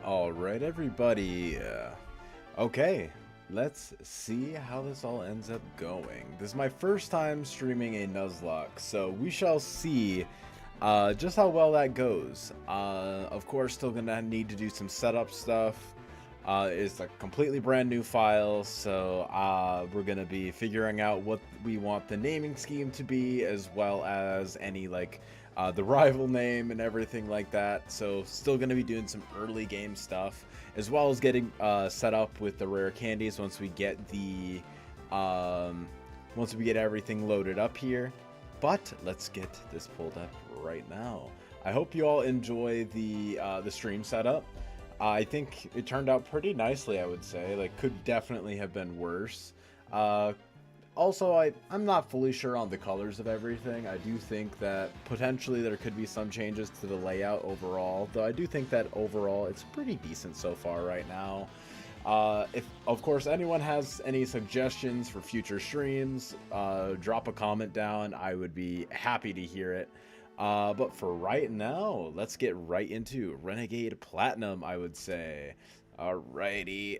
All right, everybody. Okay, let's see how this all ends up going. This is my first time streaming a Nuzlocke, so we shall see just how well that goes. Of course, still gonna need to do some setup stuff. It's a completely brand new file, so we're gonna be figuring out what we want the naming scheme to be, as well as any the rival name and everything like that. So still gonna be doing some early game stuff, as well as getting set up with the rare candies once we get the once we get everything loaded up here. But let's get this pulled up right now. I hope you all enjoy the stream setup. I think it turned out pretty nicely, I would say. Like, could definitely have been worse. Also, I'm not fully sure on the colors of everything. I do think that potentially there could be some changes to the layout overall, though I do think that overall it's pretty decent so far right now. If, of course, anyone has any suggestions for future streams, drop a comment down. I would be happy to hear it. But for right now, let's get right into Renegade Platinum, I would say. Alrighty.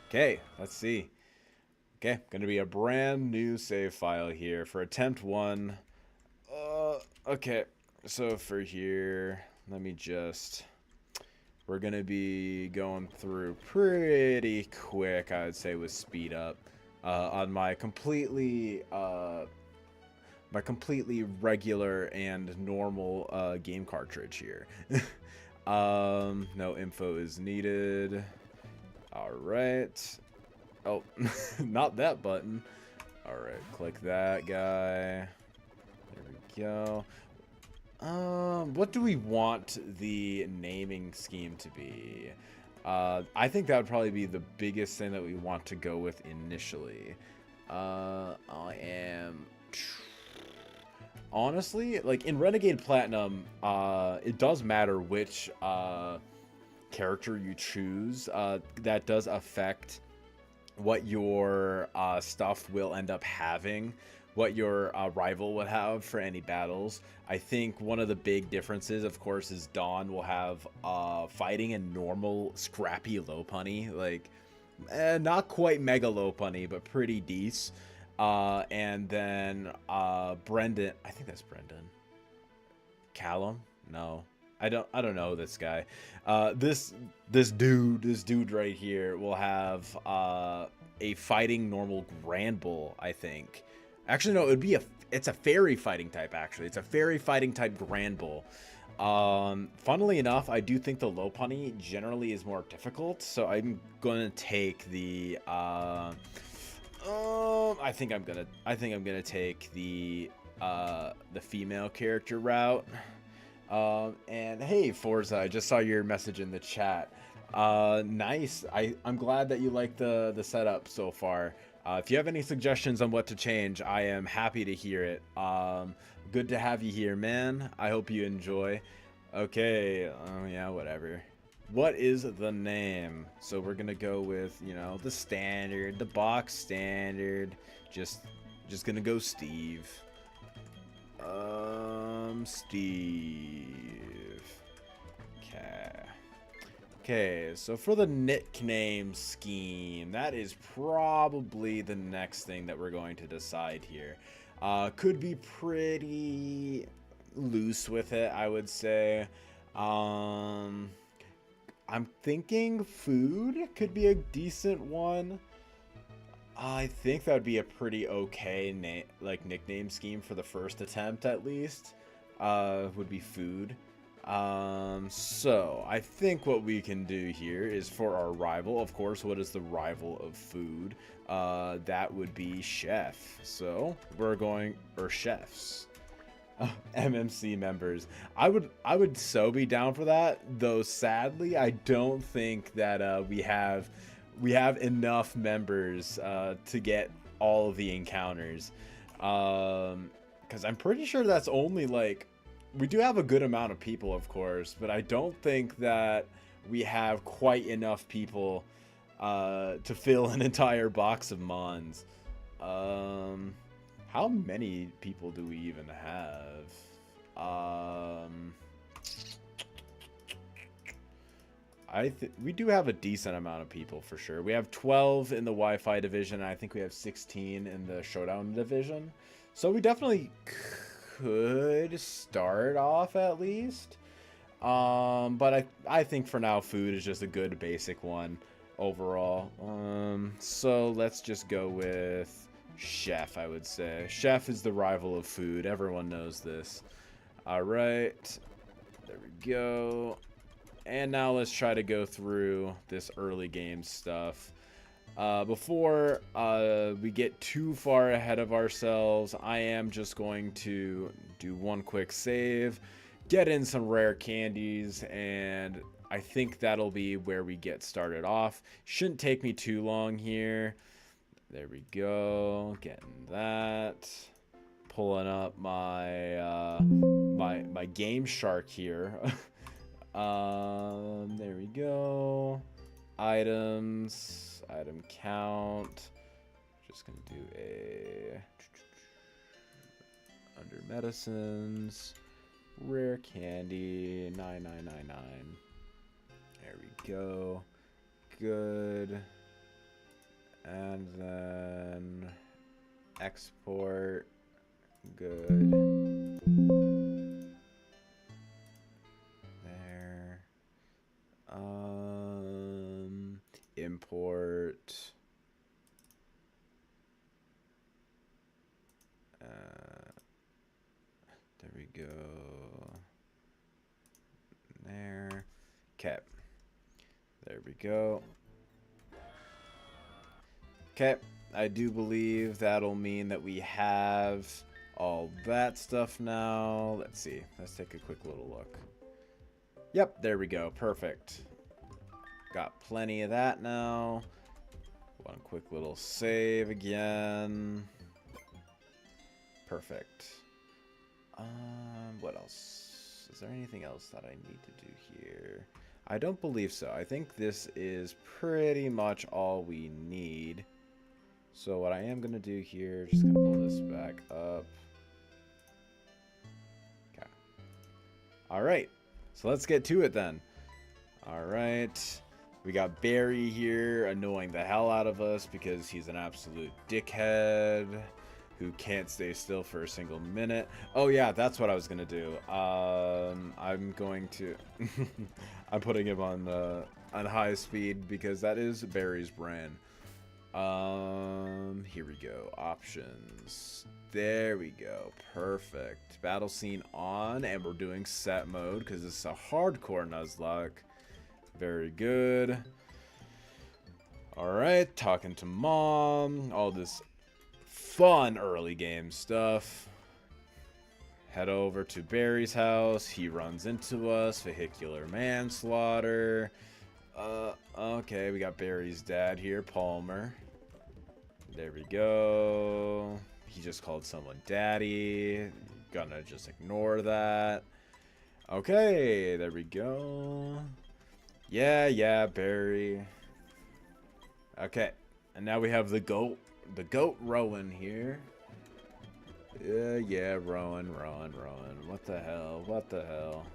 Okay, let's see. Okay, gonna be a brand new save file here for attempt 1. Okay, so for here, let me just... We're gonna be going through pretty quick, I'd say, with speed up. On my completely regular and normal game cartridge here. No info is needed. Alright. Oh, not that button. Alright, click that guy. There we go. What do we want the naming scheme to be? I think that would probably be the biggest thing that we want to go with initially. I am... Honestly, like in Renegade Platinum, it does matter which character you choose. That does affect what your stuff will end up having, what your rival would have for any battles. I think one of the big differences, of course, is Dawn will have fighting and normal scrappy low punny, like not quite mega low punny, but pretty decent. And then Brendan, I think that's Brendan. Callum? No. I don't know this guy. This dude right here will have a fighting normal Grand Bull, I think. Actually, no, it's a fairy fighting type, actually. It's a fairy fighting type Grand Bull. Funnily enough, I do think the low punny generally is more difficult, so I'm gonna take the I think I'm gonna take the female character route. And hey, Forza, I just saw your message in the chat. Nice. I'm glad that you like the setup so far. If you have any suggestions on what to change, I am happy to hear it. Good to have you here, man. I hope you enjoy. Okay, yeah, whatever. What is the name? So we're gonna go with, you know, the standard, the box standard. Just gonna go Steve. Steve. Okay, so for the nickname scheme, that is probably the next thing that we're going to decide here. Could be pretty loose with it, I would say. I'm thinking food could be a decent one. I think that would be a pretty okay nickname scheme for the first attempt, at least. Would be food. So I think what we can do here is for our rival, of course, what is the rival of food? That would be chef. So we're going, or chefs. MMC members. I would so be down for that, though sadly I don't think that we have enough members to get all of the encounters, because I'm pretty sure that's only like, we do have a good amount of people, of course, but I don't think that we have quite enough people to fill an entire box of mons. How many people do we even have? We do have a decent amount of people for sure. We have 12 in the Wi-Fi division, and I think we have 16 in the Showdown division. So we definitely could start off at least. But I think for now food is just a good basic one overall. So let's just go with chef, I would say. Chef is the rival of food. Everyone knows this. All right. There we go. And now let's try to go through this early game stuff. Before we get too far ahead of ourselves, I am just going to do one quick save, get in some rare candies, and I think that'll be where we get started off. Shouldn't take me too long here. There we go. Getting that. Pulling up my my Game Shark here. There we go. Items, item count. Just gonna do a under medicines, rare candy, 9999. There we go. Good. And then export. Good. There. Import. There we go. There. Okay. There we go. Okay. I do believe that'll mean that we have all that stuff now. Let's see. Let's take a quick little look. Yep, there we go. Perfect. Got plenty of that now. One quick little save again. Perfect. What else? Is there anything else that I need to do here? I don't believe so. I think this is pretty much all we need. So what I am going to do here, just going to pull this back up. Okay. All right. So let's get to it then. All right. We got Barry here annoying the hell out of us because he's an absolute dickhead who can't stay still for a single minute. Oh yeah, that's what I was gonna do. I'm going to I'm putting him on high speed because that is Barry's brand. Here we go. Options. There we go. Perfect. Battle scene on, and we're doing set mode because it's a hardcore Nuzlocke. Very good. Alright, talking to mom. All this fun early game stuff. Head over to Barry's house. He runs into us. Vehicular manslaughter. Okay, we got Barry's dad here, Palmer. There we go. He just called someone daddy. Gonna just ignore that. Okay, there we go. Yeah, Barry. Okay, and now we have the goat Rowan here. Yeah, Rowan. What the hell?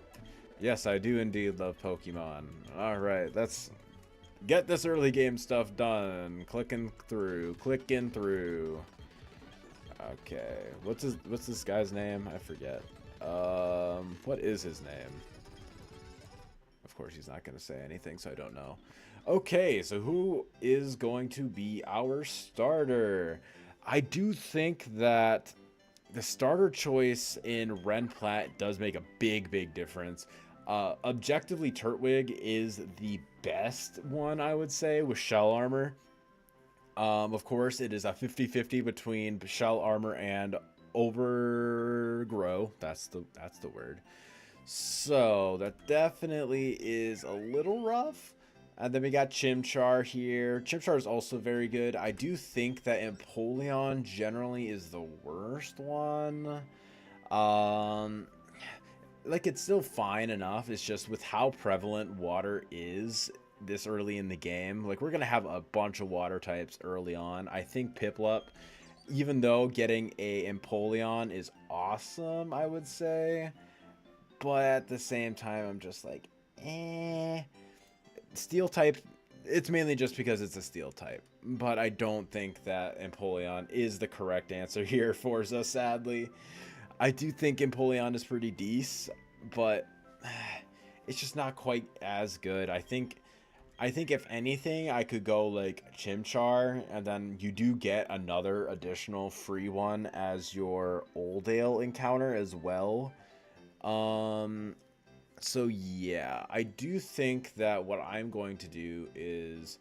Yes, I do indeed love Pokemon. Alright, let's get this early game stuff done. Clicking through. Okay, what's this guy's name? I forget. What is his name? Of course, he's not going to say anything, so I don't know. Okay, so who is going to be our starter? I do think that the starter choice in Ren Plat does make a big difference. Objectively, Turtwig is the best one, I would say, with shell armor. Of course, it is a 50-50 between shell armor and overgrow. That's the word. So that definitely is a little rough. And then we got Chimchar here. Chimchar is also very good. I do think that Empoleon generally is the worst one. Like, it's still fine enough. It's just with how prevalent water is this early in the game. Like, we're going to have a bunch of water types early on. I think Piplup, even though getting a Empoleon is awesome, I would say. But at the same time, I'm just like, eh. steel type, it's mainly just because it's a steel type. But I don't think that Empoleon is the correct answer here, Forza, sadly. I do think Empoleon is pretty decent, but it's just not quite as good. I think if anything, I could go like Chimchar, and then you do get another additional free one as your Oldale encounter as well. So yeah, I do think that what I'm going to do is,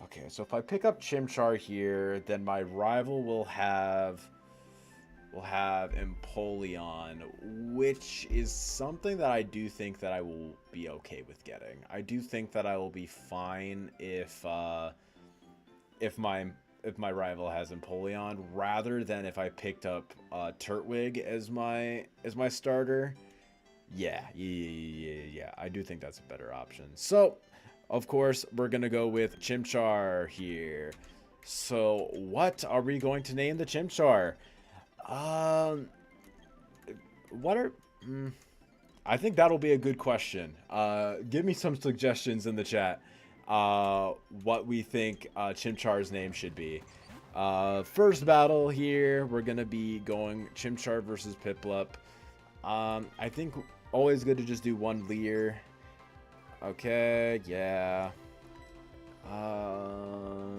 okay, so if I pick up Chimchar here, then my rival will have Empoleon, which is something that I do think that I will be okay with getting. I do think that I will be fine if my rival has Empoleon, rather than if I picked up Turtwig as my starter. Yeah, I do think that's a better option. So, of course, we're gonna go with Chimchar here. So, what are we going to name the Chimchar? What are... I think that'll be a good question. Give me some suggestions in the chat. What we think Chimchar's name should be. First battle here, we're gonna be going Chimchar versus Piplup. I think always good to just do one Leer. Okay, yeah. I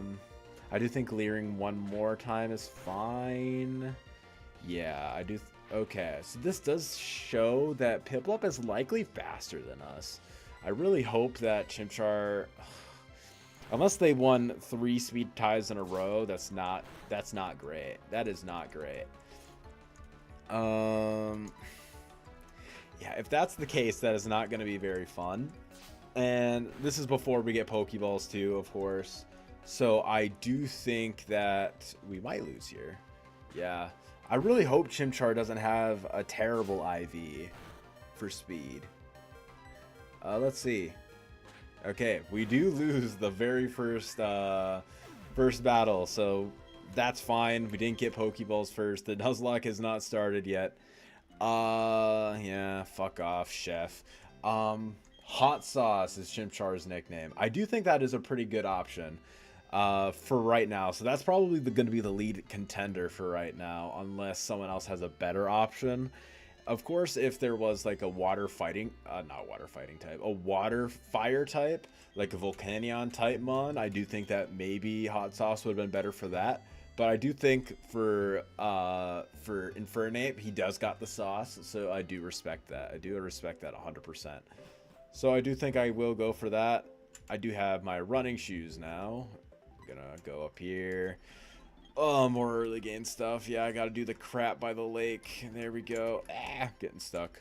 do think Leering one more time is fine. Yeah, I do. Okay, so this does show that Piplup is likely faster than us. I really hope that Chimchar, unless they won 3 speed ties in a row, that's not great. That is not great. Yeah, if that's the case, that is not going to be very fun. And this is before we get Pokeballs too, of course. So I do think that we might lose here. Yeah. I really hope Chimchar doesn't have a terrible IV for speed. Let's see. Okay, we do lose the very first battle, so that's fine. We didn't get Pokeballs first. The Nuzlocke has not started yet. Yeah, fuck off, chef. Hot Sauce is Chimchar's nickname. I do think that is a pretty good option for right now. So that's probably going to be the lead contender for right now, unless someone else has a better option. Of course, if there was like a water fighting, not water fighting type, a water fire type, like a Volcanion type mon, I do think that maybe Hot Sauce would have been better for that. But I do think for Infernape, he does got the sauce, so I do respect that. I do respect that 100%. So I do think I will go for that. I do have my running shoes now. I'm gonna go up here. Oh, more early game stuff. Yeah, I gotta do the crap by the lake. There we go. Getting stuck.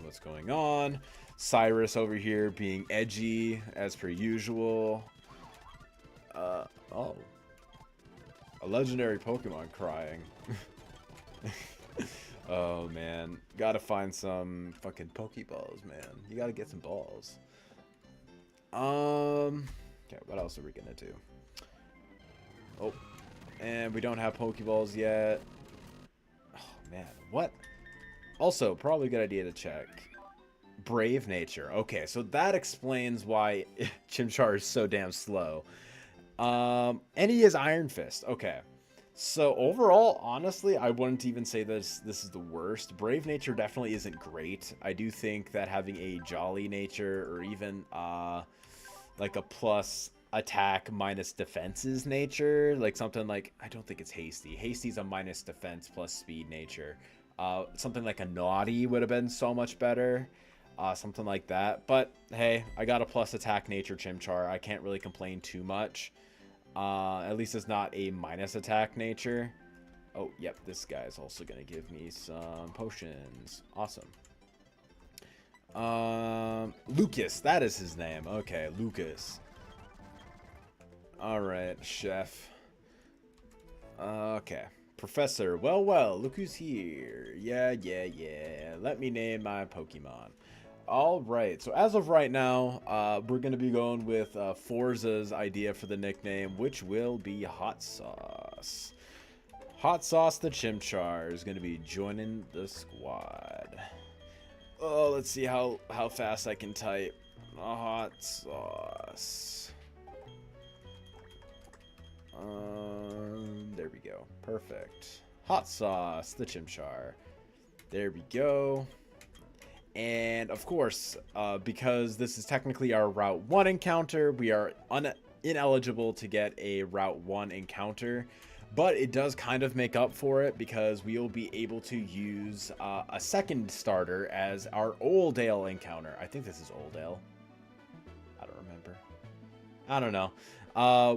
What's going on? Cyrus over here being edgy as per usual. Oh. A legendary Pokemon crying. Oh, man. Gotta find some fucking Pokeballs, man. You gotta get some balls. Okay, what else are we gonna do? Oh. And we don't have Pokeballs yet. Oh, man. What? Also, probably a good idea to check. Brave Nature. Okay, so that explains why Chimchar is so damn slow. And he is Iron Fist. Okay. So overall, honestly, I wouldn't even say this is the worst. Brave Nature definitely isn't great. I do think that having a Jolly Nature, or even like a plus attack minus defenses nature, like something like, I don't think it's Hasty. Hasty's a minus defense plus speed nature. Something like a Naughty would have been so much better. Something like that. But hey, I got a plus attack nature Chimchar. I can't really complain too much. At least it's not a minus attack nature. Oh, yep, this guy's also gonna give me some potions. Awesome. Lucas, that is his name. Okay, Lucas. Alright, chef. Okay. Professor, well, look who's here. Yeah. Let me name my Pokemon. Alright, so as of right now, we're going to be going with Forza's idea for the nickname, which will be Hot Sauce. Hot Sauce the Chimchar is going to be joining the squad. Oh, let's see how fast I can type. hot sauce. There we go. Perfect. Hot sauce, the Chimchar. There we go. And of course, because this is technically our Route 1 encounter, we are ineligible to get a Route 1 encounter. But it does kind of make up for it because we will be able to use a second starter as our Oldale encounter. I think this is Oldale. I don't remember. I don't know.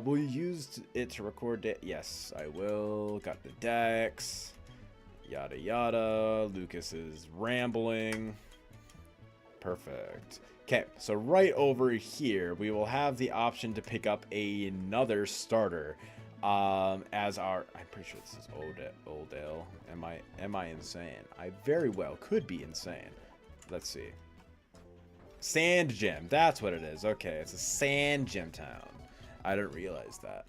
Will you use it to record it? Yes, I will. Got the Dex. Yada yada. Lucas is rambling. Perfect. Okay, so right over here, we will have the option to pick up another starter. As our, I'm pretty sure this is Oldale. Am I insane? I very well could be insane. Let's see. Sand Gem, that's what it is. Okay, it's a Sand Gem town. I didn't realize that.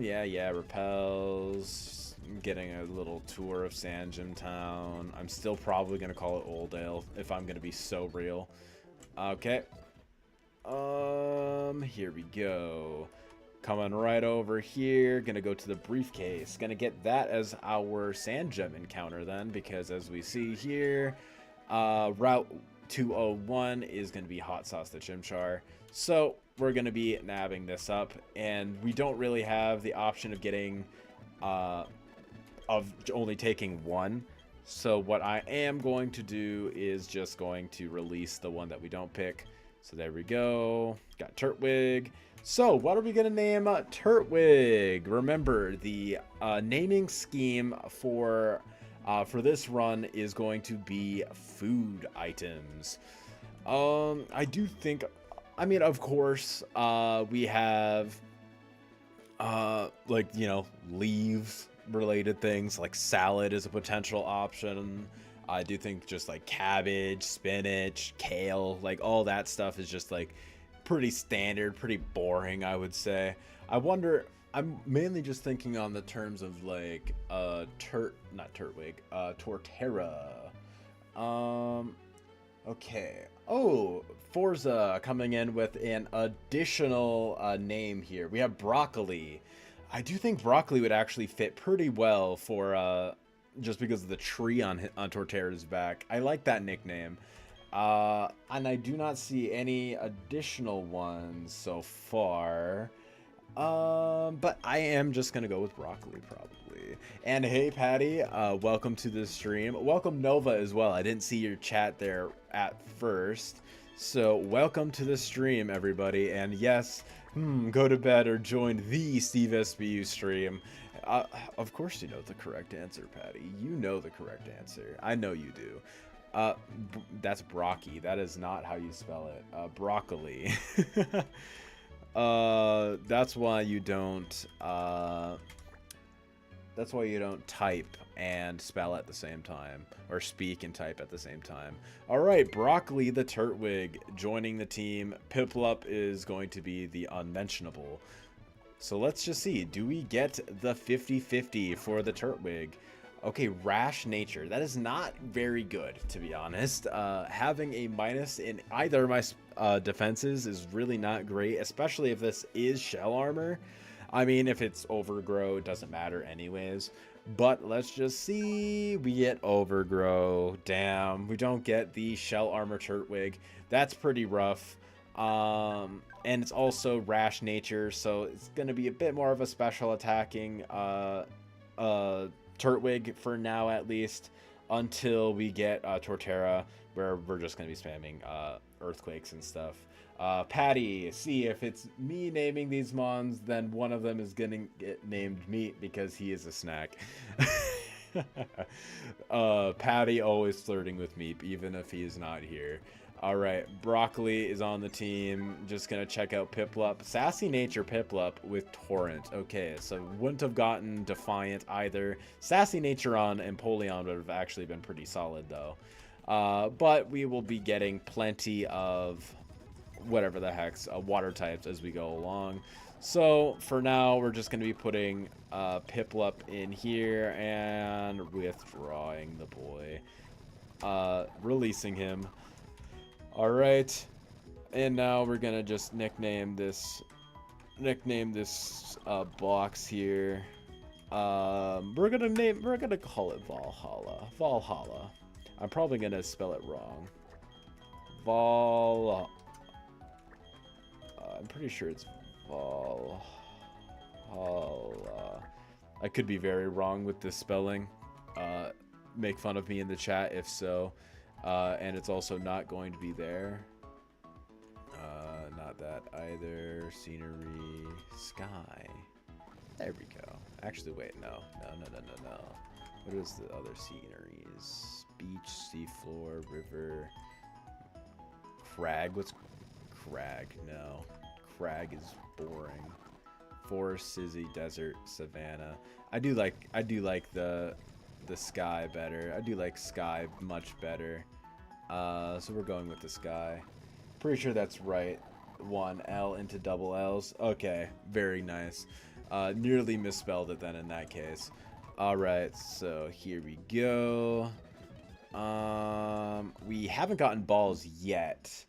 Yeah, repels. Getting a little tour of Sand Gem town. I'm still probably gonna call it Oldale if I'm gonna be so real. Okay. Here we go. Coming right over here, gonna go to the briefcase. Gonna get that as our Sand Gem encounter then, because as we see here, Route 201 is gonna be Hot Sauce the Chimchar. So we're gonna be nabbing this up, and we don't really have the option of getting, of only taking one. So what I am going to do is just going to release the one that we don't pick. So there we go. Got Turtwig. So what are we going to name Turtwig? Remember, the naming scheme for this run is going to be food items. I do think, I mean, of course, we have, like, you know, leaves related things, like salad is a potential option. I do think just like cabbage, spinach, kale, like all that stuff is just like pretty standard, pretty boring, I would say. I wonder, I'm mainly just thinking on the terms of like Torterra. Okay. Oh, Forza coming in with an additional name here. We have broccoli. I do think broccoli would actually fit pretty well for just because of the tree on Torterra's back. I like that nickname. And I do not see any additional ones so far. But I am just gonna go with broccoli probably. And hey Patty, welcome to the stream. Welcome Nova as well. I didn't see your chat there at first. So welcome to the stream everybody. And yes, go to bed or join the Steve SBU stream. Of course you know the correct answer, Patty. You know the correct answer. I know you do. That's Brocky. That is not how you spell it. Broccoli. That's why you don't type and spell at the same time, or speak and type at the same time. All right, Broccoli the Turtwig joining the team. Piplup is going to be the unmentionable. So let's just see. Do we get the 50-50 for the Turtwig? Okay, rash nature. That is not very good, to be honest. Having a minus in either of my defenses is really not great, especially if this is shell armor. I mean, if it's overgrow, it doesn't matter anyways. But let's just see. We get overgrow. Damn, we don't get the shell armor Turtwig. That's pretty rough. And it's also rash nature, so it's going to be a bit more of a special attacking Turtwig for now, at least, until we get Torterra, where we're just going to be spamming earthquakes and stuff. Patty, see, if it's me naming these mons, then one of them is going to get named Meat because he is a snack. Patty always flirting with Meep, even if he is not here. All right, Broccoli is on the team. Just going to check out Piplup. Sassy Nature Piplup with Torrent. Okay, so wouldn't have gotten Defiant either. Sassy Nature on Empoleon would have actually been pretty solid, though. But we will be getting plenty of whatever the heck's water types as we go along. So for now, we're just going to be putting Piplup in here and withdrawing the boy. Releasing him. All right. And now we're gonna just nickname this box here. We're gonna call it Valhalla. Valhalla. I'm probably gonna spell it wrong. I'm pretty sure it's Valhalla. I could be very wrong with this spelling. Make fun of me in the chat if so. And it's also not going to be there. Not that either. Scenery, sky. There we go. Actually, wait, no. What is the other sceneries? Beach, seafloor, river, crag. What's crag? No, crag is boring. Forest, sizzy, desert, savannah. I do like the sky better. I do like sky much better. So we're going with the sky. Pretty sure that's right. One L into double L's. Okay, very nice. Nearly misspelled it then in that case. Alright, so here we go. We haven't gotten balls yet,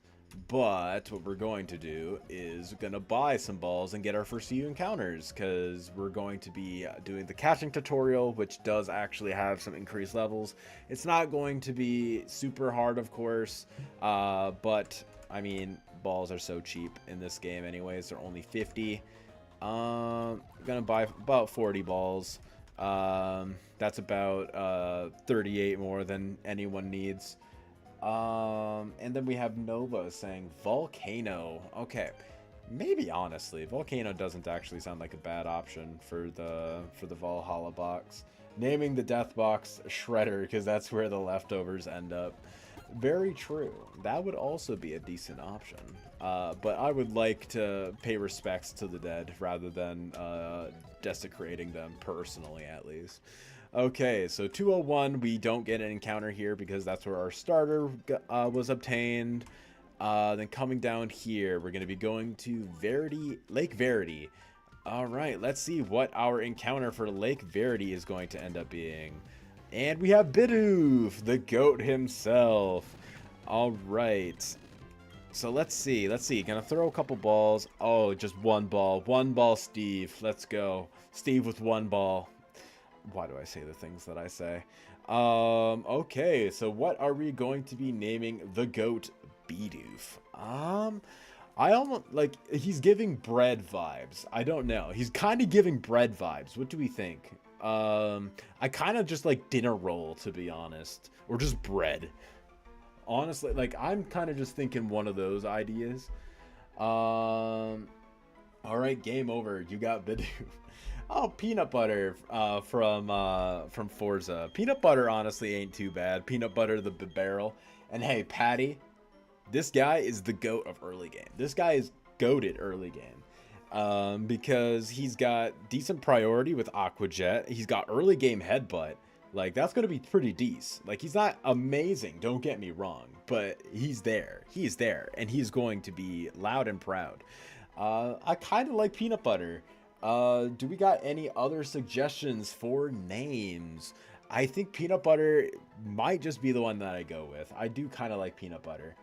but what we're going to do is we're gonna buy some balls and get our first few encounters, because we're going to be doing the catching tutorial, which does actually have some increased levels. It's not going to be super hard, of course, but I mean, balls are so cheap in this game anyways. They're only 50. I'm gonna buy about 40 balls. That's about 38 more than anyone needs. And then we have Nova saying Volcano. Okay, maybe honestly, Volcano doesn't actually sound like a bad option for the Valhalla box. Naming the death box Shredder, because that's where the leftovers end up. Very true. That would also be a decent option. But I would like to pay respects to the dead rather than desecrating them, personally at least. Okay, so 201, we don't get an encounter here because that's where our starter was obtained. Then coming down here, we're going to be going to Lake Verity. Alright, let's see what our encounter for Lake Verity is going to end up being. And we have Bidoof, the goat himself. Alright. So let's see. Gonna throw a couple balls. Oh, just one ball. One ball, Steve. Let's go. Steve with one ball. Why do I say the things that I say? Okay, so what are we going to be naming the goat Bidoof? I almost, like, he's giving bread vibes. I don't know. He's kind of giving bread vibes. What do we think? I kind of just like dinner roll, to be honest. Or just bread. Honestly, like, I'm kind of just thinking one of those ideas. Alright, game over. You got Bidoof. Oh, peanut butter from Forza. Peanut butter honestly ain't too bad. Peanut butter the barrel. And hey, Patty, this guy is the goat of early game. This guy is goated early game. Because he's got decent priority with Aqua Jet. He's got early game headbutt. Like, that's going to be pretty decent. Like, he's not amazing, don't get me wrong. But he's there. He's there. And he's going to be loud and proud. I kind of like peanut butter. Do we got any other suggestions for names? I think peanut butter might just be the one that I go with. I do kind of like peanut butter.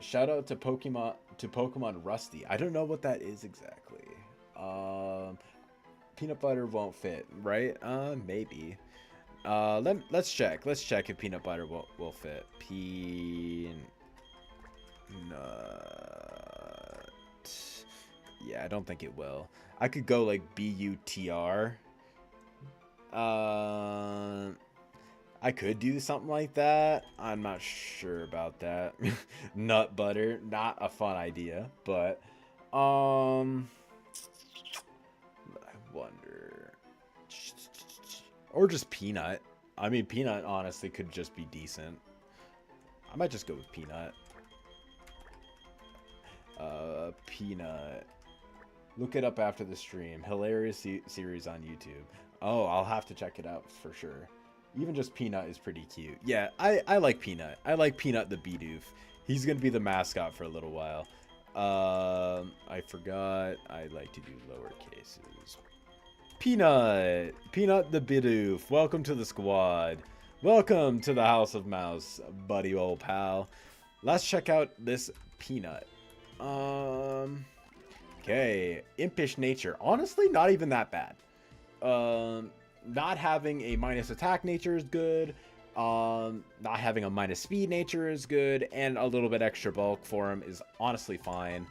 Shout out to Pokemon Rusty. I don't know what that is exactly. Peanut butter won't fit, right? Maybe. Let's check. Let's check if peanut butter will fit. Peanut. Yeah, I don't think it will. I could go like BUTR. I could do something like that. I'm not sure about that. Nut butter, not a fun idea, but I wonder. Or just peanut. I mean, peanut honestly could just be decent. I might just go with peanut. Peanut. Look it up after the stream. Hilarious series on YouTube. Oh, I'll have to check it out for sure. Even just Peanut is pretty cute. Yeah, I like Peanut. I like Peanut the Bidoof. He's going to be the mascot for a little while. I forgot. I like to do lower cases. Peanut. Peanut the Bidoof. Welcome to the squad. Welcome to the House of Mouse, buddy old pal. Let's check out this peanut. Okay, impish nature. Honestly, not even that bad. Not having a minus attack nature is good. Not having a minus speed nature is good, and a little bit extra bulk for him is honestly fine.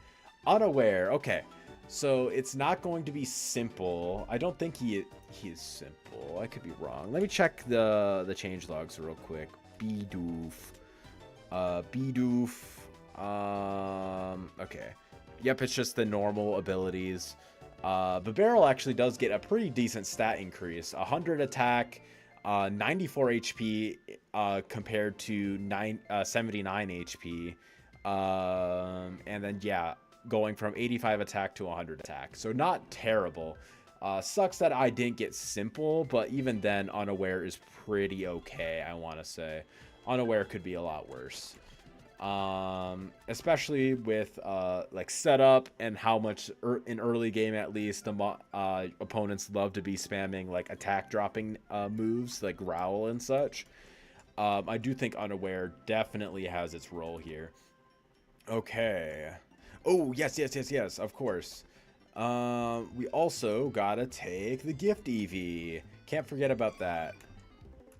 Unaware. Okay, so it's not going to be simple. I don't think he is simple. I could be wrong. Let me check the change logs real quick. Bidoof. Bidoof. Okay. Yep, it's just the normal abilities. But Barrel actually does get a pretty decent stat increase. 100 attack, 94 HP compared to 79 HP. And then, yeah, going from 85 attack to 100 attack. So not terrible. Sucks that I didn't get simple, but even then, Unaware is pretty okay, I want to say. Unaware could be a lot worse. Especially with like setup and how much in early game, at least, the opponents love to be spamming like attack dropping moves like Growl and such. I do think Unaware definitely has its role here. Okay. Oh, yes, of course. We also gotta take the gift EV. Can't forget about that.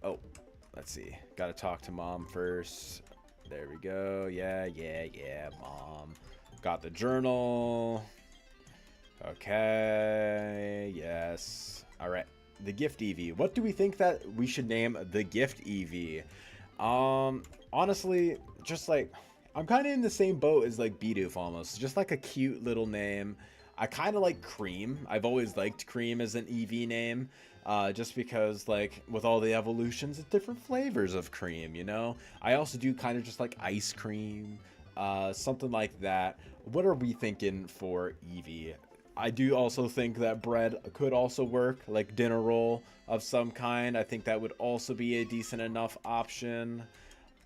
Oh, let's see. Gotta talk to Mom first. There we go. Yeah, Mom. Got the journal. Okay. Yes. All right. The gift EV. What do we think that we should name the gift EV? Honestly, just like, I'm kind of in the same boat as like Bidoof almost. Just like a cute little name. I kind of like Cream. I've always liked Cream as an EV name. Just because, like, with all the evolutions, it's different flavors of cream, you know? I also do kind of just like ice cream, something like that. What are we thinking for Eevee? I do also think that bread could also work, like dinner roll of some kind. I think that would also be a decent enough option.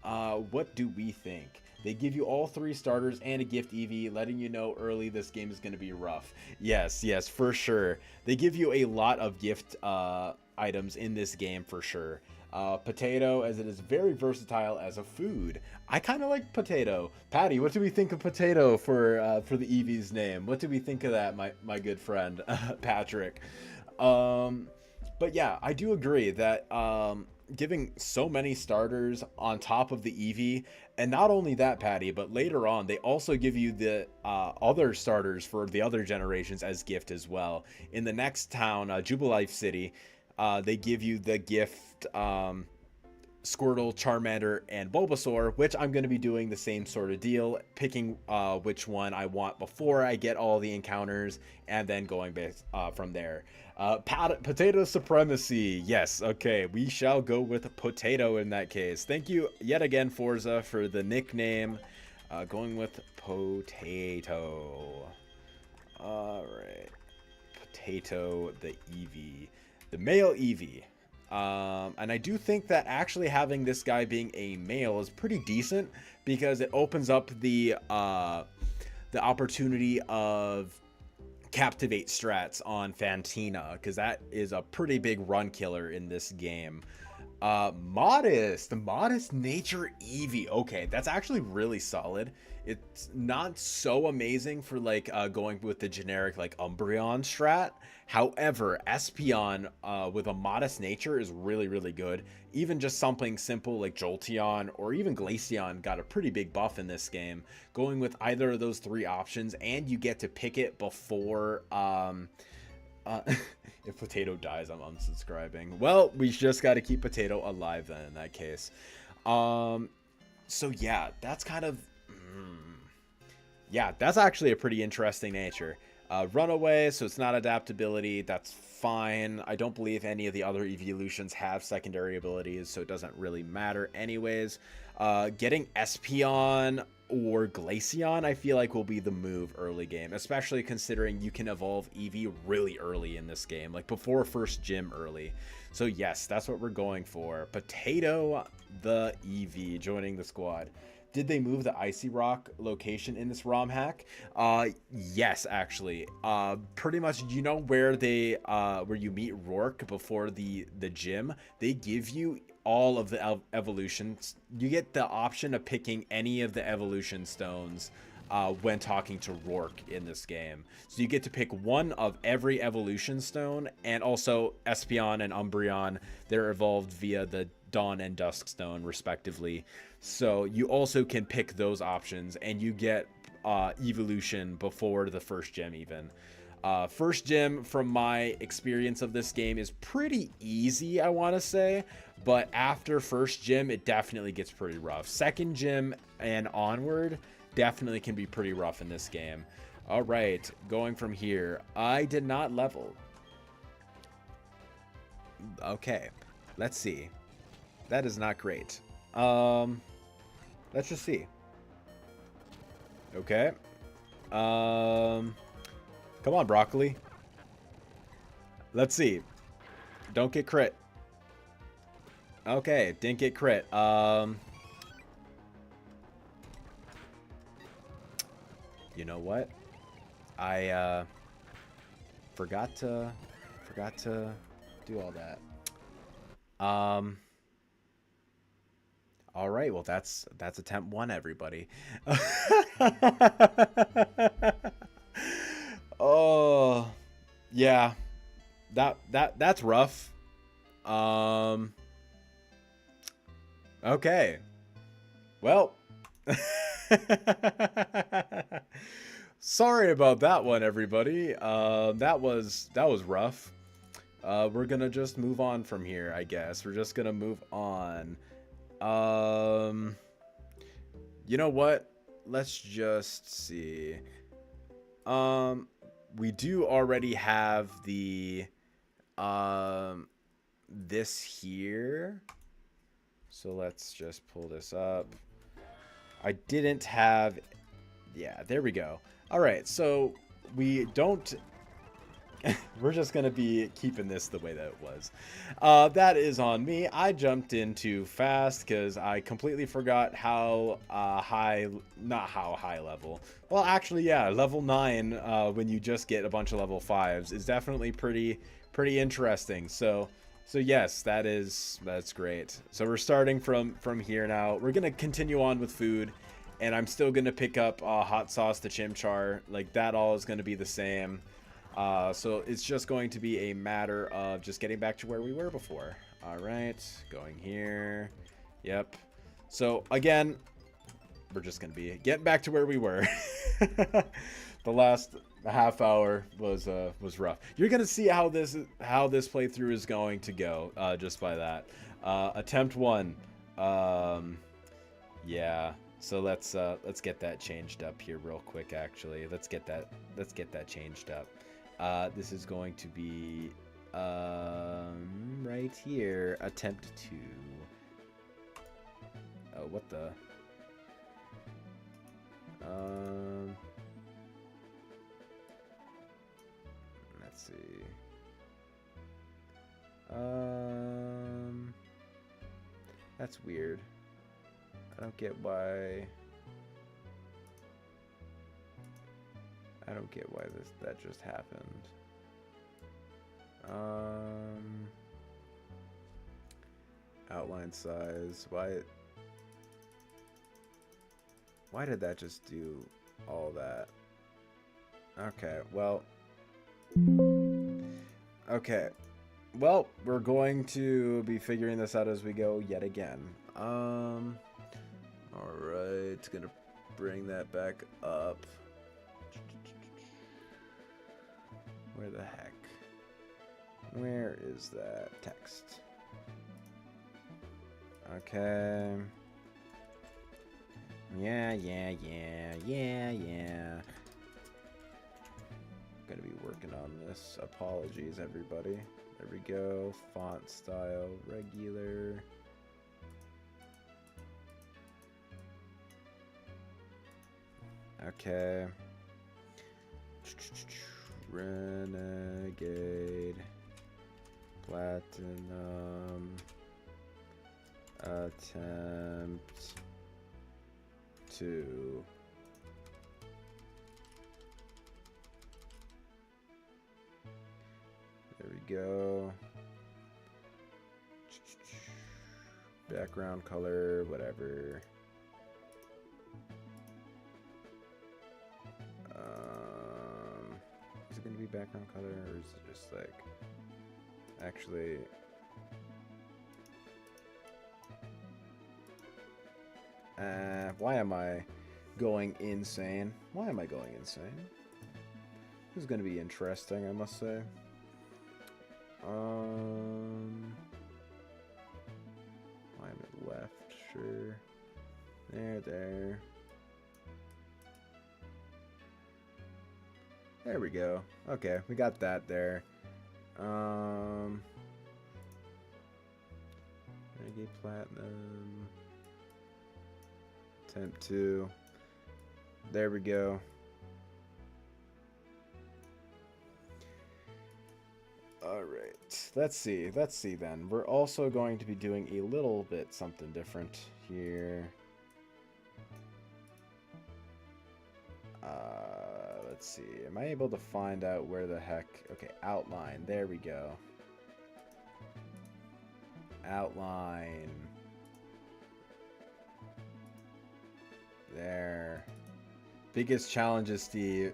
What do we think? They give you all 3 starters and a gift EV, letting you know early this game is going to be rough. Yes, for sure. They give you a lot of gift items in this game for sure. Potato, as it is very versatile as a food. I kind of like potato. Patty, what do we think of potato for the EV's name? What do we think of that, my good friend Patrick? But yeah, I do agree that giving so many starters on top of the Eevee, and not only that, Patty, but later on they also give you the other starters for the other generations as gift as well. In the next town, Jubilife City, they give you the gift Squirtle, Charmander, and Bulbasaur, which I'm going to be doing the same sort of deal, picking which one I want before I get all the encounters, and then going based from there. Potato supremacy. Yes, okay, we shall go with potato in that case. Thank you yet again, Forza, for the nickname. Going with potato. All right, potato, the Eevee, the male Eevee. And I do think that actually having this guy being a male is pretty decent, because it opens up the opportunity of captivate strats on Fantina, because that is a pretty big run killer in this game. Modest nature Eevee. Okay, that's actually really solid. It's not so amazing for like going with the generic like Umbreon strat. However, Espeon with a modest nature is really good. Even just something simple like Jolteon or even Glaceon got a pretty big buff in this game. Going with either of those 3 options, and you get to pick it before if Potato dies, I'm unsubscribing. Well, we just got to keep Potato alive then in that case. So yeah, that's kind of yeah, that's actually a pretty interesting nature. Runaway, so it's not adaptability, that's fine. I don't believe any of the other evolutions have secondary abilities, so it doesn't really matter anyways. Getting Espeon or Glaceon, I feel like will be the move early game, especially considering you can evolve Eevee really early in this game, like before first gym early. So yes, that's what we're going for. Potato, the Eevee, joining the squad. Did they move the Icy Rock location in this ROM hack? Yes, actually. Pretty much, you know where they where you meet Rourke before the gym? They give you all of the evolutions. You get the option of picking any of the evolution stones when talking to Rourke in this game. So you get to pick one of every evolution stone, and also Espeon and Umbreon, they're evolved via the Dawn and Dusk stone respectively. So you also can pick those options, and you get evolution before the first gym even. First gym, from my experience of this game, is pretty easy, I want to say, but after first gym, it definitely gets pretty rough. Second gym and onward definitely can be pretty rough in this game. All right, going from here, I did not level. Okay, let's see. That is not great. Let's just see. Okay. Come on, Broccoli. Let's see. Don't get crit. Okay, didn't get crit. You know what? I forgot to do all that. All right, well that's attempt 1, everybody. Oh, yeah. That's rough. Okay. Well, sorry about that one, everybody. That was rough. We're gonna just move on from here, I guess. We're just gonna move on. You know what? Let's just see. We do already have the this here. So let's just pull this up. I didn't have, yeah, there we go. All right, so we don't, we're just going to be keeping this the way that it was. That is on me. I jumped in too fast because I completely forgot how not how high level. Well, actually, yeah, level 9 when you just get a bunch of level 5s is definitely pretty interesting. So yes, that's great. So we're starting from here now. We're gonna continue on with food, and I'm still gonna pick up hot sauce to chimchar. Like that all is gonna be the same. So it's just going to be a matter of just getting back to where we were before. All right, going here. Yep. So again, we're just gonna be getting back to where we were. The last half hour was rough. You're gonna see how this playthrough is going to go just by that. Attempt 1. Yeah. So let's get that changed up here real quick. Actually, let's get that changed up. This is going to be right here. Attempt 2. Oh, what the? Let's see. That's weird. I don't get why. I don't get why that just happened. Outline size. Why did that just do all that? Okay, well. Okay. Well, we're going to be figuring this out as we go yet again. Alright, gonna bring that back up. Where the heck? Where is that text? Okay. Yeah. Gonna be working on this. Apologies, everybody. There we go. Font style, regular. Okay. Renegade Platinum attempt 2. There we go. Background color, whatever. Is it going to be background color, or is it just like... Actually... why am I going insane? Why am I going insane? This is going to be interesting, I must say. Climate left, sure. There. There we go. Okay, we got that there. Renegade Platinum. Temp 2. There we go. Alright, let's see then. We're also going to be doing a little bit something different here. Let's see, am I able to find out where the heck... Okay, outline, there we go. Outline. There. Biggest challenge is Steve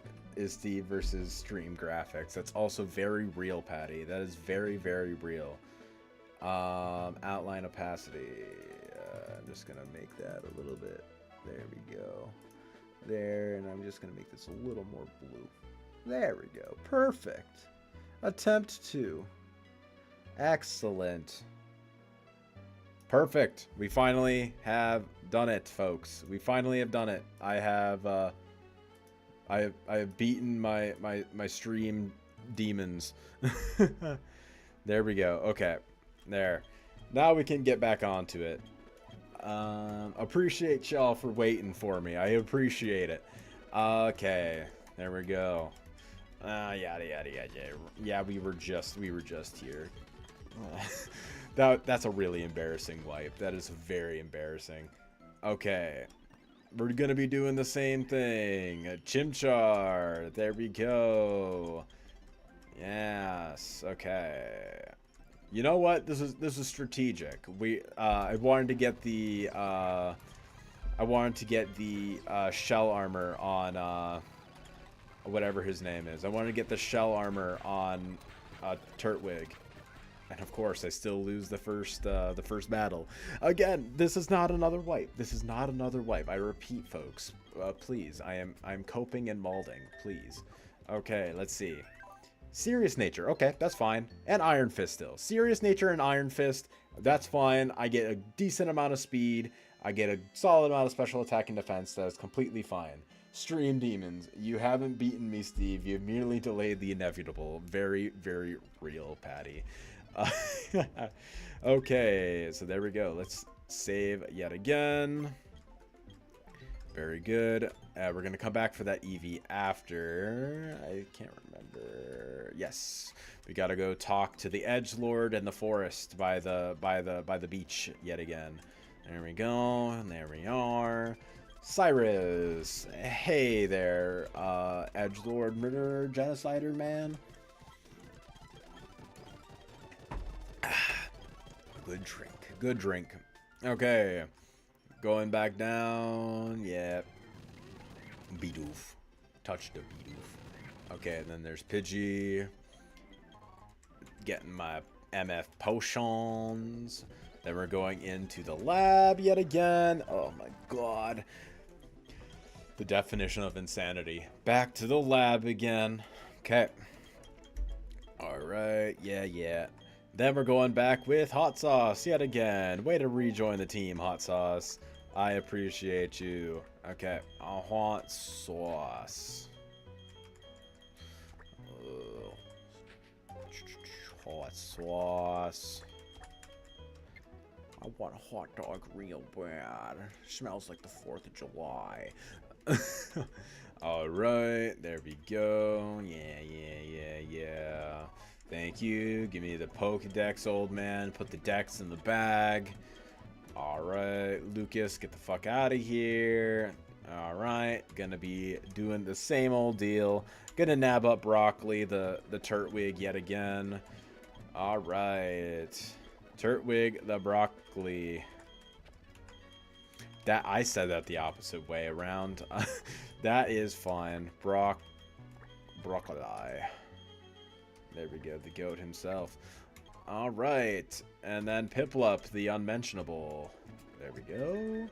versus stream graphics. That's also very real, Patty. That is very, very real. Outline opacity. I'm just gonna make that a little bit. There we go. There, and I'm just gonna make this a little more blue. There we go. Perfect. Attempt 2. Excellent. Perfect. We finally have done it, folks. We finally have done it. I have beaten my stream demons. There we go. Okay. There. Now we can get back onto it. Appreciate y'all for waiting for me. I appreciate it. Okay. There we go. Yada yada yada. Yeah, we were just here. That's a really embarrassing wipe. That is very embarrassing. Okay. We're gonna be doing the same thing. Chimchar. There we go. Yes. Okay. You know what? This is strategic. I wanted to get the shell armor on whatever his name is. I wanted to get the shell armor on Turtwig. And of course, I still lose the first battle. Again, this is not another wipe. This is not another wipe. I repeat, folks. Please, I'm coping and molding. Please. Okay, let's see. Serious Nature. Okay, that's fine. And Iron Fist still. Serious Nature and Iron Fist. That's fine. I get a decent amount of speed. I get a solid amount of special attack and defense. That is completely fine. Stream Demons. You haven't beaten me, Steve. You've merely delayed the inevitable. Very, very real, Patty. Okay, so there we go. Let's save yet again. Very good. We're gonna come back for that EV after. I can't remember. Yes, we gotta go talk to the Edgelord and the forest by the beach yet again. There we go. And there we are. Cyrus. Hey there, Edgelord murderer genocider man. Good drink. Good drink. Okay. Going back down. Yeah. Bidoof. Touch the Bidoof. Okay, and then there's Pidgey. Getting my MF potions. Then we're going into the lab yet again. Oh my god. The definition of insanity. Back to the lab again. Okay. Alright. Yeah. Then we're going back with Hot Sauce yet again. Way to rejoin the team, Hot Sauce. I appreciate you. Okay, Hot Sauce. Hot Sauce. I want a hot dog real bad. Smells like the 4th of July. Alright, there we go. Yeah. Thank you. Give me the Pokedex, old man. Put the dex in the bag. Alright, Lucas, get the fuck out of here. Alright, gonna be doing the same old deal. Gonna nab up Broccoli, the Turtwig, yet again. Alright. Turtwig, the Broccoli. That I said that the opposite way around. That is fine. Broccoli. There we go, the goat himself. All right, and then Piplup, the unmentionable. There we go.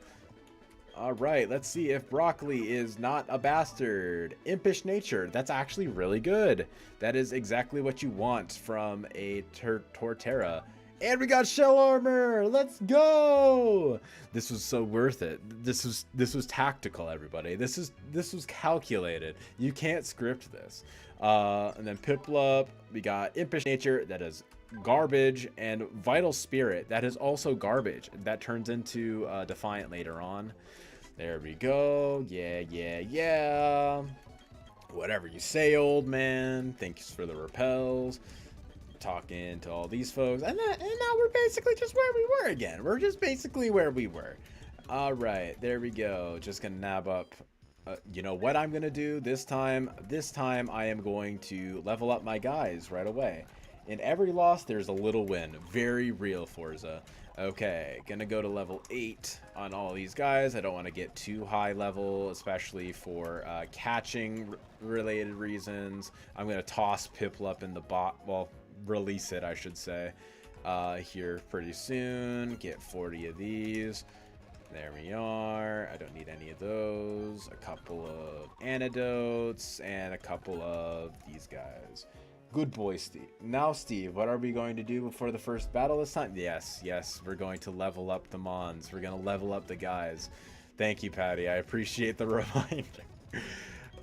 All right, let's see if Broccoli is not a bastard. Impish nature. That's actually really good. That is exactly what you want from a Torterra. And we got shell armor. Let's go. This was so worth it. This was tactical, everybody. This was calculated. You can't script this. And then Piplup, we got impish nature. That is garbage, and vital spirit. That is also garbage. That turns into defiant later on. There we go. Yeah. Whatever you say, old man. Thanks for the repels. Talking to all these folks. And now we're basically just where we were again. We're just basically where we were. All right. There we go. Just gonna nab up. You know what I'm gonna do this time? This time I am going to level up my guys right away. In every loss, there's a little win. Very real, Forza. Okay, gonna go to level 8 on all these guys. I don't want to get too high level, especially for catching related reasons. I'm gonna toss Piplup in the well, release it, I should say, here pretty soon. Get 40 of these. There we are. I don't need any of those. A couple of antidotes and a couple of these guys. Good boy, Steve. Now, Steve, what are we going to do before the first battle this time? Yes, we're going to level up the Mons. We're going to level up the guys. Thank you, Patty. I appreciate the reminder.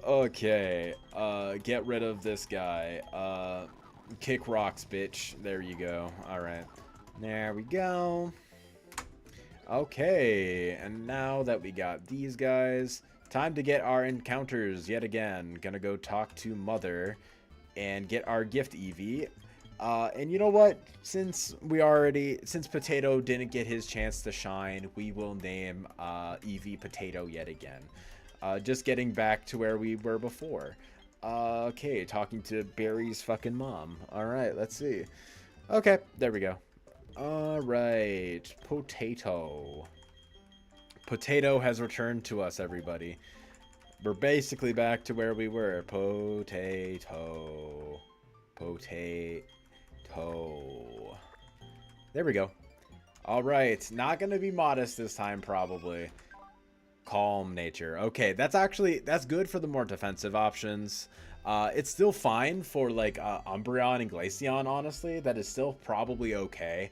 Okay, get rid of this guy. Kick rocks, bitch. There you go. All right. There we go. Okay, and now that we got these guys, time to get our encounters yet again. Gonna go talk to Mother and get our gift Eevee. And you know what? Since Potato didn't get his chance to shine, we will name Eevee Potato yet again. Just getting back to where we were before. Okay, talking to Barry's fucking mom. All right, let's see. Okay, there we go. All right, Potato. Potato has returned to us, everybody. We're basically back to where we were. Potato. There we go. All right, not gonna be modest this time, probably. Calm nature. Okay, that's good for the more defensive options. It's still fine for like Umbreon and Glaceon, honestly. That is still probably okay.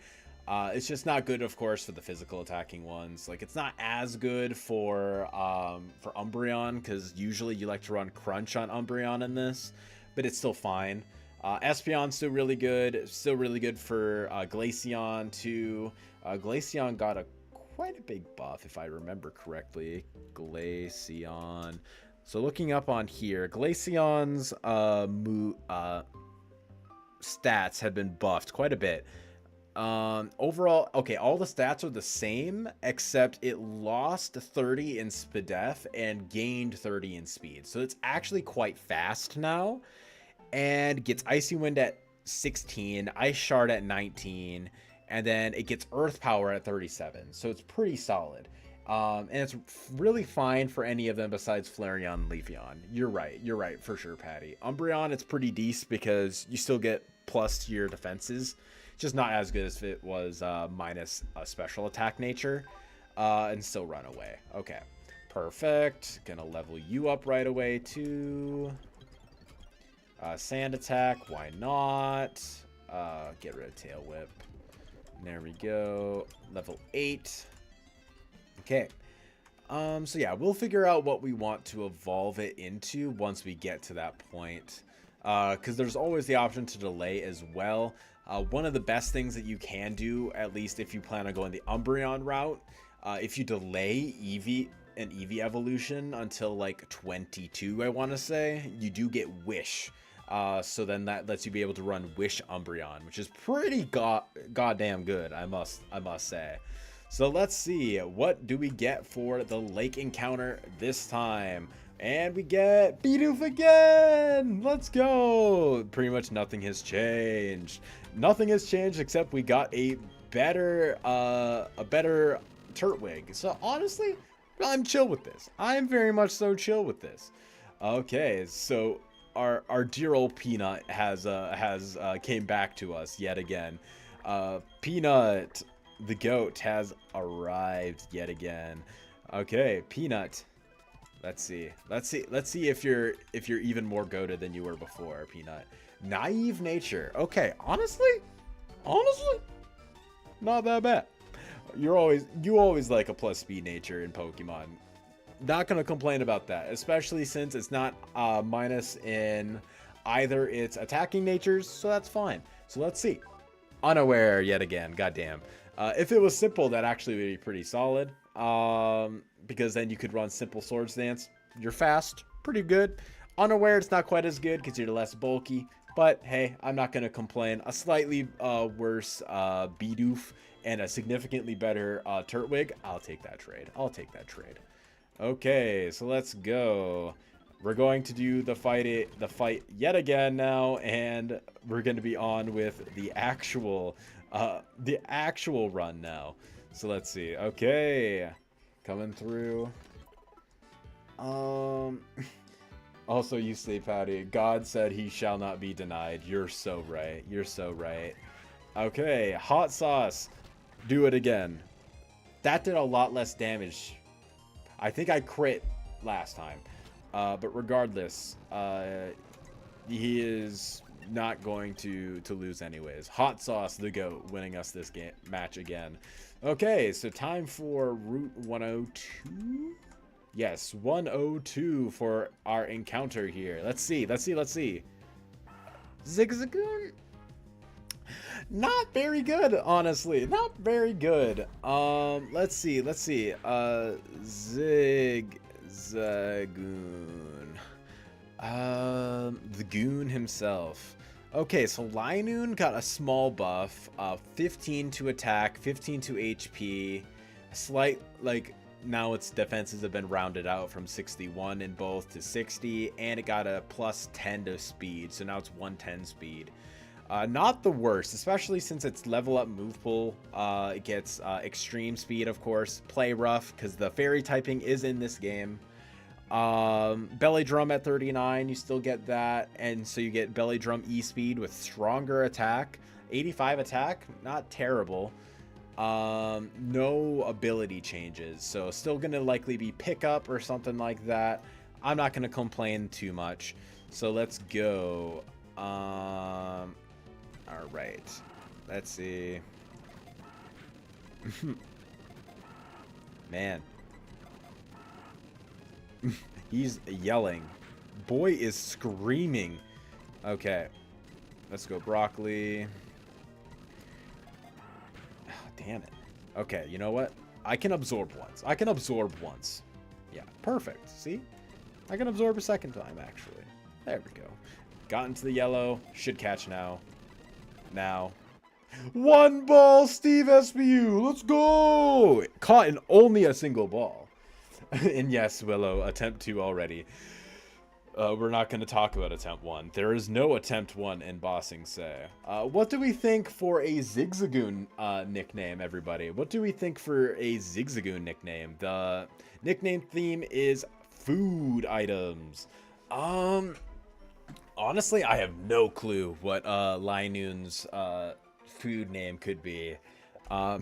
It's just not good, of course, for the physical attacking ones. Like, it's not as good for Umbreon, because usually you like to run Crunch on Umbreon in this, but it's still fine. Espeon's still really good. Still really good for Glaceon, too. Glaceon got quite a big buff, if I remember correctly. Glaceon. So looking up on here, Glaceon's stats have been buffed quite a bit. Overall, okay, all the stats are the same, except it lost 30 in Spadef and gained 30 in speed. So it's actually quite fast now, and gets Icy Wind at 16, Ice Shard at 19, and then it gets Earth Power at 37. So it's pretty solid. And it's really fine for any of them besides Flareon and Leafeon. You're right for sure, Patty. Umbreon, it's pretty decent because you still get plus to your defenses. Just not as good as if it was minus a special attack nature, and still run away. Okay, perfect. Gonna level you up right away too. Sand attack, why not? Get rid of Tail Whip. There we go. Level 8. Okay. So yeah, we'll figure out what we want to evolve it into once we get to that point. Because there's always the option to delay as well. One of the best things that you can do, at least if you plan on going the Umbreon route, if you delay an Eevee evolution until like 22, I want to say, you do get Wish. So then that lets you be able to run Wish Umbreon, which is pretty goddamn good, I must say. So let's see, what do we get for the lake encounter this time? And we get Bidoof again! Let's go! Pretty much nothing has changed. Nothing has changed except we got a better Turtwig. So honestly, I'm chill with this. I'm very much so chill with this. Okay, so our dear old Peanut has came back to us yet again. Peanut, the goat, has arrived yet again. Okay, Peanut. Let's see if you're even more goated than you were before, Peanut. Naive nature. Okay, honestly, not that bad. You always like a plus speed nature in Pokemon. Not gonna complain about that, especially since it's not minus in either its attacking natures, so that's fine. So let's see. Unaware yet again, goddamn. If it was simple, that actually would be pretty solid. Because then you could run simple Swords Dance. You're fast, pretty good. Unaware, it's not quite as good because you're less bulky. But hey, I'm not gonna complain. A slightly worse Bidoof and a significantly better Turtwig. I'll take that trade. Okay, so let's go. We're going to do the fight yet again now, and we're going to be on with the actual run now. So let's see. Okay, coming through. Also, you say, Patty, God said he shall not be denied. You're so right. Okay, hot sauce. Do it again. That did a lot less damage. I think I crit last time. But regardless, he is not going to lose anyways. Hot sauce, the GOAT, winning us this match again. Okay, so time for Route 102. Yes, 102 for our encounter here. Let's see. Zigzagoon? Not very good, honestly. Not very good. Let's see. Zigzagoon. The Goon himself. Okay, so Linoon got a small buff, 15 to attack, 15 to HP, a slight, now its defenses have been rounded out from 61 in both to 60, and it got a plus 10 to speed, so now it's 110 speed. Not the worst, especially since it's level up move pool. It gets extreme speed, of course, play rough, because the fairy typing is in this game. Belly drum at 39, you still get that, and so you get belly drum E-speed with stronger attack, 85 attack, not terrible. No ability changes, so still gonna likely be pickup or something like that. I'm not gonna complain too much, so let's go. All right, let's see. Man. He's yelling. Boy is screaming. Okay. Let's go broccoli. Oh, damn it. Okay, you know what? I can absorb once. Yeah, perfect. See? I can absorb a second time, actually. There we go. Got into the yellow. Should catch now. One ball, Steve SBU. Let's go. Caught in only a single ball. And yes, Willow, attempt 2 already. We're not going to talk about attempt 1. There is no attempt 1 in Bossing Say. What do we think for a Zigzagoon nickname, everybody? What do we think for a Zigzagoon nickname? The nickname theme is food items. Honestly, I have no clue what Linoon's food name could be. I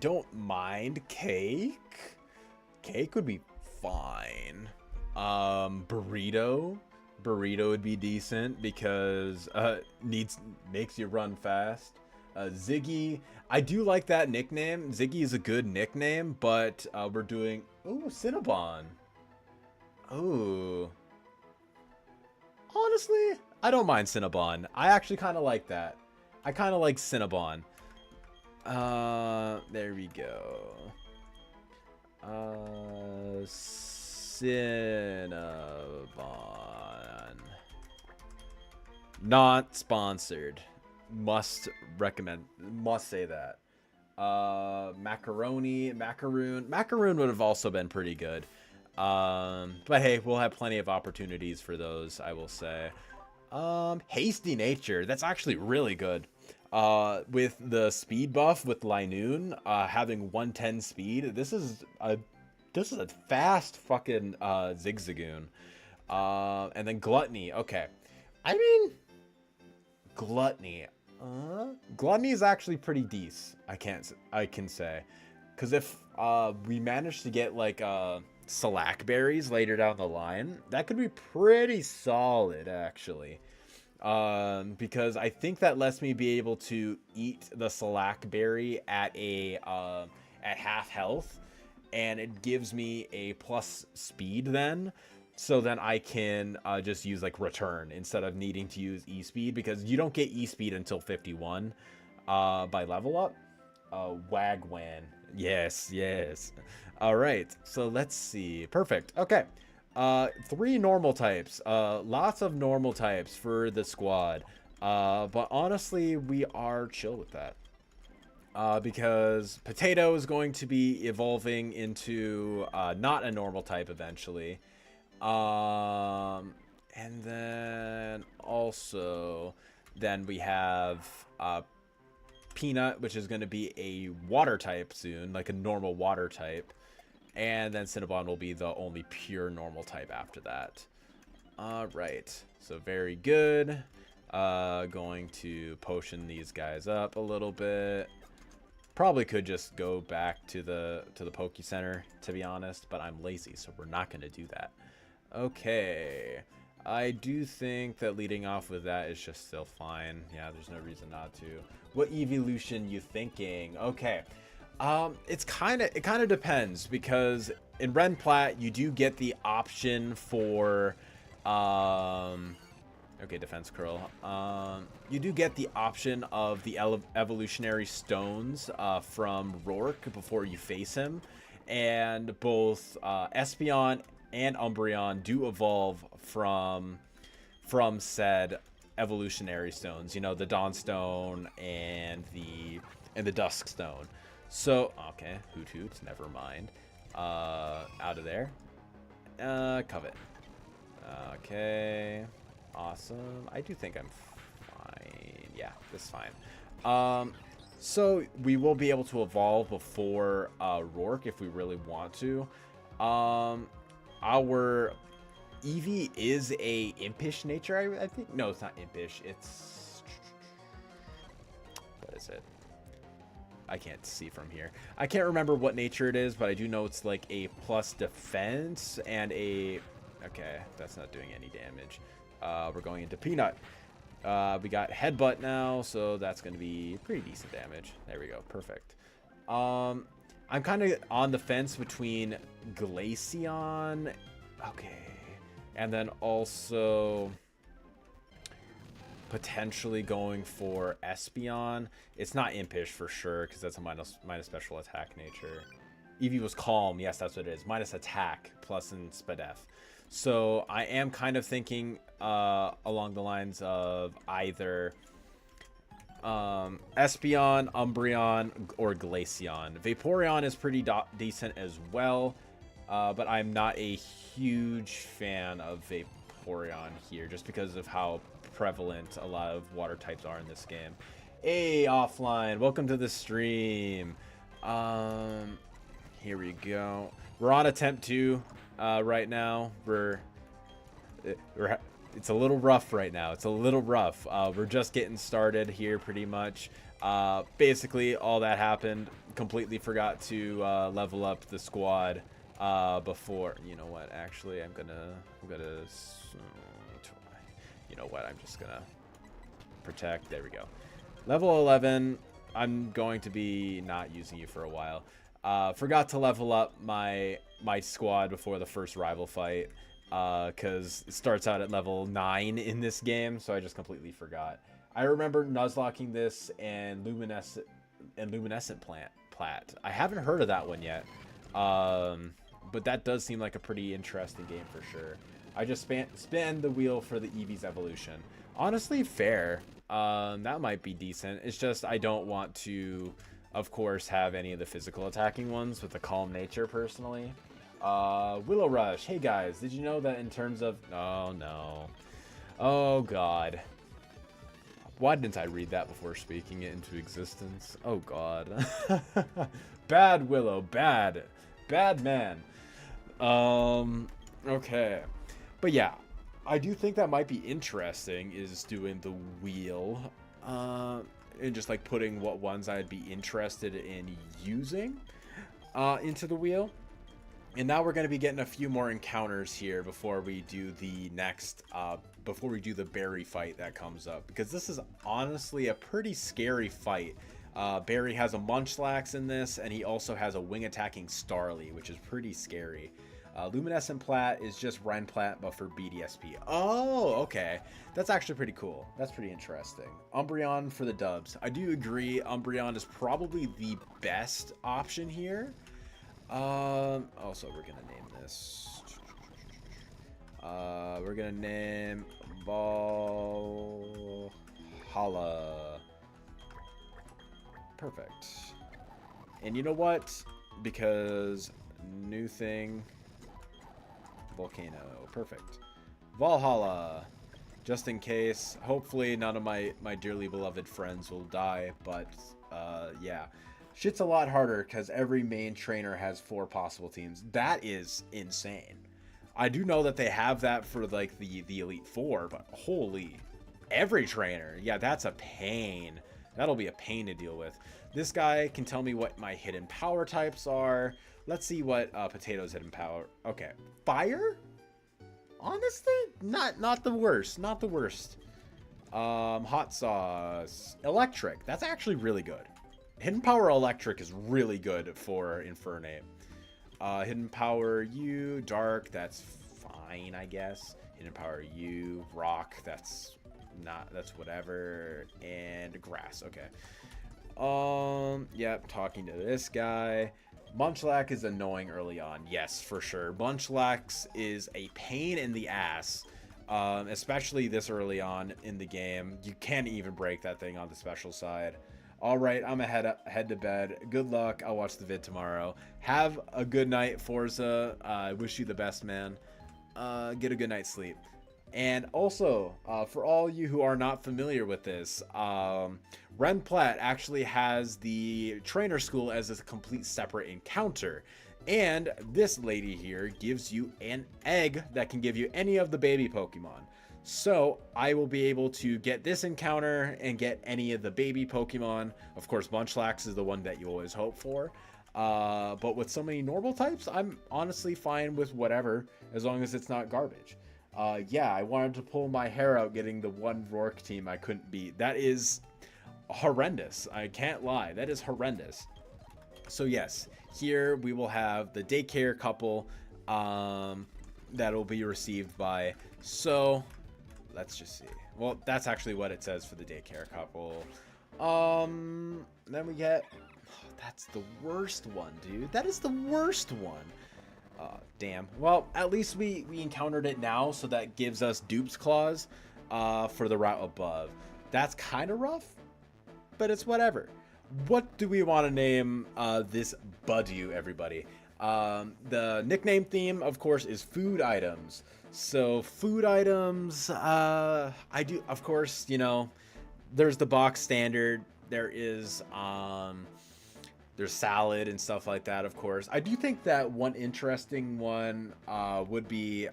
don't mind cake. Cake would be fine. Burrito would be decent because makes you run fast. Ziggy, I do like that nickname. Ziggy is a good nickname, but we're doing Cinnabon. Oh, honestly, I don't mind Cinnabon. I actually kind of like that. I kind of like Cinnabon. There we go. Cinnabon. Not sponsored. Must recommend. Must say that. Macaroon would have also been pretty good. But hey, we'll have plenty of opportunities for those, I will say. Hasty Nature. That's actually really good. With the speed buff with Linoon, having 110 speed, this is a This is a fast fucking Zigzagoon. And then Gluttony. Okay. I mean, Gluttony. Gluttony is actually pretty decent. I can say. Because if we manage to get like Slack berries later down the line, that could be pretty solid actually. Because I think that lets me be able to eat the Slack berry at at half health, and it gives me a plus speed then. So then I can just use like return instead of needing to use E-speed, because you don't get E-speed until 51 by level up. Wagwan. Yes, yes. All right, so let's see. Perfect. Okay. 3 normal types. Lots of normal types for the squad. But honestly, we are chill with that. Because Potato is going to be evolving into not a normal type eventually. And then also, then we have Peanut, which is going to be a water type soon, like a normal water type. And then Cinnabon will be the only pure normal type after that. All right, so very good. Going to potion these guys up a little bit. Probably could just go back to the Poke Center, to be honest, but I'm lazy, so we're not going to do that. Okay, I do think that leading off with that is just still fine. Yeah, there's no reason not to. What evolution you thinking? Okay, it kind of depends, because in Ren Plat you do get the option for okay, defense curl. You do get the option of the evolutionary stones from Rourke before you face him, and both Espeon and Umbreon do evolve from said evolutionary stones. You know, the Dawn Stone and the Dusk Stone. So okay, Hoot Hoots, never mind. Out of there. Covet. Okay. Awesome. I do think I'm fine. Yeah, that's fine. So we will be able to evolve before Rourke if we really want to. Our Eevee is a impish nature, I think. No, it's not impish. It's... What is it? I can't see from here. I can't remember what nature it is, but I do know it's like a plus defense and a... Okay, that's not doing any damage. We're going into Peanut. We got Headbutt now, so that's going to be pretty decent damage. There we go. Perfect. I'm kind of on the fence between Glaceon. Okay. And then also potentially going for Espeon. It's not Impish for sure, because that's a minus special attack nature. Eevee was Calm. Yes, that's what it is. Minus attack, plus in Spadef. So I am kind of thinking along the lines of either Espeon, Umbreon, or Glaceon. Vaporeon is pretty decent as well, but I'm not a huge fan of Vaporeon here, just because of how prevalent a lot of water types are in this game. Hey, Offline, welcome to the stream. Here we go. We're on attempt 2 right now. It's a little rough right now. It's a little rough. We're just getting started here pretty much. Basically, all that happened. Completely forgot to level up the squad before. You know what? Actually, I'm gonna. You know what? I'm just gonna protect. There we go. Level 11. I'm going to be not using you for a while. Forgot to level up my squad before the first rival fight, because it starts out at level 9 in this game, so I just completely forgot. I remember Nuzlocking this and Luminescent Plat. I haven't heard of that one yet, but that does seem like a pretty interesting game for sure. I just spin the wheel for the Eevee's evolution. Honestly, fair. That might be decent. It's just I don't want to, of course, have any of the physical attacking ones with a calm nature personally. Willow Rush. Hey guys, did you know that in terms of... Oh no. Oh god. Why didn't I read that before speaking it into existence? Oh god. Bad Willow. Bad. Bad man. Okay. But yeah, I do think that might be interesting is doing the wheel. And just like putting what ones I'd be interested in using into the wheel. And now we're going to be getting a few more encounters here before we do the next, before we do the berry fight that comes up. Because this is honestly a pretty scary fight. Barry has a Munchlax in this, and he also has a wing attacking Starly, which is pretty scary. Luminescent Plat is just Ren Plat, but for BDSP. Oh, okay. That's actually pretty cool. That's pretty interesting. Umbreon for the dubs. I do agree Umbreon is probably the best option here. Also, we're going to name this. We're going to name Valhalla. Perfect. And you know what? Because new thing... Volcano. Perfect. Valhalla. Just in case. Hopefully none of my dearly beloved friends will die. But, yeah. Shit's a lot harder because every main trainer has 4 possible teams. That is insane. I do know that they have that for, like, the Elite Four. But holy. Every trainer. Yeah, that's a pain. That'll be a pain to deal with. This guy can tell me what my hidden power types are. Let's see what Potato's hidden power. Okay, fire. Honestly, not the worst. Not the worst. Hot sauce, electric. That's actually really good. Hidden power electric is really good for Infernape. Hidden power U, dark. That's fine, I guess. Hidden power U, rock. That's not. That's whatever. And grass. Okay. Yep. Talking to this guy. Munchlax is annoying early on. Yes, for sure. Munchlax is a pain in the ass, especially this early on in the game. You can't even break that thing on the special side. All right, I'm gonna head to bed. Good luck. I'll watch the vid tomorrow. Have a good night, Forza. I wish you the best, man. Get a good night's sleep. And also, for all you who are not familiar with this, Ren Plat actually has the trainer school as a complete separate encounter. And this lady here gives you an egg that can give you any of the baby Pokemon. So I will be able to get this encounter and get any of the baby Pokemon. Of course, Munchlax is the one that you always hope for. But with so many normal types, I'm honestly fine with whatever, as long as it's not garbage. Yeah, I wanted to pull my hair out getting the one Rourke team I couldn't beat. That is horrendous. I can't lie. That is horrendous. So yes, here we will have the daycare couple that will be received by. So let's just see. Well, that's actually what it says for the daycare couple. Then we get... Oh, that's the worst one, dude. That is the worst one. Damn. Well, at least we encountered it now, so that gives us Dupe's Claws for the route above. That's kind of rough, but it's whatever. What do we want to name this Budew, everybody? The nickname theme, of course, is food items. So food items, I do, of course, you know, there's the box standard. There is... there's salad and stuff like that, of course. I do think that one interesting one would be,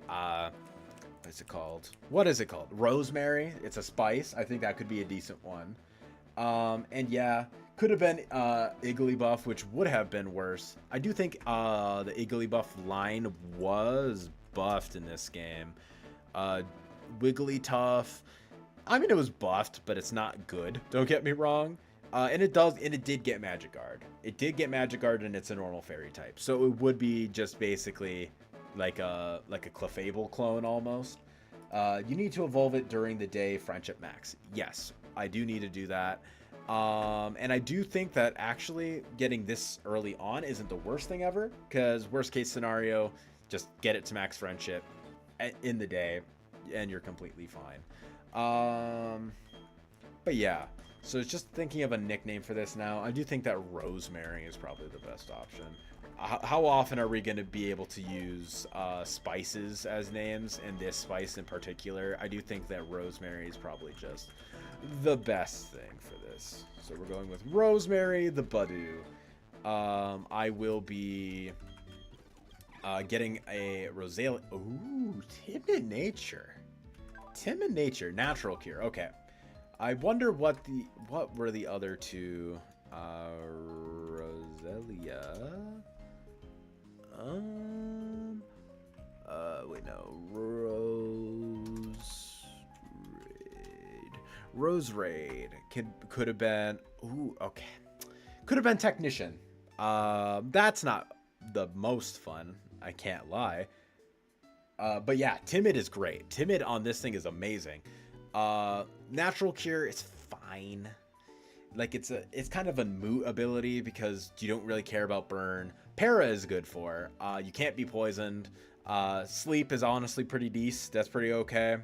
what's it called? What is it called? Rosemary. It's a spice. I think that could be a decent one. And yeah, could have been Igglybuff, which would have been worse. I do think the Igglybuff line was buffed in this game. Wigglytuff. I mean, it was buffed, but it's not good. Don't get me wrong. And it did get Magic Guard. It did get Magic Guard, and it's a normal fairy type. So it would be just basically like a Clefable clone almost. You need to evolve it during the day Friendship Max. Yes, I do need to do that. And I do think that actually getting this early on isn't the worst thing ever, because worst case scenario, just get it to max Friendship in the day, and you're completely fine. But yeah. So it's just thinking of a nickname for this now. I do think that Rosemary is probably the best option. How often are we going to be able to use spices as names, and this spice in particular? I do think that Rosemary is probably just the best thing for this. So we're going with Rosemary the Budew. I will be Getting a Rosalia. Ooh, timid nature. Timid nature, natural cure. Okay. I wonder what were the other two. Rosalia. Wait, no. Rose Raid could have been. Ooh, okay. Could have been Technician. That's not the most fun. I can't lie. But yeah, Timid is great. Timid on this thing is amazing. Natural Cure is fine. Like it's kind of a moot ability because you don't really care about burn. Para is good for. You can't be poisoned. Sleep is honestly pretty decent. That's pretty okay.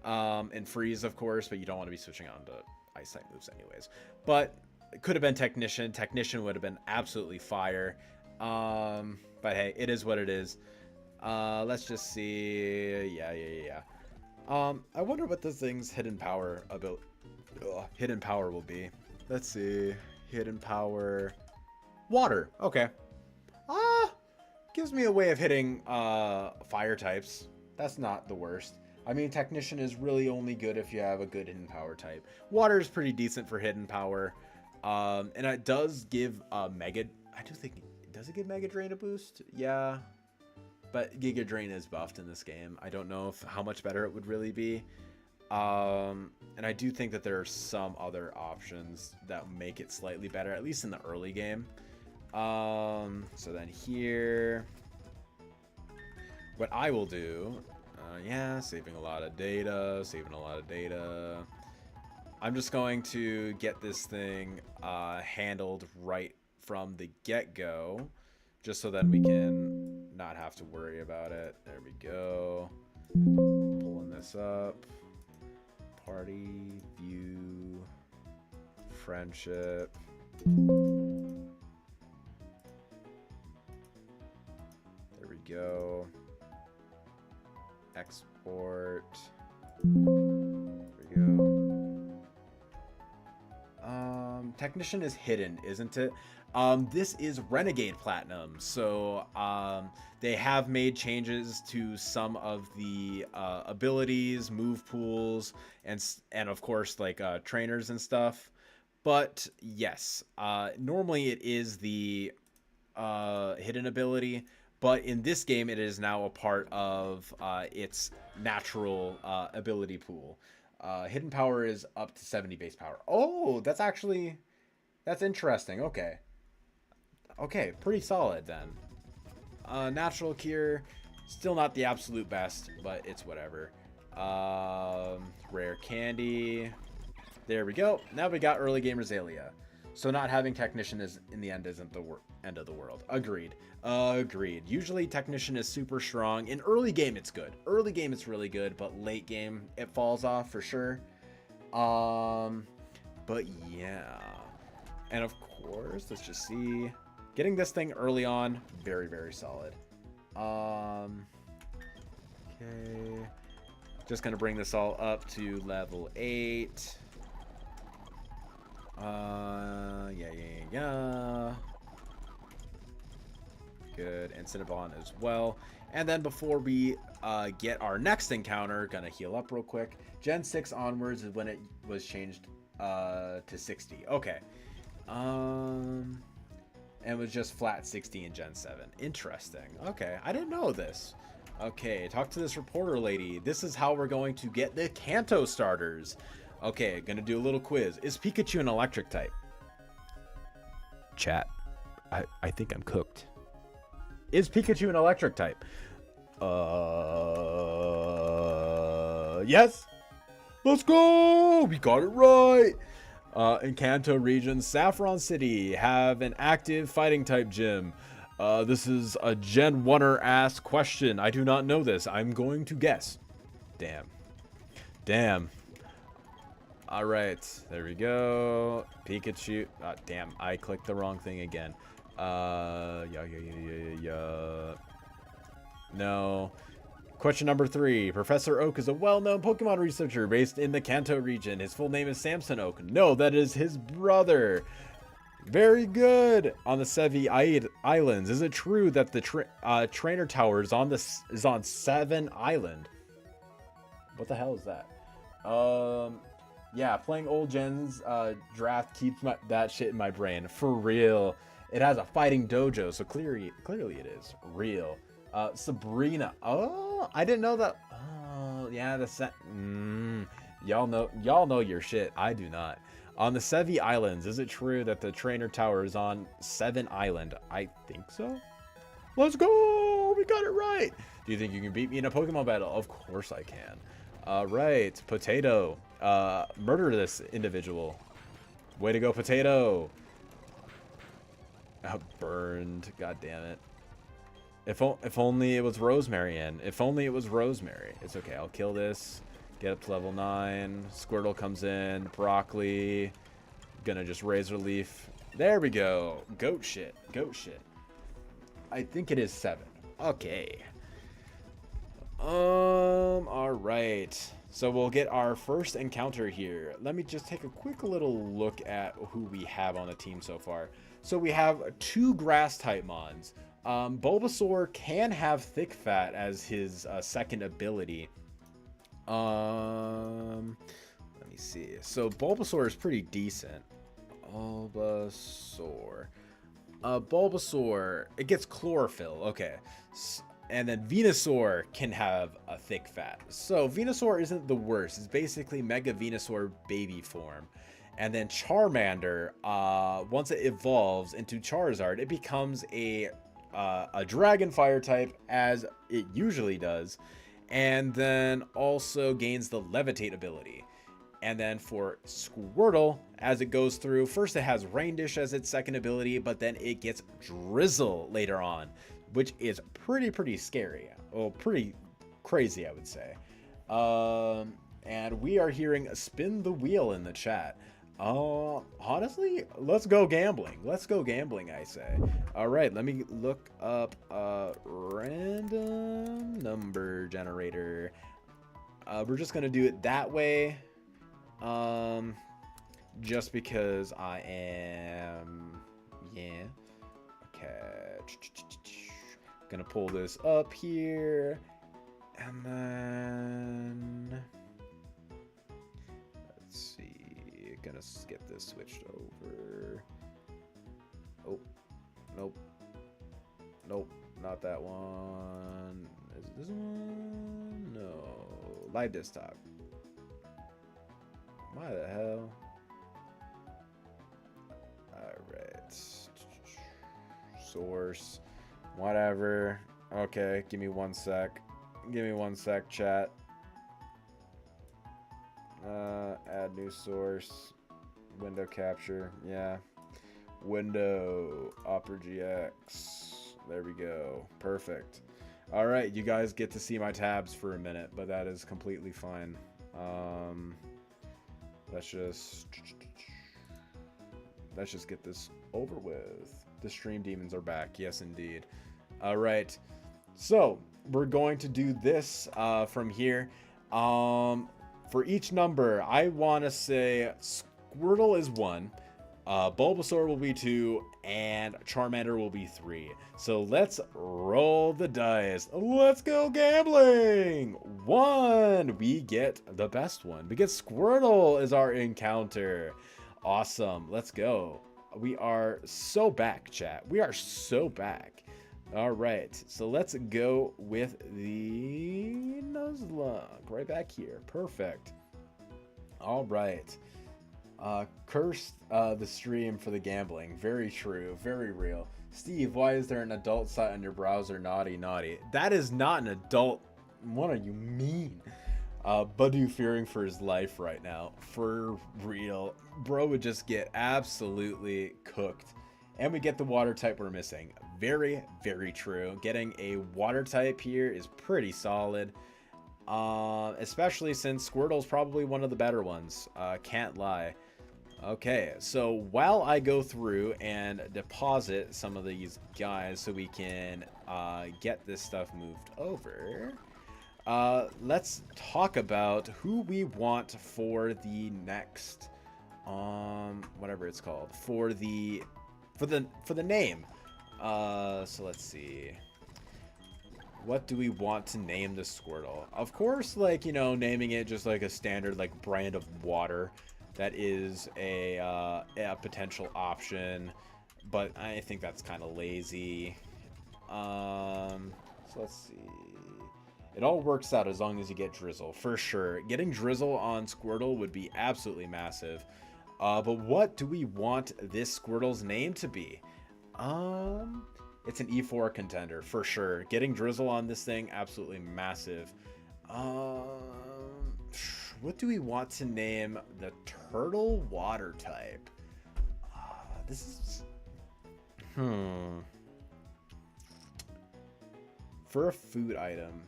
And Freeze, of course, but you don't want to be switching on to ice type moves anyways. But it could have been Technician. Technician would have been absolutely fire. But hey, it is what it is. Let's just see. Yeah. I wonder what this thing's hidden power will be. Let's see. Hidden power. Water. Okay. Gives me a way of hitting fire types. That's not the worst. I mean, Technician is really only good if you have a good hidden power type. Water is pretty decent for hidden power. And it does give Mega... I do think... Does it give Mega Drain a boost? Yeah. But Giga Drain is buffed in this game. I don't know how much better it would really be. And I do think that there are some other options that make it slightly better, at least in the early game. So then here... What I will do... yeah, saving a lot of data. I'm just going to get this thing handled right from the get-go, just so that we can not have to worry about it. There we go. Pulling this up. Party, view, friendship. There we go. Export. There we go. Technician is hidden, isn't it? This is Renegade Platinum, so they have made changes to some of the abilities, move pools, and of course like trainers and stuff. But yes, normally it is the hidden ability, but in this game it is now a part of its natural ability pool. Hidden power is up to 70 base power. Oh, that's interesting. Okay, pretty solid then. Natural cure, still not the absolute best, but it's whatever. Rare candy. There we go. Now we got early game Rosalia. So not having Technician is in the end isn't the end of the world. Agreed. Usually Technician is super strong. In early game it's good. Early game it's really good, but late game it falls off for sure. But yeah. And of course, let's just see. Getting this thing early on, very, very solid. Okay. Just gonna bring this all up to level 8. Yeah. Good. And Cinnabon as well. And then before we get our next encounter, gonna heal up real quick. Gen 6 onwards is when it was changed to 60. Okay. And it was just flat 60 in Gen 7. Interesting. Okay, I didn't know this. Okay, talk to this reporter lady. This is how we're going to get the Kanto starters. Okay, gonna do a little quiz. Is Pikachu an electric type? Chat. I think I'm cooked. Is Pikachu an electric type? Yes. Let's go. We got it right. In Kanto region, Saffron City have an active fighting type gym. This is a Gen 1er asked question. I do not know this. I'm going to guess. Damn. All right, there we go. Pikachu. Damn, I clicked the wrong thing again. Yeah. No. Question number 3. Professor Oak is a well-known Pokemon researcher based in the Kanto region. His full name is Samson Oak. No, that is his brother. Very good. On the Sevi Islands, is it true that the trainer tower is on 7 Island? What the hell is that? Yeah, playing old Gen's draft keeps that shit in my brain. For real. It has a fighting dojo, so clearly it is real. Sabrina. Oh, I didn't know that. Oh, yeah, y'all know your shit. I do not. On the Sevi Islands, is it true that the trainer tower is on 7 Island? I think so. Let's go! We got it right! Do you think you can beat me in a Pokemon battle? Of course I can. Right. Potato. Murder this individual. Way to go, Potato! Burned. God damn it. If only it was Rosemary in. If only it was Rosemary. It's okay. I'll kill this. Get up to level 9. Squirtle comes in. Broccoli. Gonna just Razor Leaf. There we go. Goat shit. Goat shit. I think it is 7. Okay. Alright. So we'll get our first encounter here. Let me just take a quick little look at who we have on the team so far. So we have 2 grass type mons. Bulbasaur can have Thick Fat as his second ability. Let me see. So Bulbasaur is pretty decent. Bulbasaur, it gets chlorophyll. Okay. And then Venusaur can have a Thick Fat. So Venusaur isn't the worst. It's basically Mega Venusaur baby form. And then Charmander, once it evolves into Charizard, it becomes a Dragon Fire type, as it usually does. And then also gains the Levitate ability. And then for Squirtle, as it goes through, first it has Rain Dish as its second ability, but then it gets Drizzle later on, which is pretty scary. Oh, pretty crazy, I would say. And we are hearing Spin the Wheel in the chat. Honestly, let's go gambling. Let's go gambling, I say. All right, let me look up a random number generator. We're just gonna do it that way. Just because I am, yeah. Okay. Gonna pull this up here, and then let's see. Gonna get this switched over. Oh, nope, not that one. Is it this one? No, live desktop. Why the hell? Alright. Source. Whatever. Okay, give me 1 sec. Give me 1 sec, chat. Add new source. Window capture. Yeah. Window. Opera GX. There we go. Perfect. Alright, you guys get to see my tabs for a minute, but that is completely fine. Let's just get this over with. The stream demons are back. Yes, indeed. All right. So we're going to do this from here. For each number, I want to say Squirtle is 1. Bulbasaur will be 2, and Charmander will be 3. So let's roll the dice. Let's go gambling! 1! We get the best one. We get Squirtle as our encounter. Awesome. Let's go. We are so back, chat. We are so back. All right. So let's go with the Nuzlocke right back here. Perfect. All right. Cursed the stream for the gambling. Very true. Very real. Steve, why is there an adult site on your browser? Naughty. That is not an adult. What do you mean? Badu fearing for his life right now. For real. Bro would just get absolutely cooked. And we get the water type we're missing. Very true. Getting a water type here is pretty solid. Especially since Squirtle's probably one of the better ones. Can't lie. Okay, so while I go through and deposit some of these guys so we can get this stuff moved over, let's talk about who we want for the next, whatever it's called, for the for the name. So let's see. What do we want to name the Squirtle? Of course, like, you know, naming it just like a standard like brand of water. That is a potential option, but I think that's kind of lazy. So let's see. It all works out as long as you get Drizzle, for sure. Getting Drizzle on Squirtle would be absolutely massive. But what do we want this Squirtle's name to be? It's an E4 contender, for sure. Getting Drizzle on this thing, absolutely massive. What do we want to name the turtle water type? This is... For a food item.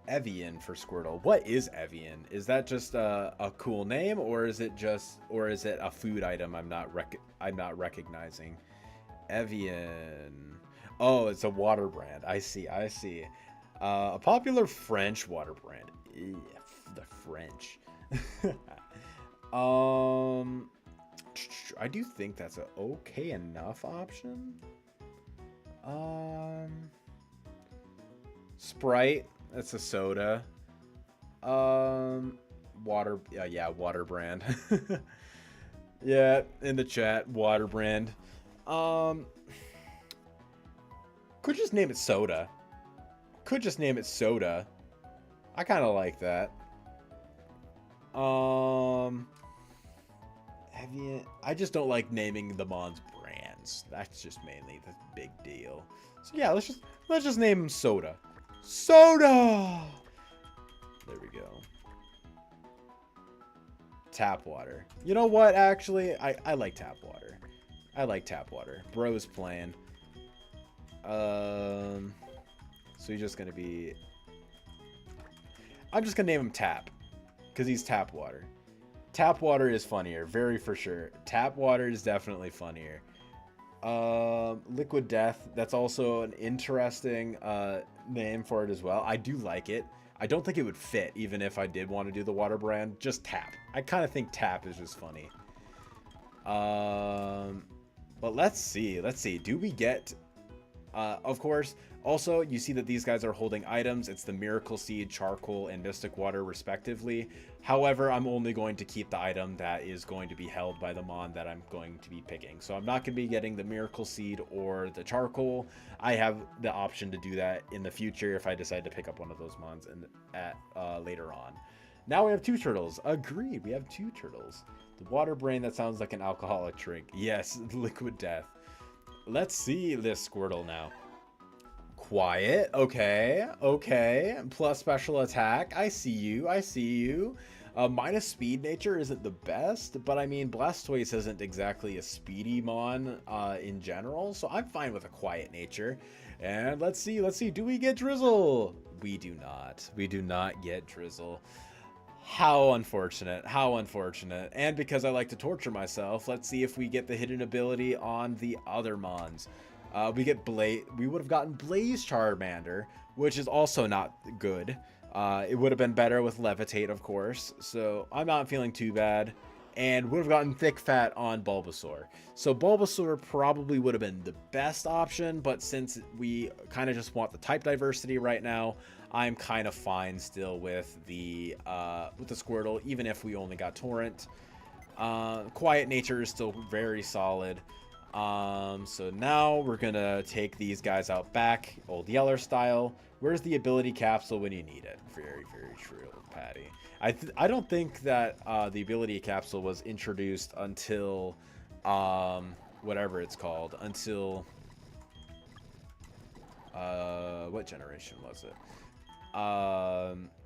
Evian for Squirtle. What is Evian? Is that just a cool name, or is it a food item I'm not recognizing? Evian. Oh, it's a water brand. I see. A popular French water brand. The French. I do think that's an okay enough option. Sprite. That's a soda. Water. Yeah, water brand. Yeah, in the chat, water brand. Could just name it soda. I kind of like that. I just don't like naming the Mons brands. That's just mainly the big deal. So yeah, let's just name him Soda. Soda! There we go. Tap water. You know what, actually? I like tap water. Bro's playing. So he's just gonna be... I'm just gonna name him Tap. Because he's tap water. Tap water is funnier, very for sure. Tap water is definitely funnier. Liquid Death, that's also an interesting name for it as well. I do like it. I don't think it would fit even if I did want to do the water brand. Just Tap. I kind of think Tap is just funny. But let's see. Do we get... of course, also, you see that these guys are holding items. It's the Miracle Seed, Charcoal, and Mystic Water, respectively. However, I'm only going to keep the item that is going to be held by the Mon that I'm going to be picking. So I'm not going to be getting the Miracle Seed or the Charcoal. I have the option to do that in the future if I decide to pick up one of those Mons later on. Now we have two turtles. Agreed, we have two turtles. The water brain, that sounds like an alcoholic drink. Yes, Liquid Death. Let's see this Squirtle now. Quiet. Okay. Plus special attack. I see you. Minus speed nature isn't the best, but I mean, Blastoise isn't exactly a speedy Mon in general, so I'm fine with a quiet nature. And let's see. Do we get Drizzle? We do not. We do not get Drizzle. How unfortunate. And because I like to torture myself, let's see if we get the hidden ability on the other Mons. We would have gotten Blaze Charmander, which is also not good. It would have been better with Levitate, of course. So I'm not feeling too bad. And would have gotten Thick Fat on Bulbasaur. So Bulbasaur probably would have been the best option, but since we kind of just want the type diversity right now, I'm kind of fine still with the Squirtle, even if we only got Torrent. Quiet nature is still very solid. So now we're gonna take these guys out back, Old Yeller style. Where's the ability capsule when you need it? Very, very true, Patty. I don't think that the ability capsule was introduced until whatever it's called, until what generation was it?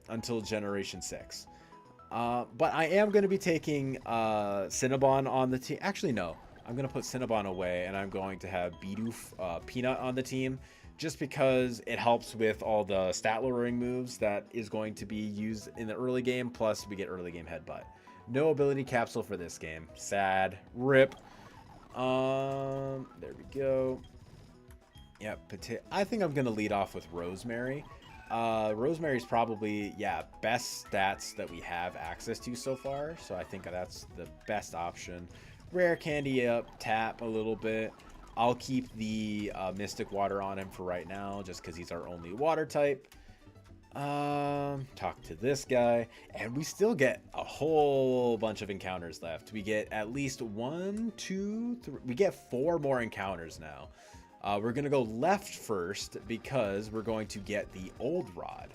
Until Generation 6. But I am going to be taking Cinnabon on the team. Actually, no. I'm going to put Cinnabon away, and I'm going to have Bidoof Peanut on the team, just because it helps with all the stat lowering moves that is going to be used in the early game, plus we get early game Headbutt. No ability capsule for this game. Sad. RIP. There we go. Yep. I think I'm going to lead off with Rosemary. Rosemary's probably, yeah, best stats that we have access to so far, so I think that's the best option. Rare candy up, tap a little bit. I'll keep the Mystic Water on him for right now, just because he's our only water type. Talk to this guy, and we still get a whole bunch of encounters left. We get at least 1, 2, 3. We get 4 more encounters now. We're gonna go left first because we're going to get the Old Rod.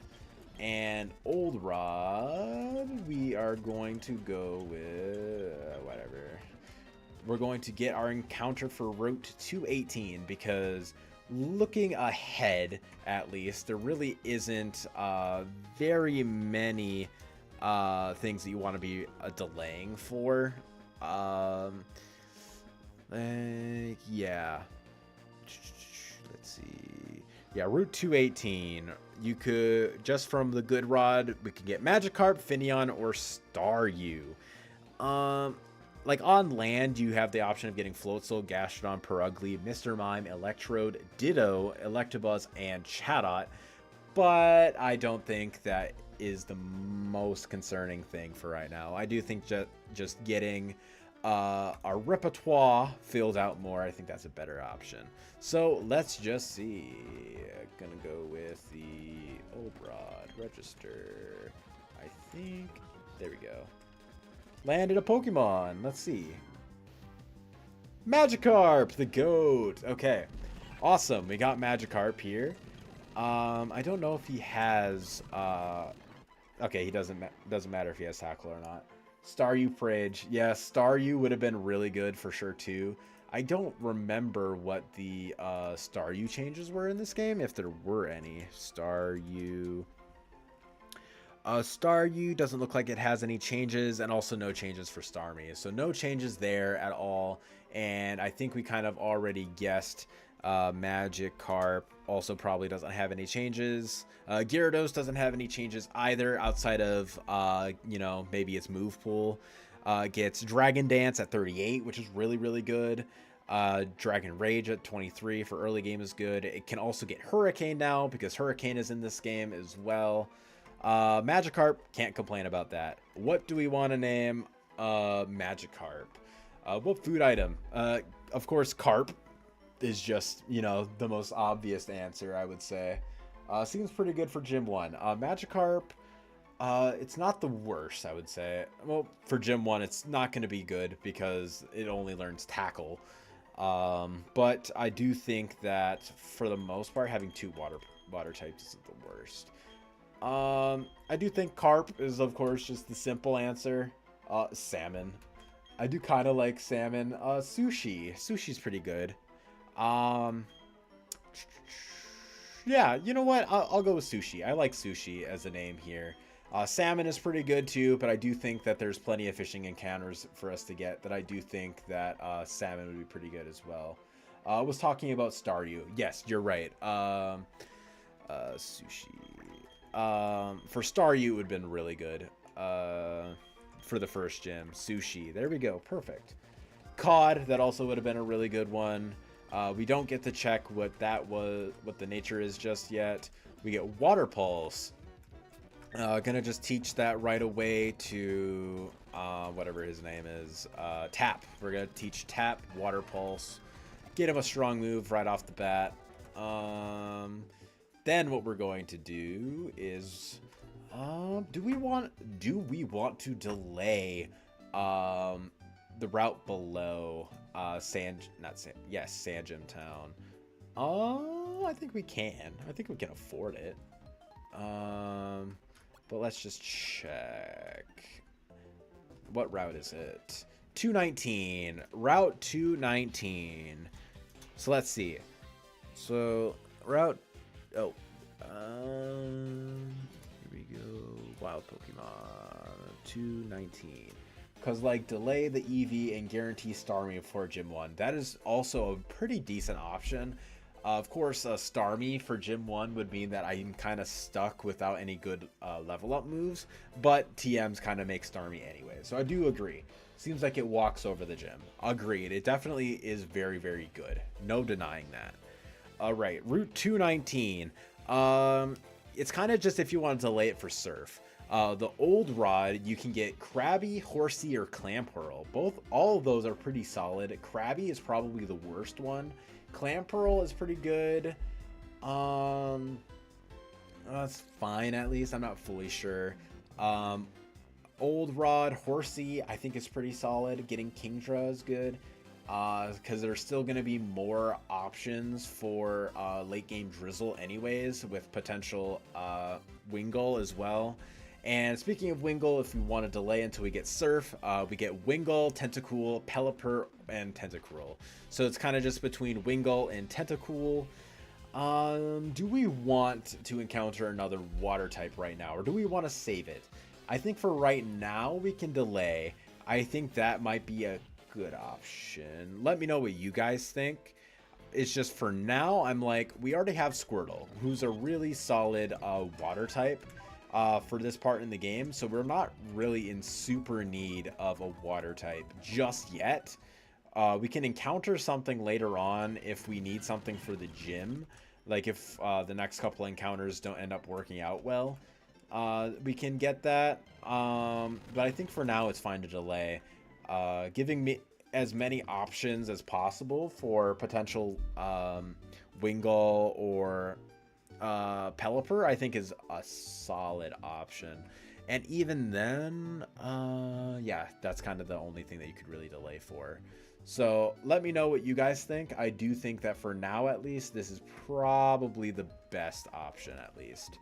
And Old Rod, we are going to go with whatever. We're going to get our encounter for Route 218 because looking ahead, at least, there really isn't very many things that you want to be delaying for. Yeah. Let's see. Yeah, Route 218. You could, just from the Good Rod, we can get Magikarp, Finneon, or Staryu. Like on land, you have the option of getting Floatzel, Gastrodon, Purugly, Mr. Mime, Electrode, Ditto, Electabuzz, and Chatot. But I don't think that is the most concerning thing for right now. I do think just getting our repertoire filled out more, I think that's a better option. So let's just see. Gonna go with the Old Rod register. I think, there we go. Landed a Pokemon. Let's see. Magikarp, the GOAT. Okay, awesome. We got Magikarp here. I don't know if he has. Okay, he doesn't matter if he has Tackle or not. Staryu Fridge. Yes, Staryu would have been really good for sure too. I don't remember what the Staryu changes were in this game, if there were any. Staryu. Staryu doesn't look like it has any changes, and also no changes for Starmie. So no changes there at all. And I think we kind of already guessed Magikarp also probably doesn't have any changes. Gyarados doesn't have any changes either, outside of, you know, maybe its move pool. Gets Dragon Dance at 38, which is really, really good. Dragon Rage at 23 for early game is good. It can also get Hurricane now, because Hurricane is in this game as well. Magikarp, can't complain about that. What do we want to name Magikarp? What food item? Of course, carp is just, you know, the most obvious answer, I would say. Seems pretty good for Gym 1. Magikarp, it's not the worst, I would say. Well, for Gym 1, it's not going to be good because it only learns Tackle. But I do think that, for the most part, having 2 water types isn't the worst. I do think carp is, of course, just the simple answer. Salmon. I do kind of like salmon. Sushi. Sushi's pretty good. Yeah, you know what? I'll go with sushi. I like sushi as a name here. Salmon is pretty good too, but I do think that there's plenty of fishing encounters for us to get that I do think that salmon would be pretty good as well. I was talking about Staryu. Yes, you're right. Sushi. For Staryu, it would have been really good. For the first gym. Sushi. There we go. Perfect. Cod, that also would have been a really good one. We don't get to check what the nature is just yet. We get Water Pulse. Gonna just teach that right away to whatever his name is. Tap. We're gonna teach Tap Water Pulse. Get him a strong move right off the bat. Then what we're going to do is, do we want to delay the route below Sanjim Town? I think we can. I think we can afford it. But let's just check. What route is it? 219. Route 219. So let's see. So route. Oh. Here we go. Wild Pokemon 219. Because, like, delay the EV and guarantee Starmie for Gym 1. That is also a pretty decent option. Of course, Starmie for Gym 1 would mean that I'm kind of stuck without any good level up moves. But TMs kind of make Starmie anyway. So I do agree. Seems like it walks over the gym. Agreed. It definitely is very, very good. No denying that. Alright, Route 219. It's kind of just if you want to delay it for Surf. The old rod, you can get Krabby, Horsey, or Clamperl. All of those are pretty solid. Krabby is probably the worst one. Clamperl is pretty good. That's fine at least. I'm not fully sure. Old rod, Horsey, I think is pretty solid. Getting Kingdra is good. Because there's still going to be more options for late game Drizzle anyways, with potential Wingull as well. And speaking of Wingull, if we want to delay until we get Surf, we get Wingull, Tentacool, Pelipper, and Tentacruel. So it's kind of just between Wingull and Tentacool. Do we want to encounter another water type right now, or do we want to save it? I think for right now we can delay. I think that might be a good option. Let me know what you guys think. It's just for now, I'm like, we already have Squirtle, who's a really solid water type for this part in the game. So we're not really in super need of a water type just yet. We can encounter something later on if we need something for the gym. Like if the next couple encounters don't end up working out well, we can get that. But I think for now it's fine to delay. Giving me as many options as possible for potential Wingull or Pelipper, I think is a solid option. And even then, yeah, that's kind of the only thing that you could really delay for. So let me know what you guys think. I do think that for now, at least, this is probably the best option, at least.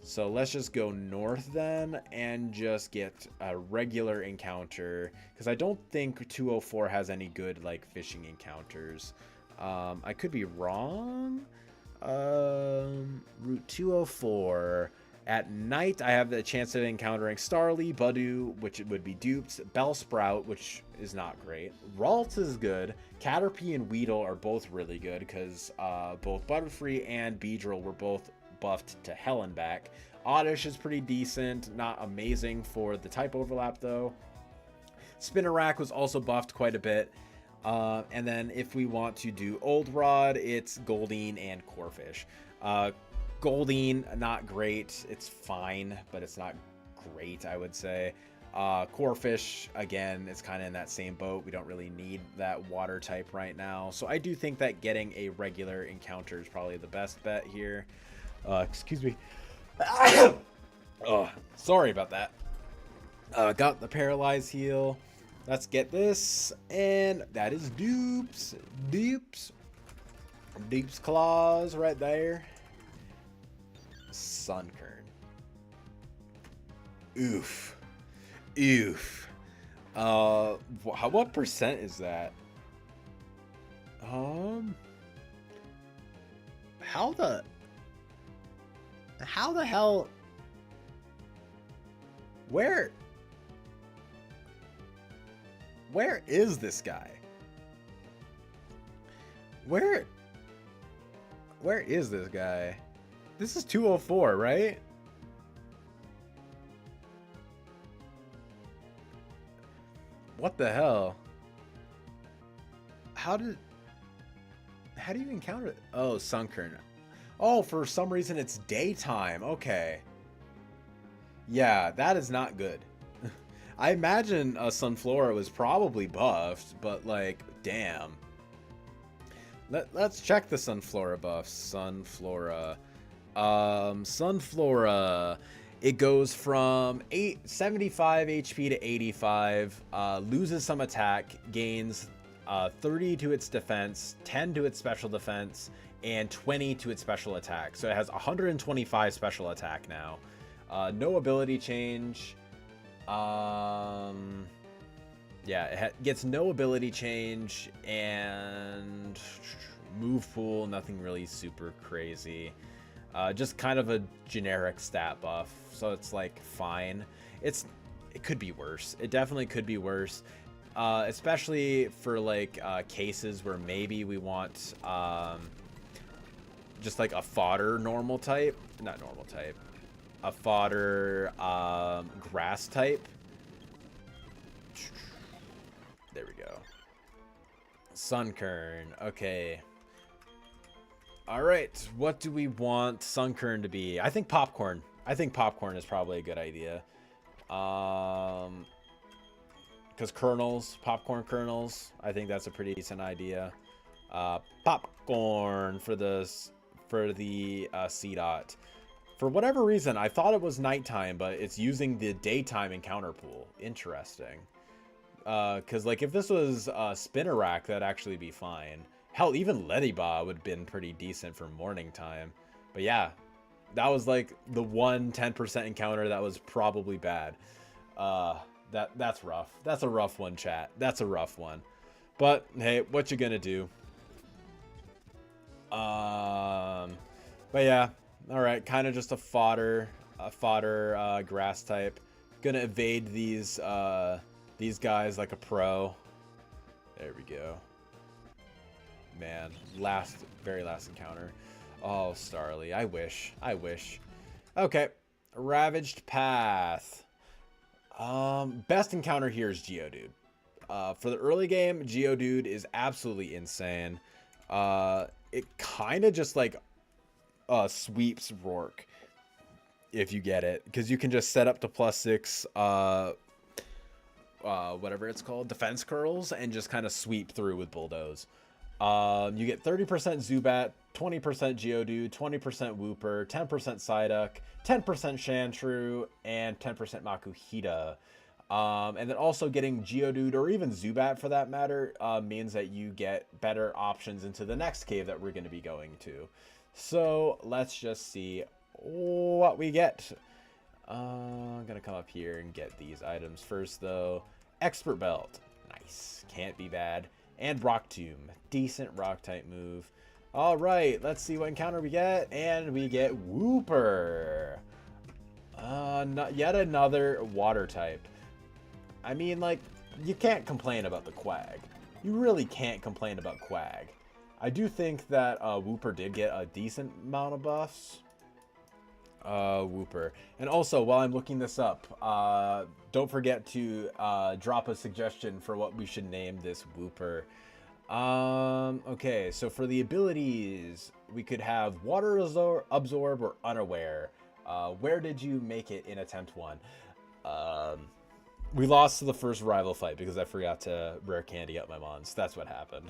So let's just go north then and just get a regular encounter, because I don't think 204 has any good like fishing encounters. I could be wrong. Route 204. At night, I have the chance of encountering Starly, Budew, which would be duped, Bellsprout, which is not great. Ralt is good. Caterpie and Weedle are both really good, because both Butterfree and Beedrill were both buffed to hell and back. Oddish is pretty decent, not amazing for the type overlap though. Spinarak was also buffed quite a bit. And then if we want to do Old Rod, it's Goldeen and Corphish. Goldeen, not great. It's fine, but it's not great, I would say. Corphish, again, it's kind of in that same boat. We don't really need that water type right now. So I do think that getting a regular encounter is probably the best bet here. Excuse me. Oh, sorry about that. Got the Paralyze heal. Let's get this. And that is Dupes. Dupes Claws right there. Sunkern. Oof. Oof. What percent is that? How the hell? Where is this guy? Where is this guy? This is 204, right? What the hell? How do you encounter it? Oh, Sunkern. Oh, for some reason it's daytime. Okay. Yeah, that is not good. I imagine Sunflora was probably buffed, but like, damn. Let's check the Sunflora buffs. Sunflora. Sunflora. It goes from 75 HP to 85, loses some attack, gains 30 to its defense, 10 to its special defense, and 20 to its special attack. So it has 125 special attack now. No ability change. Yeah, it gets no ability change, and move pool, nothing really super crazy. Just kind of a generic stat buff, so it's like fine. It could be worse. It definitely could be worse, especially for like cases where maybe we want just like a fodder normal type, not normal type, a fodder grass type. There we go. Sunkern. Okay. All right. What do we want Sunkern to be? I think Popcorn. I think popcorn is probably a good idea. Because kernels, popcorn kernels, I think that's a pretty decent idea. Popcorn for the C dot. For whatever reason, I thought it was nighttime, but it's using the daytime encounter pool. Interesting. Because like if this was spinner rack, that'd actually be fine. Hell, even Ladybah would have been pretty decent for morning time. But yeah, that was like the 10% encounter that was probably bad. That's rough. That's a rough one, chat. That's a rough one. But hey, what you gonna do? But yeah, all right, kind of just a fodder grass type. Gonna evade these guys like a pro. There we go. Man, very last encounter. Oh, Starly, I wish. Okay, Ravaged Path. Best encounter here is Geodude. For the early game, Geodude is absolutely insane. It kind of just like sweeps Rourke, if you get it, because you can just set up to +6 whatever it's called, defense curls, and just kind of sweep through with Bulldoze. You get 30% Zubat, 20% Geodude, 20% Wooper, 10% Psyduck, 10% Chantru, and 10% Makuhita. And then also getting Geodude, or even Zubat for that matter, means that you get better options into the next cave that we're going to be going to. So let's just see what we get. I'm going to come up here and get these items first, though. Expert Belt. Nice. Can't be bad. And Rock Tomb. Decent rock type move. All right, let's see what encounter we get. And we get Wooper. Yet another water type. I mean, like, you can't complain about the Quag. You really can't complain about Quag. I do think that Wooper did get a decent amount of buffs. Wooper. And also, while I'm looking this up, don't forget to drop a suggestion for what we should name this Wooper. Okay, so for the abilities, we could have Water Absorb or Unaware. Where did you make it in attempt 1? We lost to the first rival fight because I forgot to rare candy up my mons. That's what happened.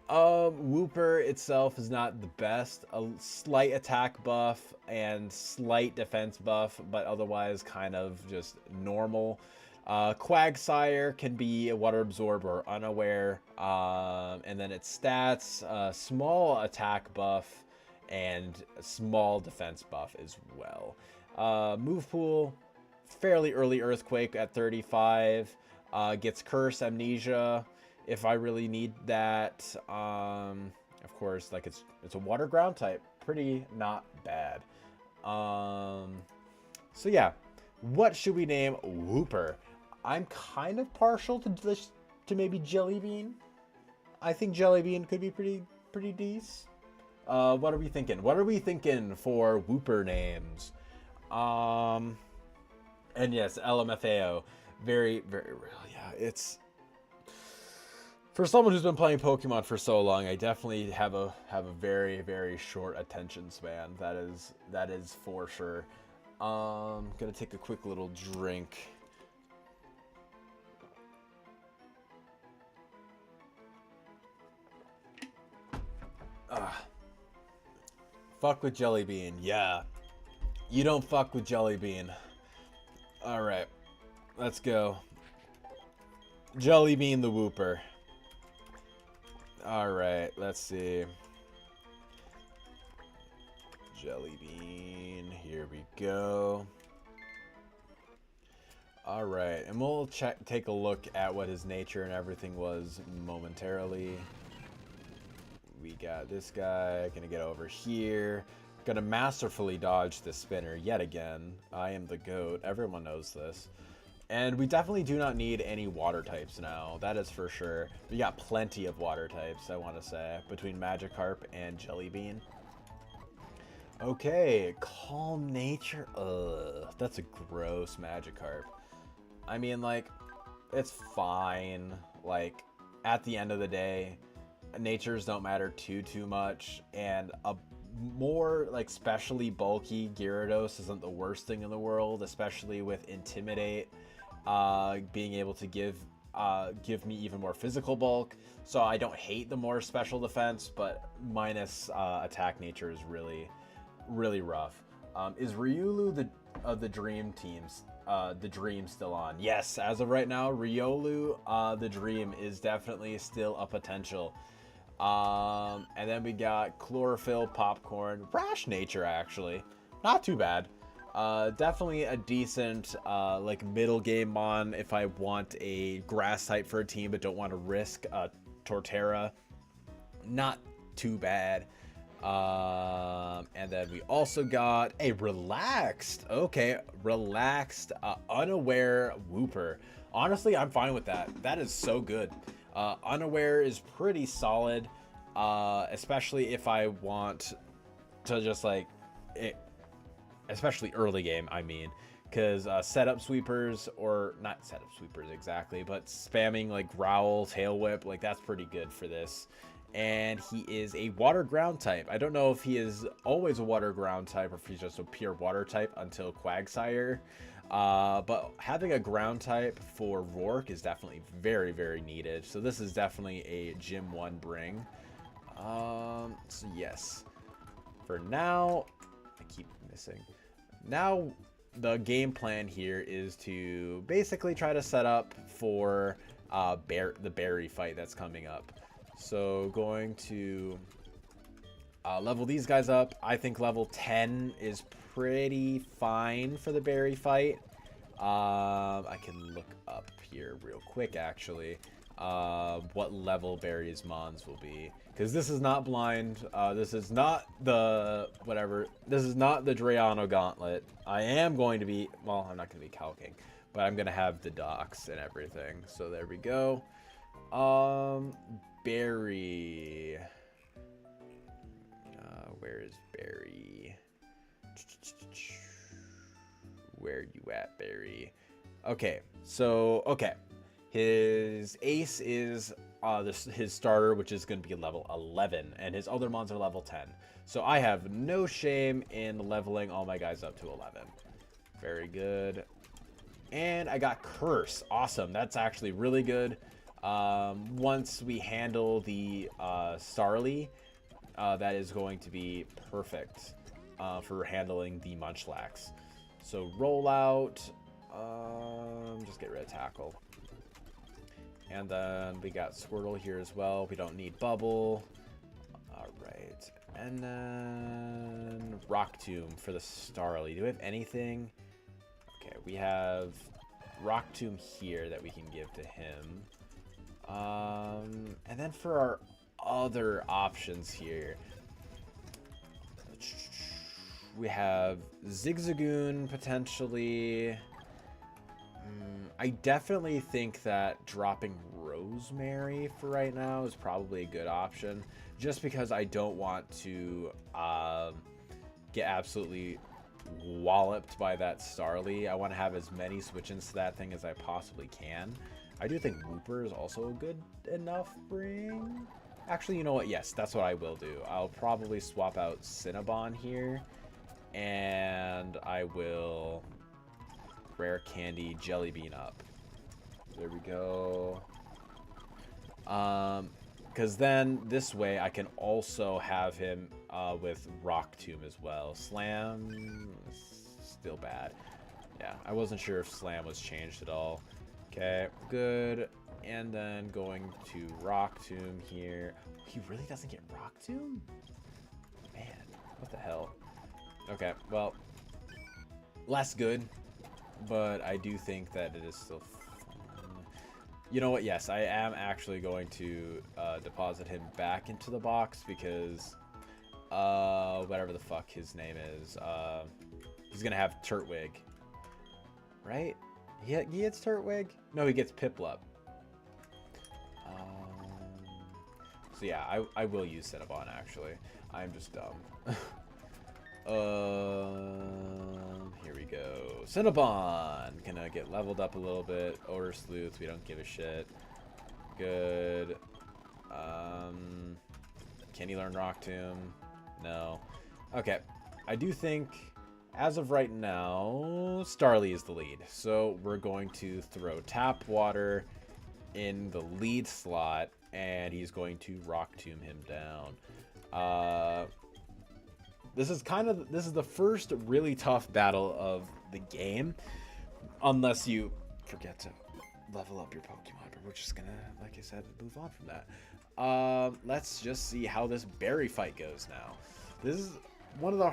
Wooper itself is not the best. A slight attack buff and slight defense buff, but otherwise kind of just normal. Quagsire can be a Water Absorb or Unaware. And then its stats, small attack buff and small defense buff as well. Move pool, fairly early Earthquake at 35. Gets Curse, Amnesia if I really need that. Of course, like it's a water ground type, pretty not bad. So yeah, what should we name Wooper? I'm kind of partial to maybe Jellybean. I think Jellybean could be pretty decent. What are we thinking? What are we thinking for Wooper names? And yes, LMFAO, very real. Yeah, it's for someone who's been playing Pokemon for so long. I definitely have a very short attention span. That is for sure. Gonna take a quick little drink. Fuck with Jellybean, yeah. You don't fuck with Jellybean. Alright, let's go. Jellybean the Wooper. Alright, let's see. Jellybean, here we go. Alright, and we'll take a look at what his nature and everything was momentarily. We got this guy, gonna get over here. Gonna masterfully dodge the spinner yet again. I am the GOAT, everyone knows this. And we definitely do not need any water types now, that is for sure. We got plenty of water types, I want to say, between Magikarp and Jellybean. Okay, Calm Nature. Ugh, that's a gross Magikarp. I mean, like, it's fine. Like, at the end of the day, natures don't matter too much, and a more like specially bulky Gyarados isn't the worst thing in the world, especially with Intimidate being able to give me even more physical bulk. So I don't hate the more special defense, but minus attack nature is really, really rough. Is Riolu the dream teams? The dream still on? Yes, as of right now, Riolu, the dream is definitely still a potential. And then we got Chlorophyll, Popcorn, Rash Nature actually, not too bad. Definitely a decent like middle game mon if I want a grass type for a team but don't want to risk Torterra. Not too bad. And then we also got a relaxed, unaware Wooper. Honestly, I'm fine with that. That is so good. Unaware is pretty solid, especially if I want to just like it, especially early game, I mean, because setup sweepers, or not setup sweepers exactly, but spamming like Growl, Tail Whip, like that's pretty good for this. And he is a water ground type. I don't know if he is always a water ground type or if he's just a pure water type until Quagsire. But having a ground type for Rourke is definitely very, very needed. So this is definitely a Gym 1 bring. So yes. For now, I keep missing. Now, the game plan here is to basically try to set up for the berry fight that's coming up. So going to level these guys up. I think level 10 is pretty fine for the berry fight. I can look up here real quick actually what level berries mons will be, because this is not blind. This is not the whatever. This is not the Drayano Gauntlet. I am going to be, well, I'm not going to be calking, but I'm going to have the docks and everything. So there we go. Berry. Where is Berry? Where you at, Berry? Okay, so his ace is his starter, which is going to be level 11, and his other mons are level 10. So I have no shame in leveling all my guys up to 11. Very good. And I got Curse. Awesome. That's actually really good. Once we handle the Starly, that is going to be perfect for handling the Munchlax. So roll out, just get rid of Tackle. And then we got Squirtle here as well. We don't need Bubble. All right. And then Rock Tomb for the Starly. Do we have anything? Okay, we have Rock Tomb here that we can give to him. And then for our other options here, we have Zigzagoon potentially. I definitely think that dropping Rosemary for right now is probably a good option, just because I don't want to get absolutely walloped by that Starly. I want to have as many switch-ins to that thing as I possibly can. I do think Wooper is also a good enough bring. Actually, you know what? Yes, that's what I will do. I'll probably swap out Cinnabon here, and I will Rare Candy Jelly Bean up. There we go. Because then this way I can also have him with Rock Tomb as well. Slam is still bad. Yeah, I wasn't sure if Slam was changed at all. Okay, good. And then going to Rock Tomb here. He really doesn't get Rock Tomb? Man, what the hell? Okay, well, less good, but I do think that it is still fun. You know what? Yes, I am actually going to deposit him back into the box because whatever the fuck his name is, he's gonna have Turtwig, right? He gets Turtwig? No, he gets Piplup. So yeah, I will use Cinnabon actually. I'm just dumb. Here we go. Cinnabon! Gonna get leveled up a little bit. Odor Sleuth, we don't give a shit. Good. Can he learn Rock Tomb? No. Okay, I do think, as of right now, Starly is the lead. So we're going to throw Tap Water in the lead slot, and he's going to Rock Tomb him down. This is the first really tough battle of the game, unless you forget to level up your Pokemon. But we're just gonna, like I said, move on from that. Let's just see how this berry fight goes now. This is one of the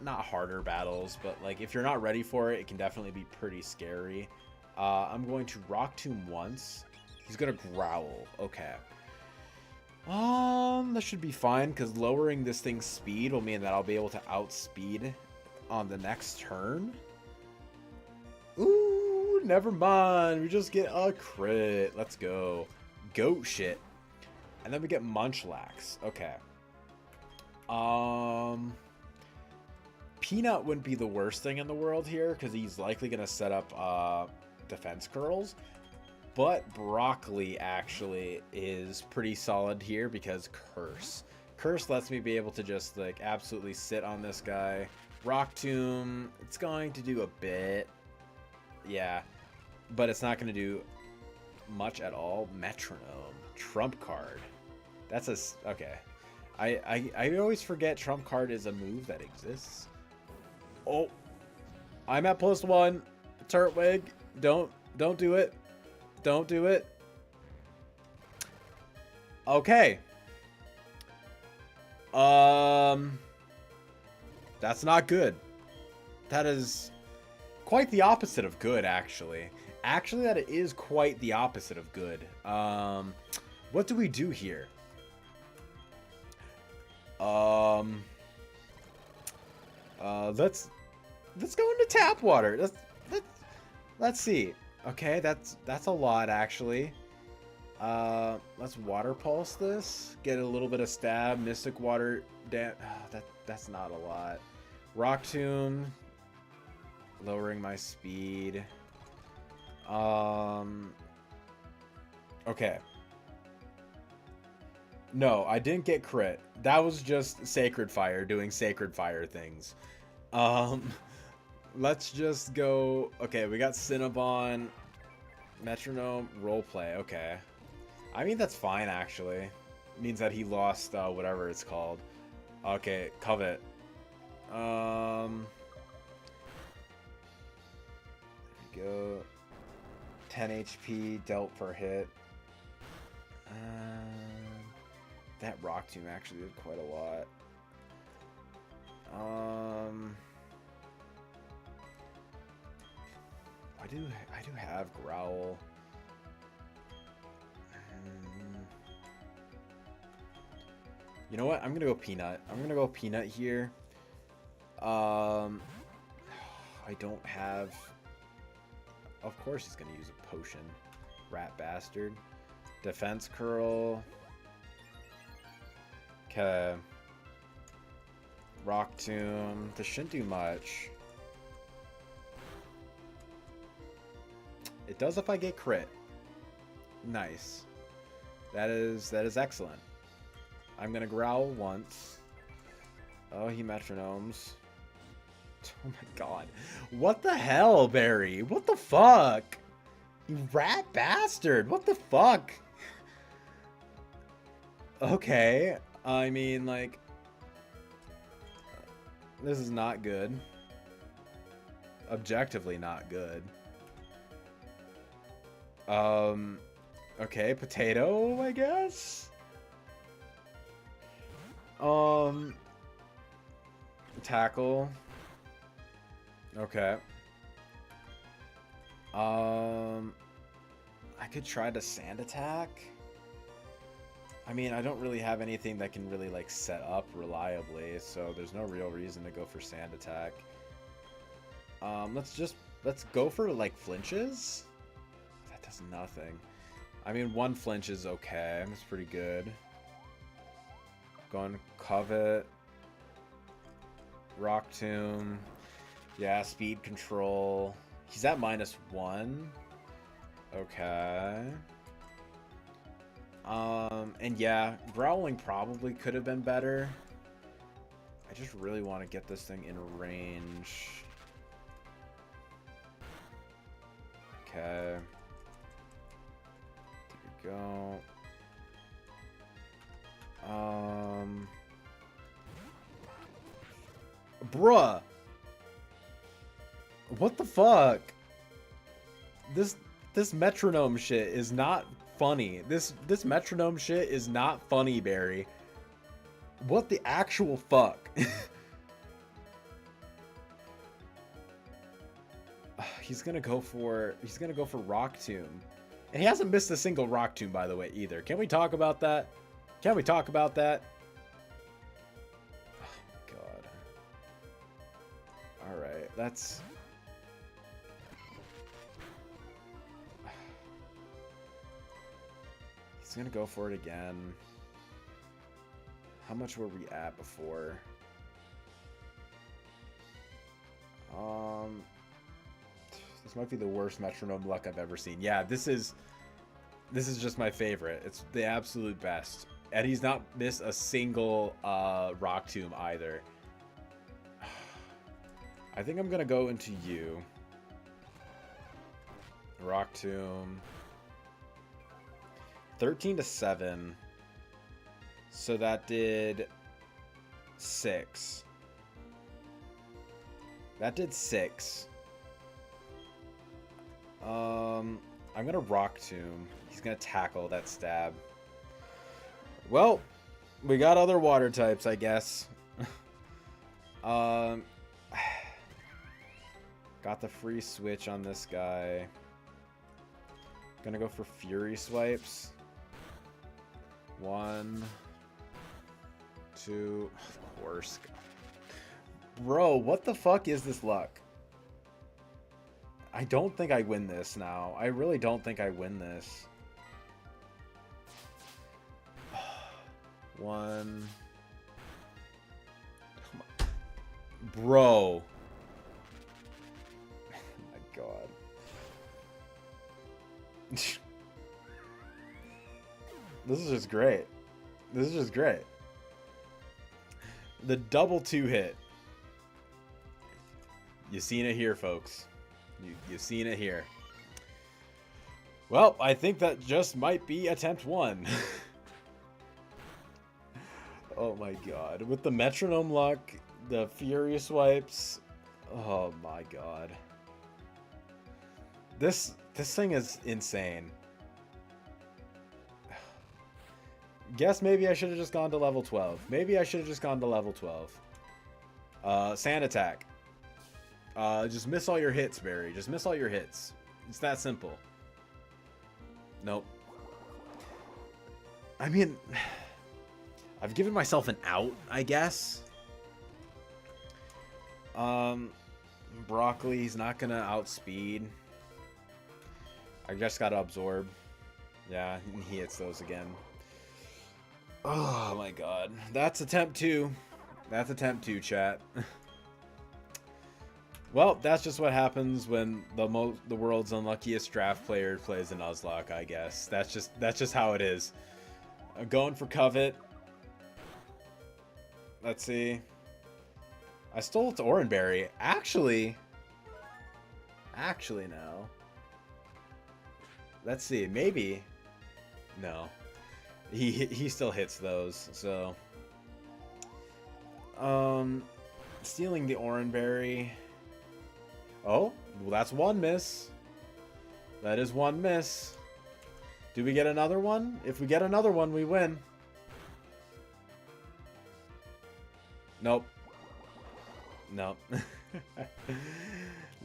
not harder battles, but like if you're not ready for it, it can definitely be pretty scary. I'm going to Rock Tomb once. He's gonna growl. Okay. That should be fine, because lowering this thing's speed will mean that I'll be able to outspeed on the next turn. Ooh, never mind. We just get a crit. Let's go. Goat shit. And then we get Munchlax. Okay. Peanut wouldn't be the worst thing in the world here, because he's likely going to set up defense curls. But Broccoli actually is pretty solid here because Curse. Curse lets me be able to just like absolutely sit on this guy. Rock Tomb, it's going to do a bit. Yeah, but it's not going to do much at all. Metronome, Trump Card. That's a... Okay. I always forget Trump Card is a move that exists. Oh. I'm at +1. Turtwig, don't do it. Don't do it. Okay. That's not good. That is quite the opposite of good, actually. Actually, that is quite the opposite of good. What do we do here? Let's go into Tap Water. Let's see. Okay, that's a lot, actually. Let's Water Pulse this. Get a little bit of stab. Mystic Water. That's not a lot. Rock Tomb. Lowering my speed. Okay. No, I didn't get crit. That was just Sacred Fire doing Sacred Fire things. Let's just go... Okay, we got Cinnabon, Metronome, Roleplay. Okay. I mean, that's fine, actually. It means that he lost whatever it's called. Okay, Covet. There we go. 10 HP dealt per hit. That Rock Tomb actually did quite a lot. I do have Growl. You know what? I'm gonna go Peanut. I'm gonna go Peanut here. I don't have... Of course he's gonna use a potion. Rat bastard. Defense curl. Okay. Rock Tomb. This shouldn't do much. It does if I get crit. Nice. That is excellent. I'm gonna growl once. Oh, he metronomes. Oh my god. What the hell, Barry? What the fuck? You rat bastard. What the fuck? Okay. I mean, like... This is not good. Objectively not good. Okay, Potato, I guess? Tackle. Okay. I could try to Sand Attack. I mean, I don't really have anything that can really, like, set up reliably, so there's no real reason to go for Sand Attack. Let's go for, like, flinches? That does nothing. I mean, one flinch is okay. That's pretty good. Going Covet. Rock Tomb. Yeah, speed control. He's at -1. Okay. And yeah, Growling probably could have been better. I just really want to get this thing in range. Okay. There we go. Bruh. What the fuck? This metronome shit is not funny. This metronome shit is not funny, Barry. What the actual fuck? He's gonna go for Rock Tomb. And he hasn't missed a single Rock Tomb, by the way, either. Can we talk about that? Can we talk about that? Oh my god. Alright, that's... He's gonna go for it again. How much were we at before? This might be the worst metronome luck I've ever seen. Yeah, this is just my favorite. It's the absolute best. And he's not missed a single Rock Tomb either. I think I'm gonna go into you. Rock Tomb. 13 to 7. So that did 6. That did 6. I'm gonna Rock Tomb. He's gonna tackle that stab. Well, we got other water types, I guess. Got the free switch on this guy. Gonna go for Fury Swipes. 1, 2, of course. Bro, what the fuck is this luck? I don't think I win this now. I really don't think I win this. 1. Bro. Oh my god. This is just great. This is just great. The double 2 hit. You seen it here, folks. You've seen it here. Well, I think that just might be attempt 1. Oh my god. With the metronome luck, the Fury Swipes. Oh my god. This thing is insane. Guess maybe I should have just gone to level 12. Maybe I should have just gone to level 12. Sand attack. Just miss all your hits, Barry. Just miss all your hits. It's that simple. Nope. I mean, I've given myself an out, I guess. Broccoli's not gonna outspeed. I just gotta absorb. Yeah, he hits those again. Oh my god. That's attempt 2. That's attempt 2, chat. Well, that's just what happens when the world's unluckiest draft player plays a Nuzlocke, I guess. That's just how it is. I'm going for Covet. Let's see. I stole it to Oranberry. Actually, no. Let's see. Maybe. No. He still hits those, so. Stealing the Oranberry. Oh, well, that's 1 miss. That is 1 miss. Do we get another one? If we get another one, we win. Nope. Nope.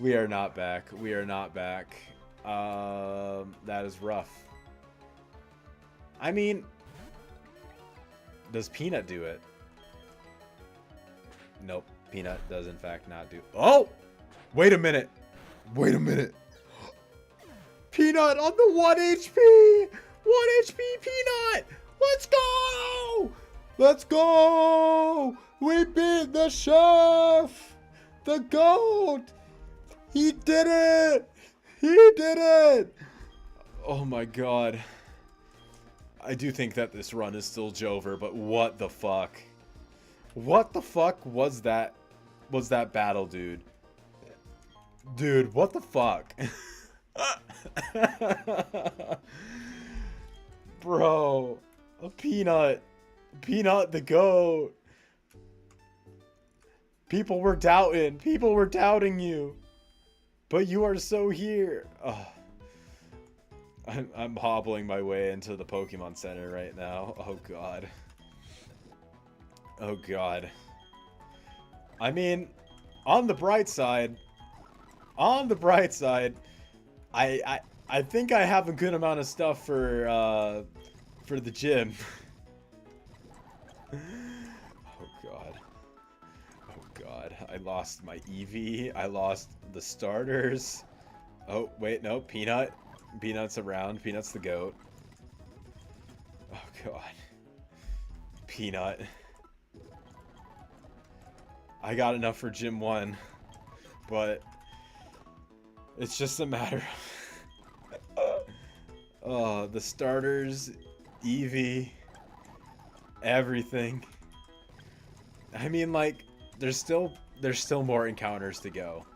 We are not back. We are not back. That is rough. I mean, does Peanut do it? Nope. Peanut does in fact not do. Oh! Wait a minute. Wait a minute. Peanut on the 1 HP! 1 HP Peanut! Let's go! Let's go! We beat the chef! The GOAT! He did it! He did it! Oh my god. I do think that this run is still Jover, but what the fuck? What the fuck was that? Was that battle, dude? Dude, what the fuck? Bro, a Peanut. Peanut the goat. People were doubting. People were doubting you. But you are so here. Oh. I'm hobbling my way into the Pokemon Center right now. Oh, God. Oh, God. I mean, on the bright side, I think I have a good amount of stuff for the gym. Oh, God. Oh, God. I lost my Eevee. I lost the starters. Oh, wait, no, Peanut. Peanut's around. Peanut's the goat. Oh, God. Peanut. I got enough for Gym 1. But it's just a matter of... the starters, Eevee, everything. I mean, like, there's still more encounters to go.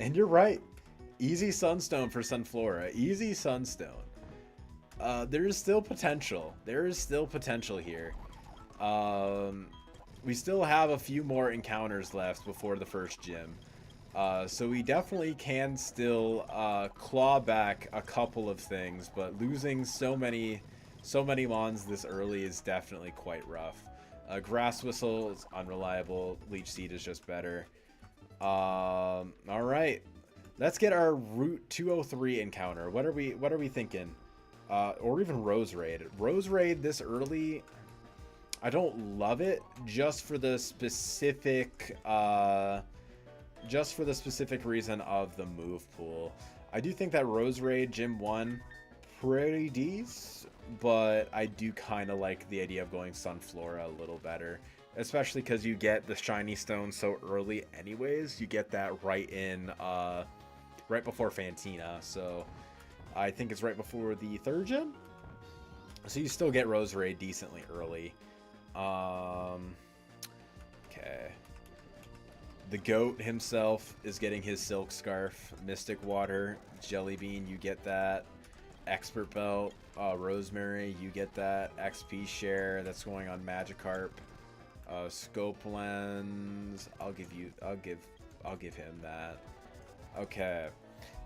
And you're right. Easy Sunstone for Sunflora. Easy Sunstone. There is still potential. There is still potential here. We still have a few more encounters left before the first gym. So we definitely can still claw back a couple of things, but losing so many mons this early is definitely quite rough. Grass Whistle is unreliable. Leech Seed is just better. All right. Let's get our Route 203 encounter. What are we thinking? Or even Rose Raid. Rose Raid this early, I don't love it just for the specific reason of the move pool. I do think that Rose Raid Gym 1 pretty decent, but I do kind of like the idea of going Sunflora a little better. Especially because you get the shiny stone so early anyways. You get that right before Fantina. So I think it's right before the third gym. So you still get Rose Raid decently early. Okay. The goat himself is getting his Silk Scarf. Mystic Water, Jelly Bean, you get that. Expert Belt, Rosemary, you get that. XP share, that's going on Magikarp. Scope Lens, I'll give him that. Okay.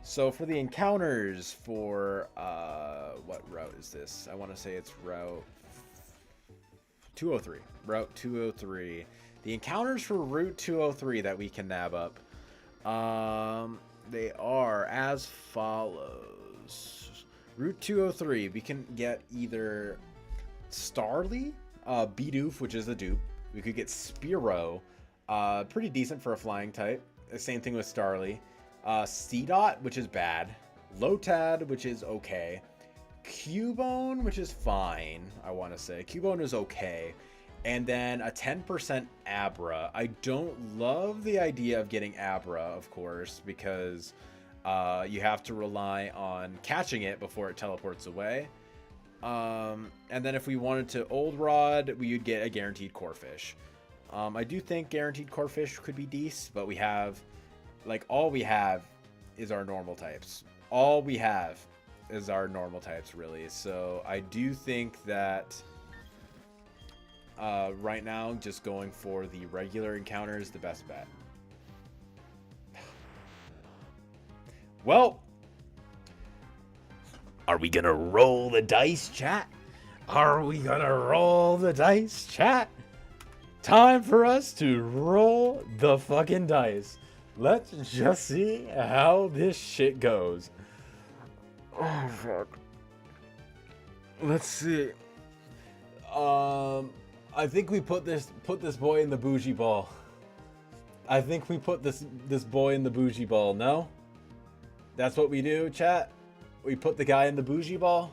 So for the encounters for what route is this? I want to say it's route 203. Route 203. The encounters for Route 203 that we can nab up. They are as follows. Route 203, we can get either Starly, Bidoof, which is a dupe. We could get Spearow, pretty decent for a flying type. Same thing with Starly. Seedot, which is bad. Lotad, which is okay. Cubone, which is fine, I want to say. Cubone is okay. And then a 10% Abra. I don't love the idea of getting Abra, of course, because you have to rely on catching it before it teleports away. And then if we wanted to Old Rod, we would get a guaranteed Corphish. I do think guaranteed Corphish could be decent, but we have, like, all we have is our normal types. All we have is our normal types, really. So I do think that right now, just going for the regular encounter is the best bet. Well, are we gonna roll the dice, chat? Are we gonna roll the dice, chat? Time for us to roll the fucking dice. Let's just see how this shit goes. Oh, fuck. Let's see. I think we put this boy in the bougie ball. I think we put this boy in the bougie ball, no? That's what we do, chat? We put the guy in the bougie ball?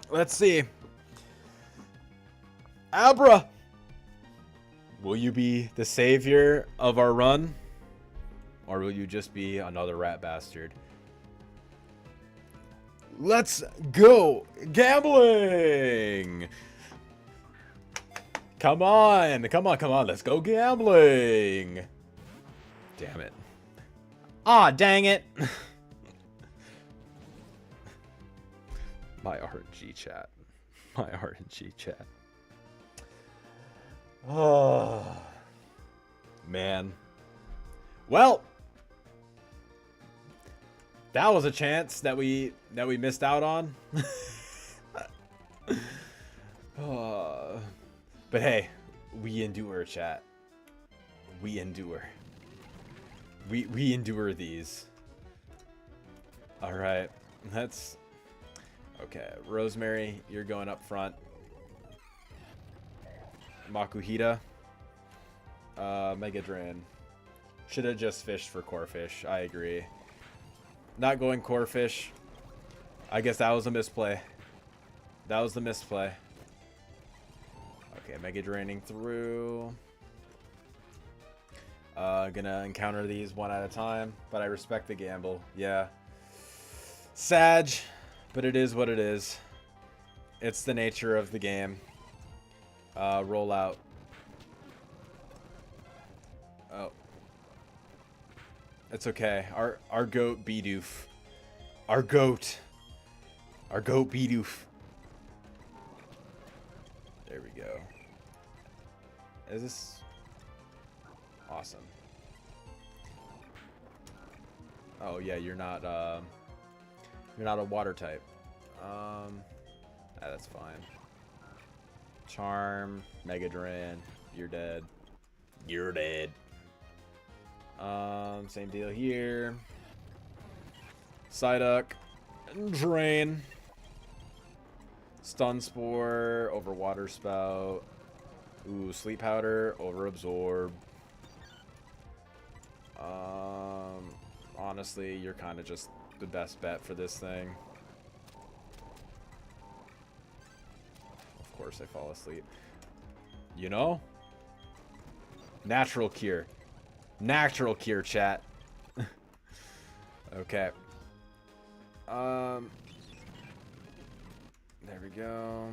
Let's see. Abra! Will you be the savior of our run? Or will you just be another rat bastard? Let's go gambling! Come on. Come on. Come on. Let's go gambling. Damn it. Ah, dang it. My RNG chat. My RNG chat. Oh, man. Well, that was a chance that we missed out on. But hey, we endure, chat. We endure. We endure these. All right, let's. Okay, Rosemary, you're going up front. Makuhita. Mega Drain. Should have just fished for core fish. I agree. Not going core fish. I guess that was a misplay. That was the misplay. Okay, Mega Draining through. Gonna encounter these one at a time, but I respect the gamble. Yeah. Sag, but it is what it is. It's the nature of the game. Roll out. Oh. It's okay. Our goat Bidoof. Our goat. Our goat Bidoof. There we go. Is this awesome? Oh yeah, you're not a water type. That's fine. Charm, Mega Drain, you're dead. You're dead. Same deal here. Psyduck, Drain. Stun Spore, over Water Spout. Ooh, Sleep Powder, over Absorb. Honestly, you're kind of just the best bet for this thing. Of course I fall asleep. You know? Natural Cure. Natural Cure, chat. Okay. There we go.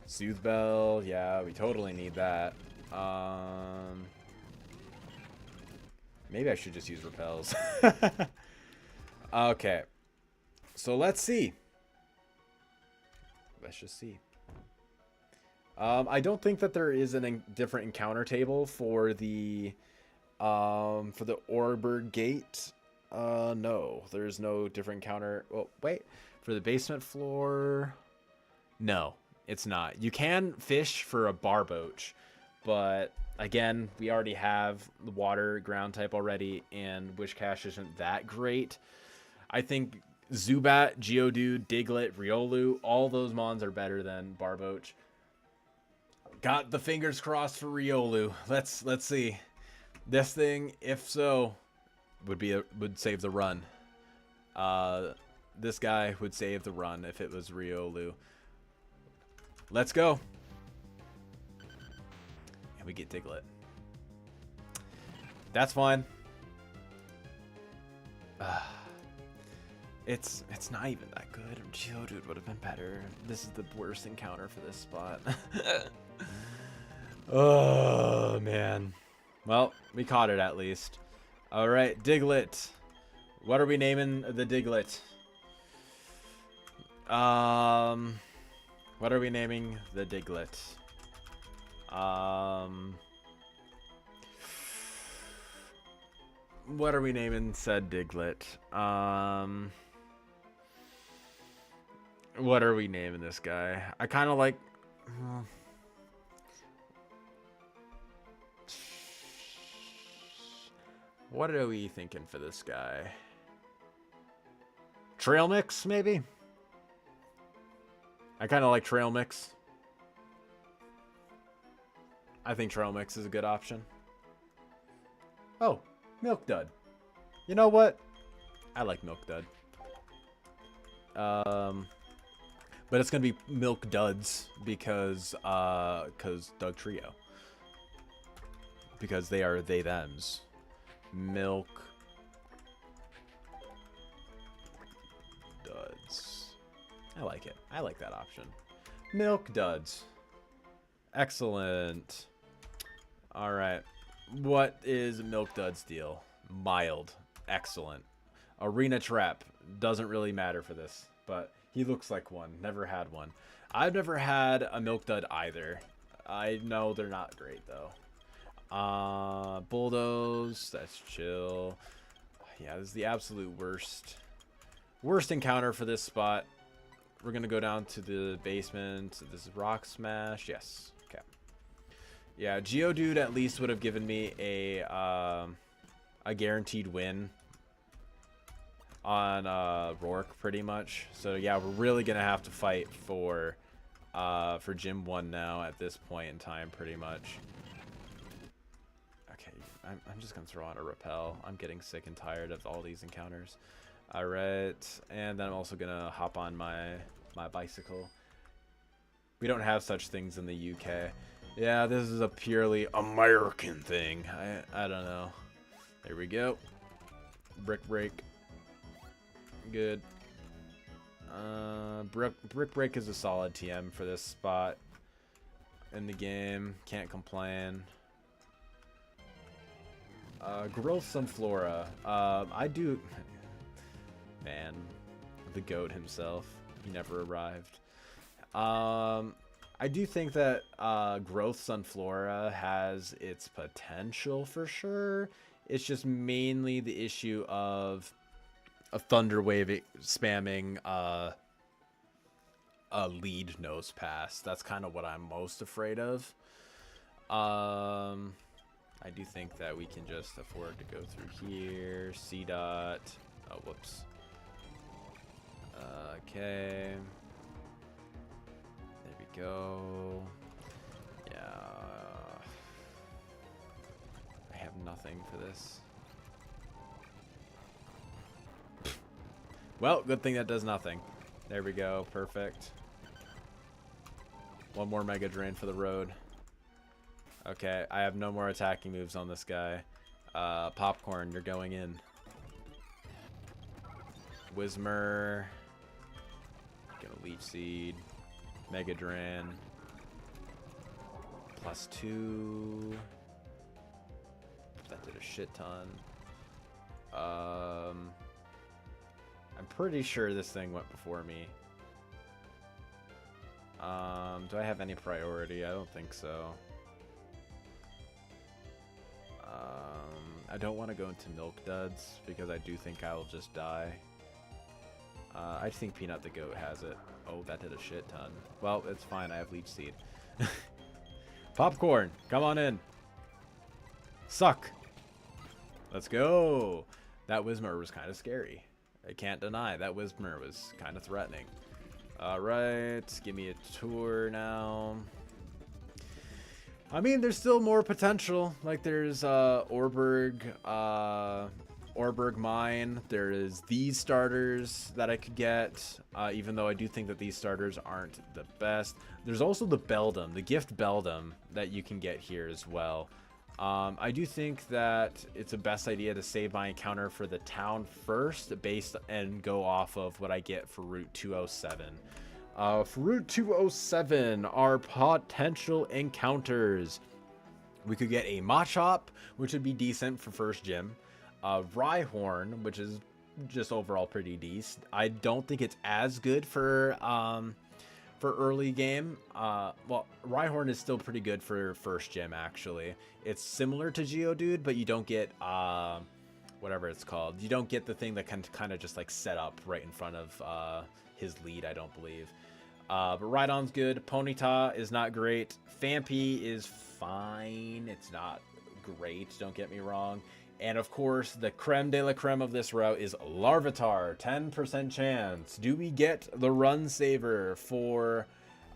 Soothe Bell. Yeah, we totally need that. Maybe I should just use Repels. Okay. So let's see. Let's just see. I don't think that there is a different encounter table for the Oreburg Gate. No, there's no different encounter. Oh, wait. For the basement floor, no, it's not. You can fish for a Barboach, but again, we already have the water ground type already, and Wishcash isn't that great. I think Zubat, Geodude, Diglett, Riolu, all those mons are better than Barboach. Got the fingers crossed for Riolu. Let's see. This thing, if so, would save the run. This guy would save the run if it was Riolu. Let's go. And we get Diglett. That's fine. It's not even that good. Geodude would have been better. This is the worst encounter for this spot. Oh, man. Well, we caught it at least. All right, Diglett. What are we naming the Diglett? What are we naming the Diglett? What are we naming said Diglett? What are we naming this guy? I kind of like... What are we thinking for this guy? Trail Mix, maybe? I kind of like Trail Mix. I think Trail Mix is a good option. Oh, Milk Dud. You know what? I like Milk Dud. But it's gonna be Milk Duds because Doug Trio. Because they are they thems. Milk Duds. I like it. I like that option. Milk Duds. Excellent. All right. What is Milk Dud's deal? Mild. Excellent. Arena Trap. Doesn't really matter for this, but he looks like one. Never had one. I've never had a Milk Dud either. I know they're not great, though. Bulldoze. That's chill. Yeah, this is the absolute worst encounter for this spot. We're going to go down to the basement. This is Rock Smash. Yes. Okay. Yeah, Geodude at least would have given me a guaranteed win on Rourke, pretty much. So yeah, we're really gonna have to fight for Gym 1 now at this point in time, pretty much. Okay, I'm just gonna throw on a Repel. I'm getting sick and tired of all these encounters. All right, and then I'm also gonna hop on my bicycle. We don't have such things in the UK. Yeah, this is a purely American thing. I don't know. There we go. Brick Break. Good. Brick Break is a solid TM for this spot in the game. Can't complain. Growth Sunflora. I do... Man. The GOAT himself. He never arrived. I do think that Growth Sunflora has its potential for sure. It's just mainly the issue of a Thunder Wave spamming a lead nose pass. That's kind of what I'm most afraid of. I do think that we can just afford to go through here. C dot. Oh, whoops. Okay. There we go. Yeah. I have nothing for this. Well, good thing that does nothing. There we go. Perfect. One more Mega Drain for the road. Okay, I have no more attacking moves on this guy. Popcorn, you're going in. Whismer. Gonna Leech Seed. Mega Drain. +2. That did a shit ton. I'm pretty sure this thing went before me. Do I have any priority? I don't think so. I don't want to go into Milk Duds because I do think I'll just die. I think Peanut the Goat has it. Oh, that did a shit ton. Well, it's fine. I have Leech Seed. Popcorn, come on in. Suck. Let's go. That Whismer was kind of scary. I can't deny that Whismer was kind of threatening. All right, give me a tour now. I mean, there's still more potential. Like there's Orberg Mine. There is these starters that I could get, even though I do think that these starters aren't the best. There's also the Beldum, the Gift Beldum that you can get here as well. I do think that it's a best idea to save my encounter for the town first, and go off of what I get for Route 207. For Route 207, our potential encounters. We could get a Machop, which would be decent for first gym. Rhyhorn, which is just overall pretty decent. I don't think it's as good for early game. Well, Rhyhorn is still pretty good for first gym, actually. It's similar to Geodude, but you don't get whatever it's called. You don't get the thing that can kind of just like set up right in front of his lead, I don't believe. But Rhydon's good. Ponyta is not great. Phanpy is fine. It's not great, don't get me wrong. And of course, the creme de la creme of this route is Larvitar. 10% chance. Do we get the run saver for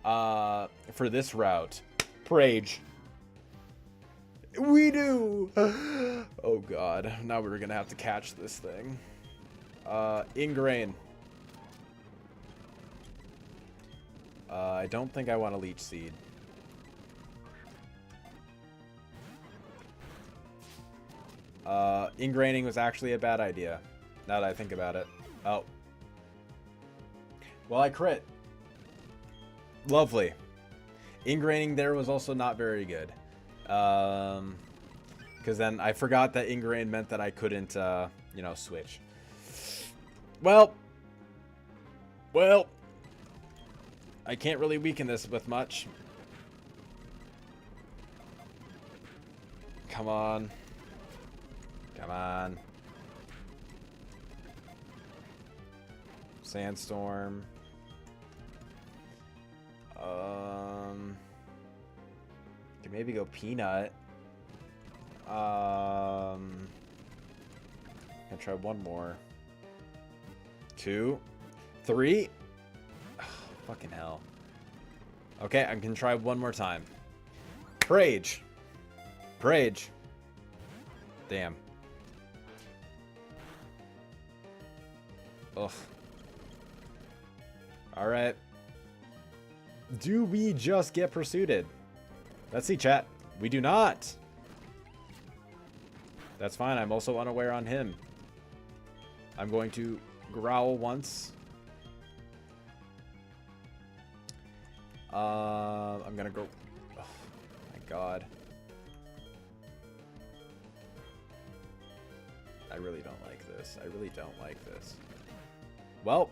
this route? Prage. We do. Oh god. Now we're gonna have to catch this thing. Ingrain. I don't think I want to Leech Seed. Ingraining was actually a bad idea, now that I think about it. Oh. Well, I crit. Lovely. Ingraining there was also not very good. Because then I forgot that ingrain meant that I couldn't, you know, switch. Well, I can't really weaken this with much. Come on. Come on. Sandstorm. Can maybe go Peanut. Gonna try one more. 2, 3. Oh, fucking hell. Okay, I'm gonna try one more time. Rage. Rage. Damn. Ugh. Alright. Do we just get pursued? Let's see, chat. We do not. That's fine. I'm also unaware on him. I'm going to growl once. I'm gonna go. Oh my god. I really don't like this. I really don't like this. Well,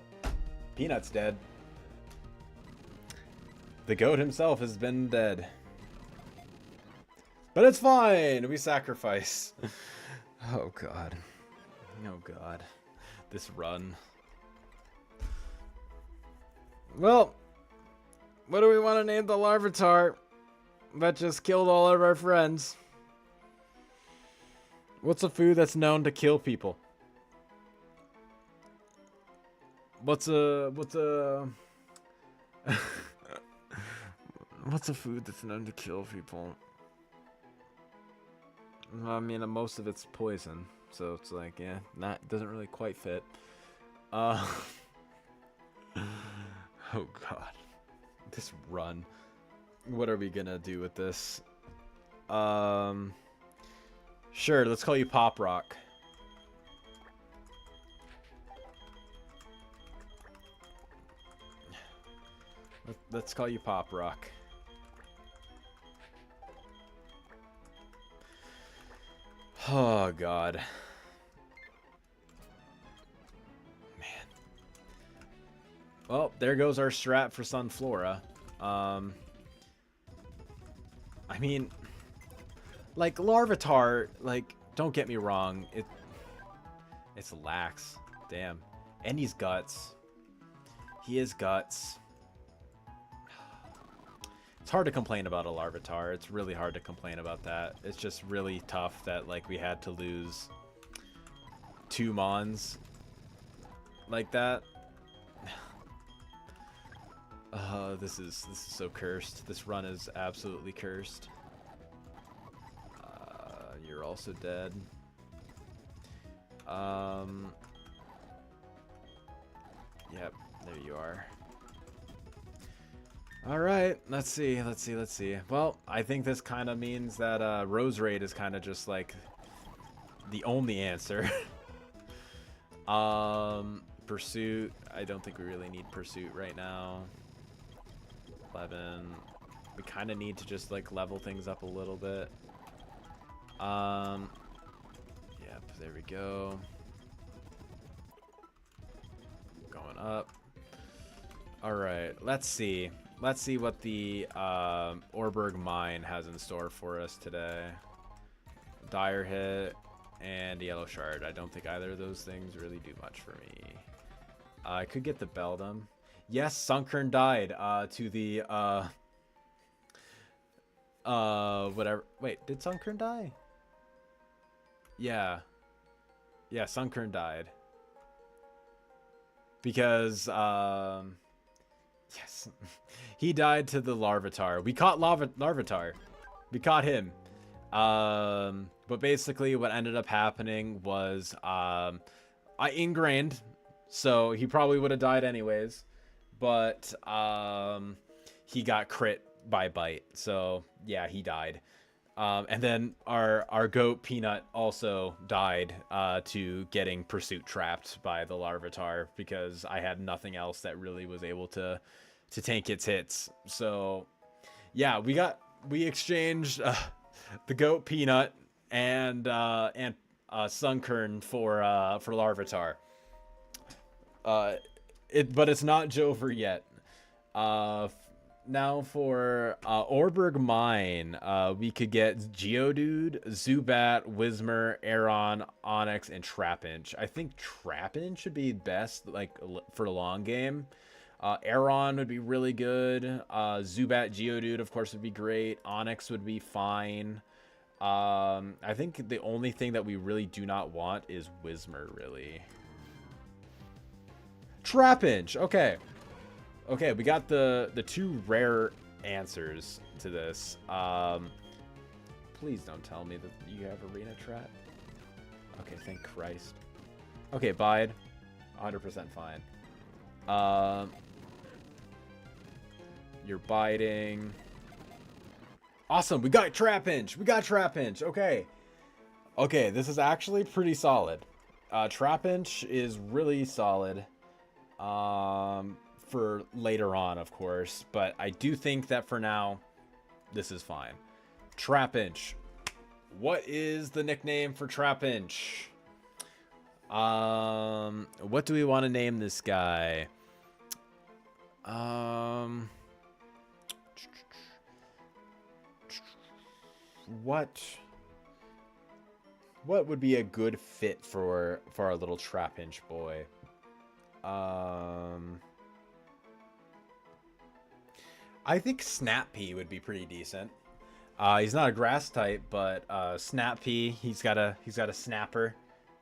Peanut's dead. The goat himself has been dead. But it's fine. We sacrifice. Oh god. Oh god. This run. Well, what do we want to name the Larvitar that just killed all of our friends? What's a food that's known to kill people? What's a what's a food that's known to kill people? I mean, most of it's poison, so it's like, yeah, doesn't really quite fit. Oh god, this run. What are we gonna do with this? Sure, let's call you Pop Rock. Let's call you Pop Rock. Oh god. Man. Well, there goes our strat for Sunflora. I mean, like, Larvitar, like, don't get me wrong, it's lax. Damn. And he's guts. He is guts. It's hard to complain about a Larvitar. It's really hard to complain about that. It's just really tough that, like, we had to lose 2 Mons like that. This is so cursed. This run is absolutely cursed. You're also dead. Yep, there you are. Alright, let's see. Well, I think this kind of means that Rose Raid is kind of just like the only answer. Pursuit, I don't think we really need Pursuit right now. 11. We kind of need to just like level things up a little bit. Yep, there we go. Going up. Alright, let's see. Let's see what the Orberg Mine has in store for us today. Dire Hit and Yellow Shard. I don't think either of those things really do much for me. I could get the Beldum. Yes, Sunkern died to the whatever. Wait, did Sunkern die? Yeah. Yeah, Sunkern died. Because yes. He died to the Larvitar. We caught Larvitar. We caught him. But basically what ended up happening was I ingrained, so he probably would have died anyways. But he got crit by bite. So yeah, he died. And then our goat Peanut also died to getting pursuit trapped by the Larvitar because I had nothing else that really was able to tank its hits. So Yeah, we exchanged the goat Peanut and Sunkern for Larvitar. But it's not Jover yet. Now for Orberg Mine, we could get Geodude, Zubat, Whismur, Aeron, Onix, and Trapinch. I think Trapinch should be best, like, for the long game. Aeron would be really good. Zubat, Geodude, of course, would be great. Onix would be fine. I think the only thing that we really do not want is Whismur, really. Trapinch, okay. Okay, we got the two rare answers to this. Please don't tell me that you have Arena Trap. Okay, thank Christ. Okay, Bide. 100% fine. You're biting. Awesome, we got Trapinch. We got Trapinch. Okay. Okay, this is actually pretty solid. Trapinch is really solid. For later on, of course, but I do think that for now, this is fine. Trapinch. What is the nickname for Trapinch? What do we want to name this guy? What would be a good fit for our little Trapinch boy? I think Snap-Pea would be pretty decent. He's not a grass type, but Snap-Pea, he's got a snapper.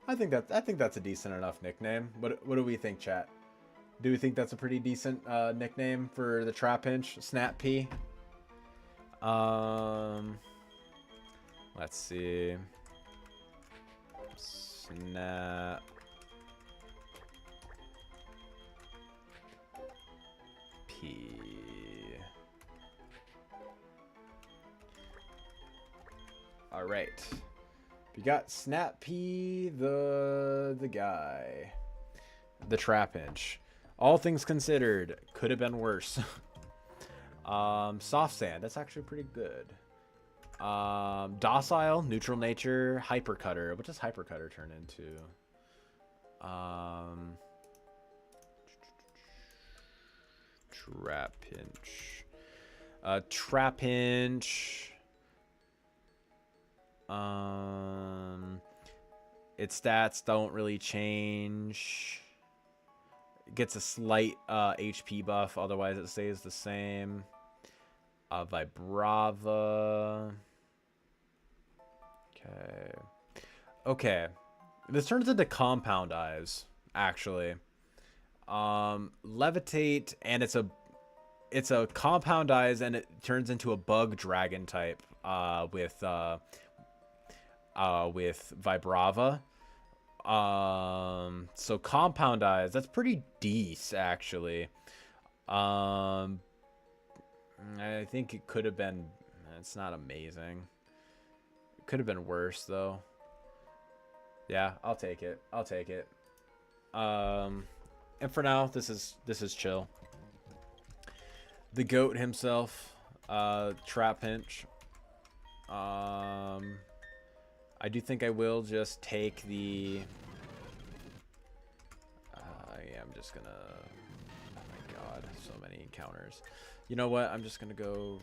I think that's a decent enough nickname. What do we think, chat? Do we think that's a pretty decent nickname for the Trapinch, Snap-Pea? Let's see. Snap. P. All right, we got Snap-Pea, the guy, the Trapinch. All things considered, could have been worse. Soft Sand, that's actually pretty good. Docile, Neutral Nature, Hypercutter. What does Hypercutter turn into? Trapinch. Trapinch. Its stats don't really change. It gets a slight HP buff, otherwise it stays the same. Vibrava. Okay. Okay. This turns into Compound Eyes, actually. Levitate, and it's a Compound Eyes, and it turns into a Bug Dragon type with Vibrava. So Compound Eyes, that's pretty decent, actually. I think it could have been, it's not amazing. It could have been worse, though. Yeah, I'll take it. I'll take it. And for now, this is chill. The goat himself, Trapinch. I do think I will just take the. Yeah, I'm just gonna. Oh my god, so many encounters. You know what? I'm just gonna go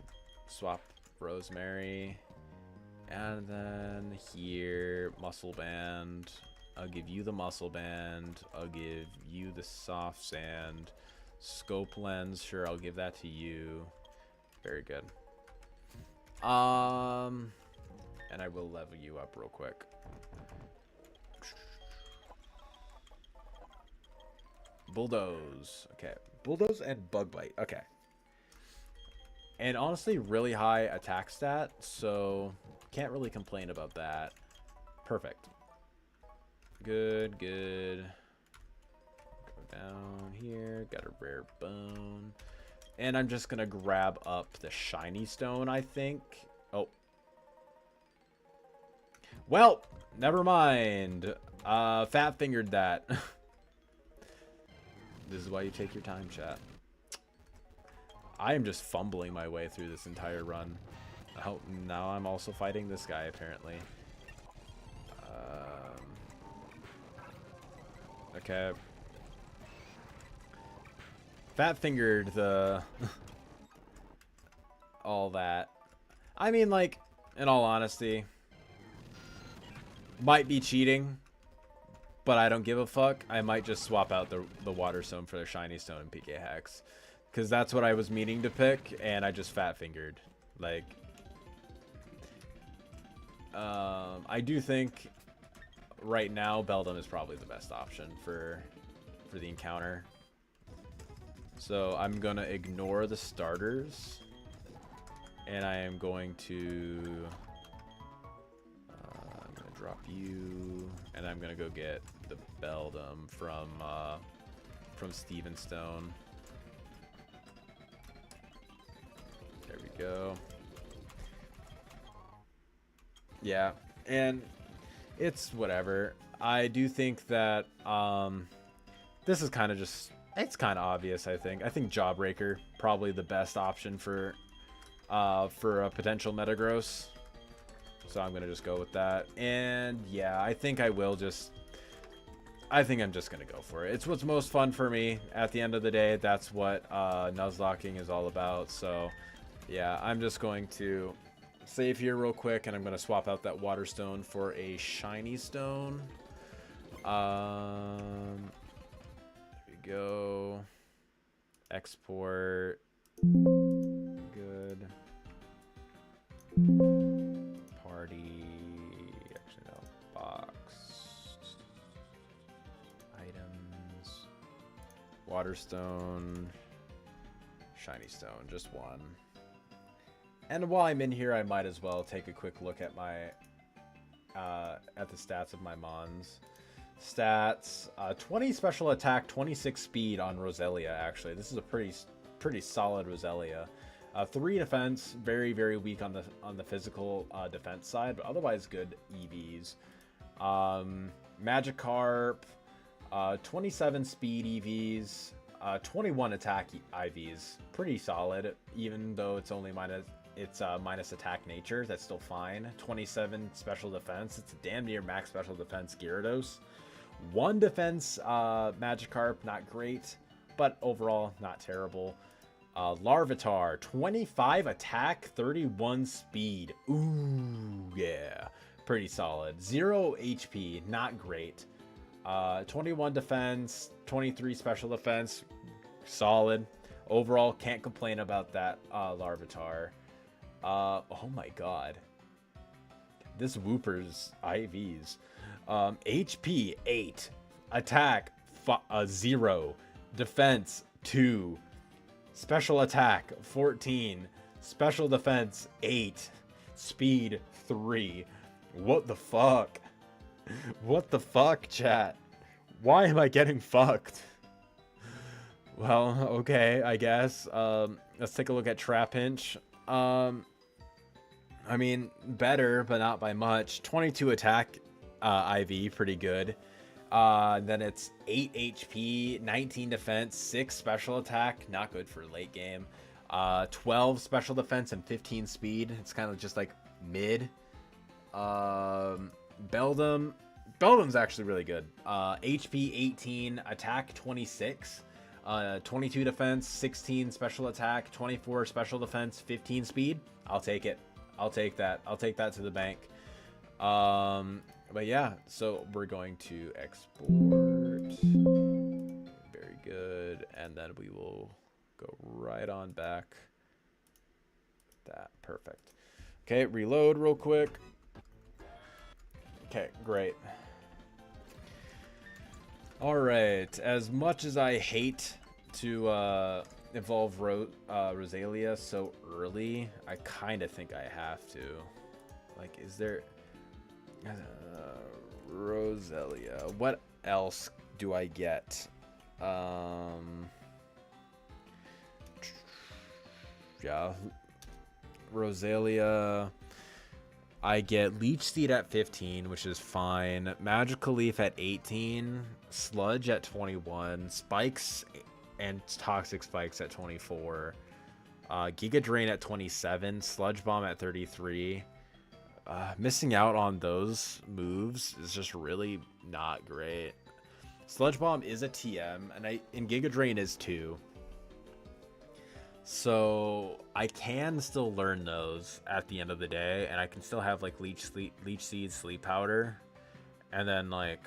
swap Rosemary, and then here Muscle Band. I'll give you the Muscle Band. I'll give you the Soft Sand. Scope Lens, sure, I'll give that to you. Very good. And I will level you up real quick. Bulldoze. Okay. Bulldoze and Bug Bite. Okay. And honestly, really high attack stat, so can't really complain about that. Perfect. Good, good. Go down here. Got a rare bone. And I'm just going to grab up the shiny stone, I think. Oh. Well, never mind. Fat fingered that. This is why you take your time, chat. I am just fumbling my way through this entire run. Oh, now I'm also fighting this guy, apparently. Okay. Fat-fingered the... all that. I mean, like, in all honesty, might be cheating, but I don't give a fuck. I might just swap out the water stone for the shiny stone and PK Hex. Because that's what I was meaning to pick, and I just fat-fingered. Like, I do think right now Beldum is probably the best option for the encounter. So I'm going to ignore the starters, and I am going to... I'm going to drop you, and I'm going to go get the Beldum from Stevenstone. There we go. Yeah, and it's whatever. I do think that this is kind of just... It's kind of obvious, I think. I think Jawbreaker, probably the best option for a potential Metagross. So I'm going to just go with that. And yeah, I think I'm just going to go for it. It's what's most fun for me. At the end of the day, that's what Nuzlocking is all about. So yeah, I'm just going to save here real quick, and I'm going to swap out that water stone for a shiny stone. Go export. Good. Party. Actually, no. Box. Items. Waterstone. Shiny stone. Just one. And while I'm in here, I might as well take a quick look at my at the stats of my Mons. Stats, 20 special attack, 26 speed on Roselia, actually. This is a pretty solid Roselia. 3 defense, very, very weak on the physical defense side, but otherwise good EVs. Magikarp, 27 speed EVs, 21 attack IVs. Pretty solid, even though it's only minus attack nature. That's still fine. 27 special defense. It's a damn near max special defense Gyarados. 1 defense Magikarp, not great, but overall not terrible. Larvitar, 25 attack, 31 speed. Ooh, yeah, pretty solid. 0 HP, not great. 21 defense, 23 special defense, solid. Overall, can't complain about that Larvitar. Oh my god. This Wooper's IVs. HP 8, attack 0, defense 2, special attack 14, special defense 8, speed 3. What the fuck? What the fuck, chat? Why am I getting fucked? Well, okay, I guess. Let's take a look at Trapinch. I mean, better, but not by much. 22 attack. IV, pretty good. Then it's 8 HP, 19 defense, 6 special attack, not good for late game. 12 special defense and 15 speed. It's kind of just like mid. Beldum's actually really good. HP 18, attack 26, 22 defense, 16 special attack, 24 special defense, 15 speed. I'll take it. I'll take that. I'll take that to the bank. But yeah, so we're going to export. Very good. And then we will go right on back. That, perfect. Okay, reload real quick. Okay, great. All right, as much as I hate to evolve Roselia so early, I kind of think I have to. Like, is there... Roselia. What else do I get? Yeah. Roselia. I get Leech Seed at 15, which is fine. Magical Leaf at 18. Sludge at 21. Spikes and Toxic Spikes at 24. Giga Drain at 27, Sludge Bomb at 33. Missing out on those moves is just really not great. Sludge Bomb is a TM, and Giga Drain is too. So I can still learn those at the end of the day, and I can still have like Leech Seed, Sleep Powder, and then like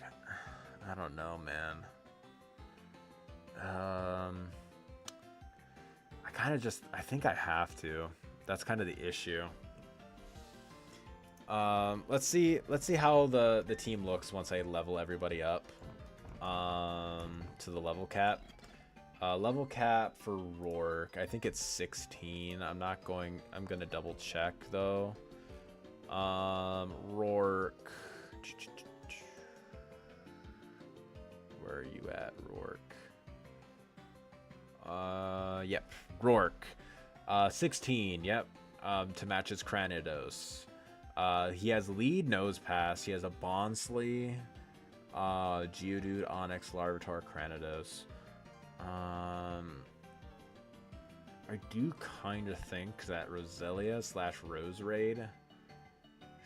I don't know, man. I think I have to. That's kind of the issue. Let's see how the team looks once I level everybody up to the level cap. Level cap for Rourke, I think it's 16. I'm gonna double check though. Rourke, where are you at, Rourke? Yep, Rourke, 16. Yep, to match his Cranidos. He has lead nose pass. He has a Bonsly, Geodude, Onyx, Larvitar, Cranidos. I do kind of think that Roselia / Roserade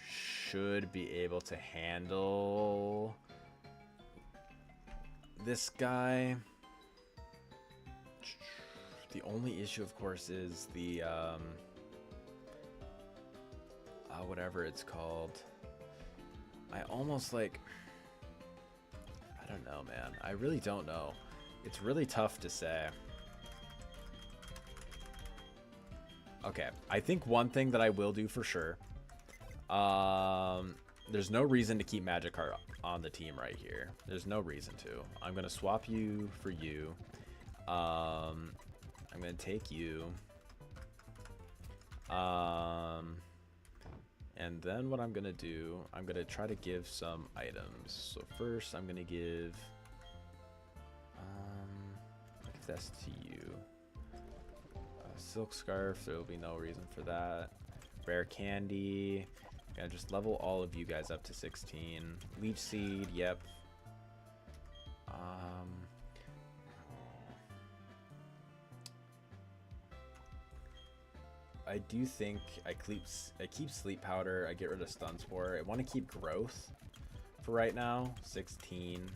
should be able to handle this guy. The only issue, of course, is the whatever it's called. I almost like, I don't know, man. I really don't know. It's really tough to say. Okay, I think one thing that I will do for sure, there's no reason to keep Magikarp on the team right here. There's no reason to. I'm going to swap you for you. I'm going to take you. And then what I'm going to do, I'm going to try to give some items. So first I'm going to give this to you. Silk Scarf, there will be no reason for that. Rare Candy. I'm gonna just level all of you guys up to 16. Leech Seed, yep. I do think I keep Sleep Powder. I get rid of Stun Spore. I want to keep Growth for right now. 16.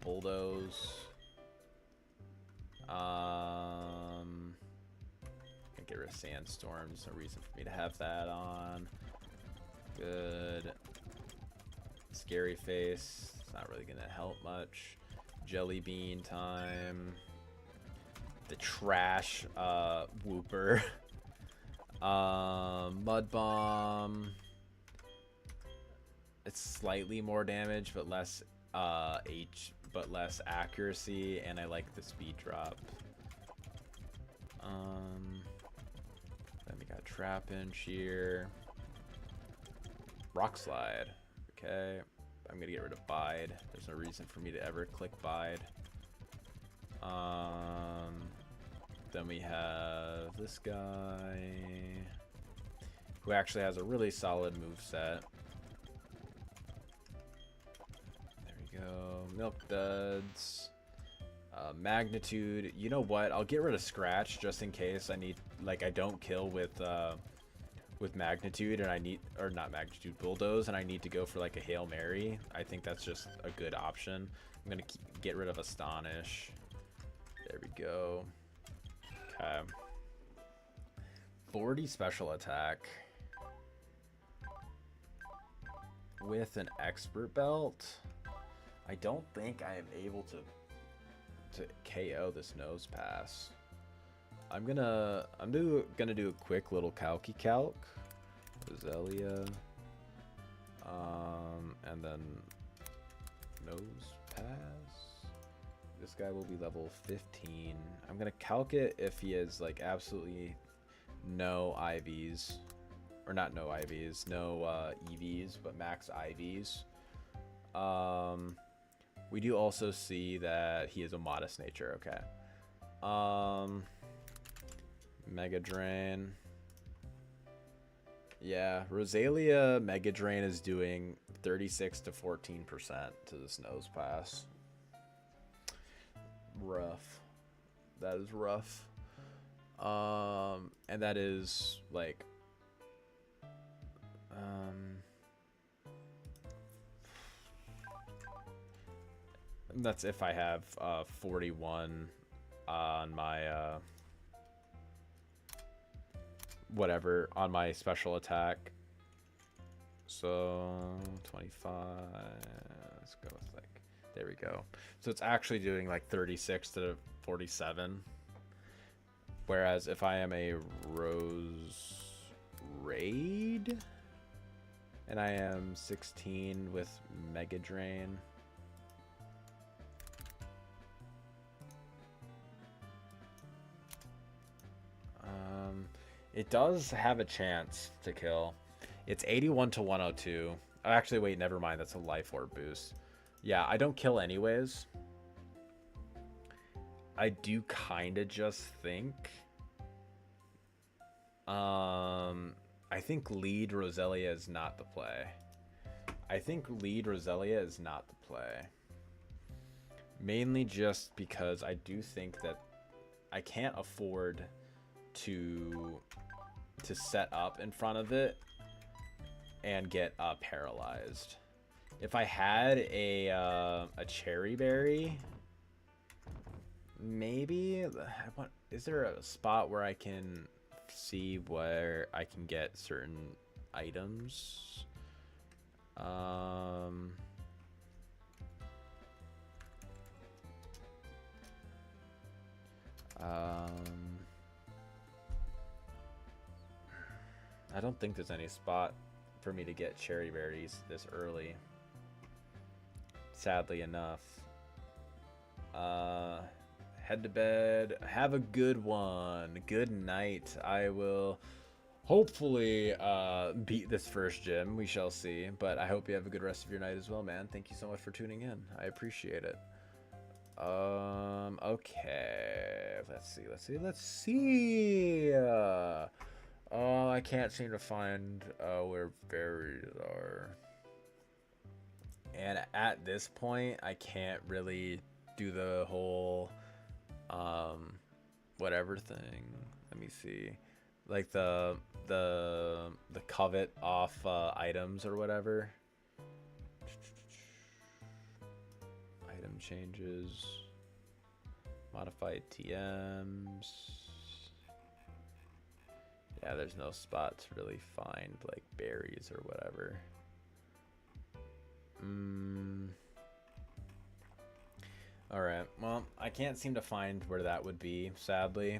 Bulldoze. Get rid of Sandstorm. There's no reason for me to have that on. Good. Scary Face. It's not really gonna help much. Jelly Bean time. The trash Wooper. Mud Bomb. It's slightly more damage, but less less accuracy, and I like the speed drop. Then we got Trapinch here. Rock Slide. Okay. I'm gonna get rid of Bide. There's no reason for me to ever click Bide. Then we have this guy who actually has a really solid moveset. There we go. Milk Duds. Magnitude. You know what? I'll get rid of Scratch just in case I need, like, I don't kill with Magnitude, and I need, or not Magnitude, Bulldoze, and I need to go for like a Hail Mary. I think that's just a good option. I'm gonna get rid of Astonish. There we go. Okay. 40 special attack with an expert belt. I don't think I am able to KO this nose pass. I'm gonna do a quick little calc, Roselia, and then nose pass. This guy will be level 15. I'm gonna calc it if he has like absolutely no IVs, or not no IVs, no EVs, but max IVs. We do also see that he is a modest nature. Okay. Mega Drain. Yeah, Roselia Mega Drain is doing 36 to 14% to this nose pass. Rough. That is rough. And that is like that's if I have 41 on my whatever on my special attack. So 25. Let's go with like, there we go. So it's actually doing like 36 to 47. Whereas if I am a Rose Raid and I am 16 with Mega Drain. It does have a chance to kill. It's 81 to 102. Actually, wait, never mind. That's a life orb boost. Yeah, I don't kill anyways. I do kind of just think. I think lead Roselia is not the play. Mainly just because I do think that I can't afford to set up in front of it and get paralyzed. If I had a cherry berry, maybe. Is there a spot where I can see where I can get certain items? I don't think there's any spot for me to get cherry berries this early. Sadly enough. Head to bed. Have a good one. Good night. I will hopefully beat this first gym. We shall see. But I hope you have a good rest of your night as well, man. Thank you so much for tuning in. I appreciate it. Okay. Let's see. Oh, I can't seem to find where berries are. And at this point, I can't really do the whole whatever thing. Let me see. Like the covet off items or whatever. Item changes. Modified TMs. Yeah, there's no spot to really find like berries or whatever. Alright, well, I can't seem to find where that would be, sadly.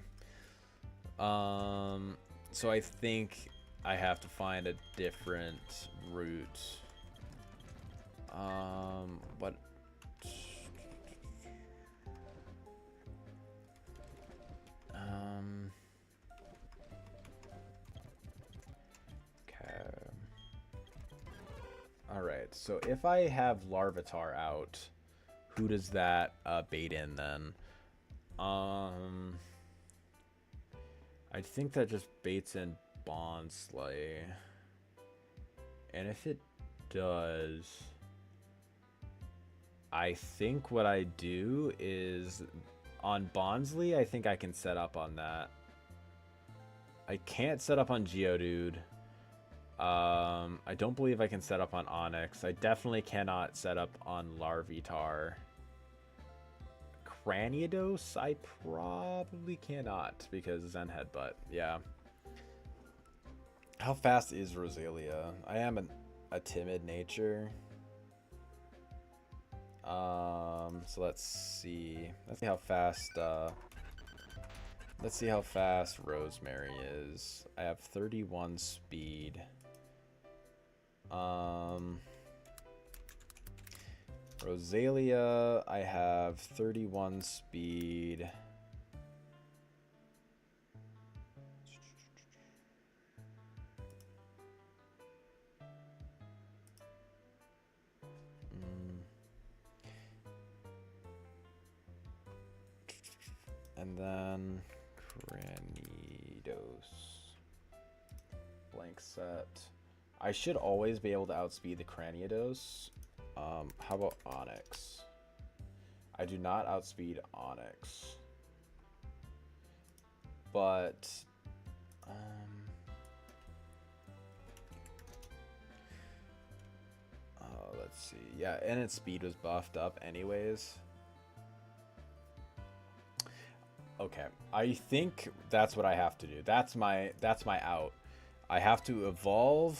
So I think I have to find a different route. What? Alright, so if I have Larvitar out, who does that bait in then? I think that just baits in Bondsley. And if it does, I think what I do is on Bondsley, I think I can set up on that. I can't set up on Geodude. I don't believe I can set up on Onyx. I definitely cannot set up on Larvitar. Cranidos, I probably cannot because Zen Headbutt. Yeah. How fast is Roselia? I am a timid nature. So let's see. Let's see how fast Rosemary is. I have 31 speed. Roselia, I have 31 speed. And then Cranidos. Blank set. I should always be able to outspeed the Cranidos. How about Onyx? I do not outspeed Onyx. but let's see. Yeah, and its speed was buffed up anyways. Okay, I think that's what I have to do. That's my out. I have to evolve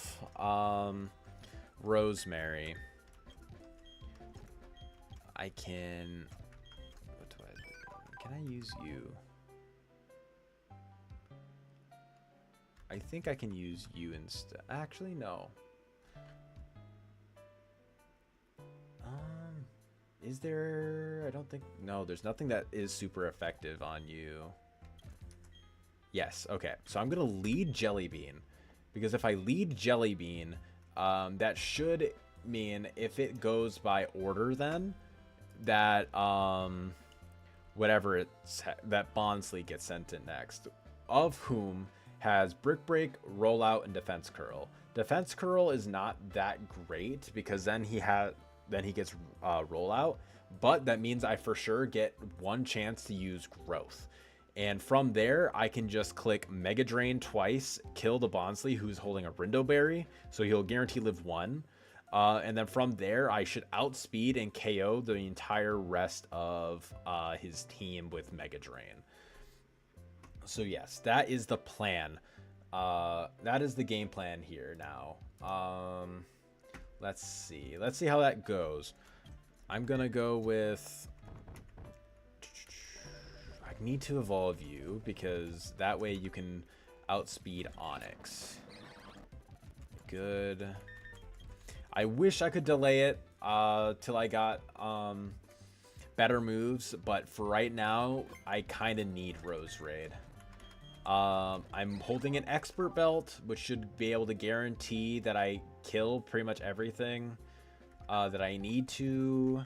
Rosemary. I can... What do I do? Can I use you? I think I can use you instead. Actually, no. Is there... I don't think... No, there's nothing that is super effective on you. Yes, okay. So I'm going to lead Jellybean. Because if I lead Jellybean, that should mean if it goes by order then, that whatever it's... that Bonsly gets sent in next. Of whom has Brick Break, Rollout, and Defense Curl. Defense Curl is not that great because then he gets Rollout, but that means I for sure get one chance to use Growth. And from there, I can just click Mega Drain twice, kill the Bonsly who's holding a Rindo Berry, so he'll guarantee live 1. And then from there, I should outspeed and KO the entire rest of his team with Mega Drain. So yes, that is the plan. That is the game plan here now. Let's see. Let's see how that goes. I'm going to go with... I need to evolve you because that way you can outspeed Onyx. Good. I wish I could delay it till I got better moves, but for right now, I kind of need Rose Raid. I'm holding an Expert Belt, which should be able to guarantee that I kill pretty much everything that I need to.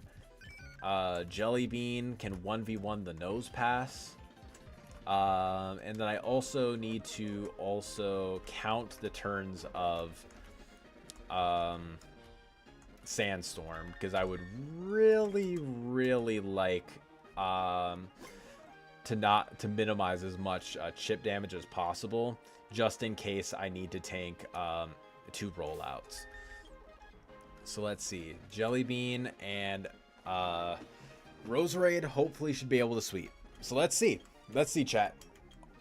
Jellybean can 1v1 the Nose Pass. And then I also need to count the turns of Sandstorm, because I would really, really like to minimize as much chip damage as possible, just in case I need to tank 2 rollouts. So let's see, Jellybean and Rose Raid hopefully should be able to sweep. So let's see, chat.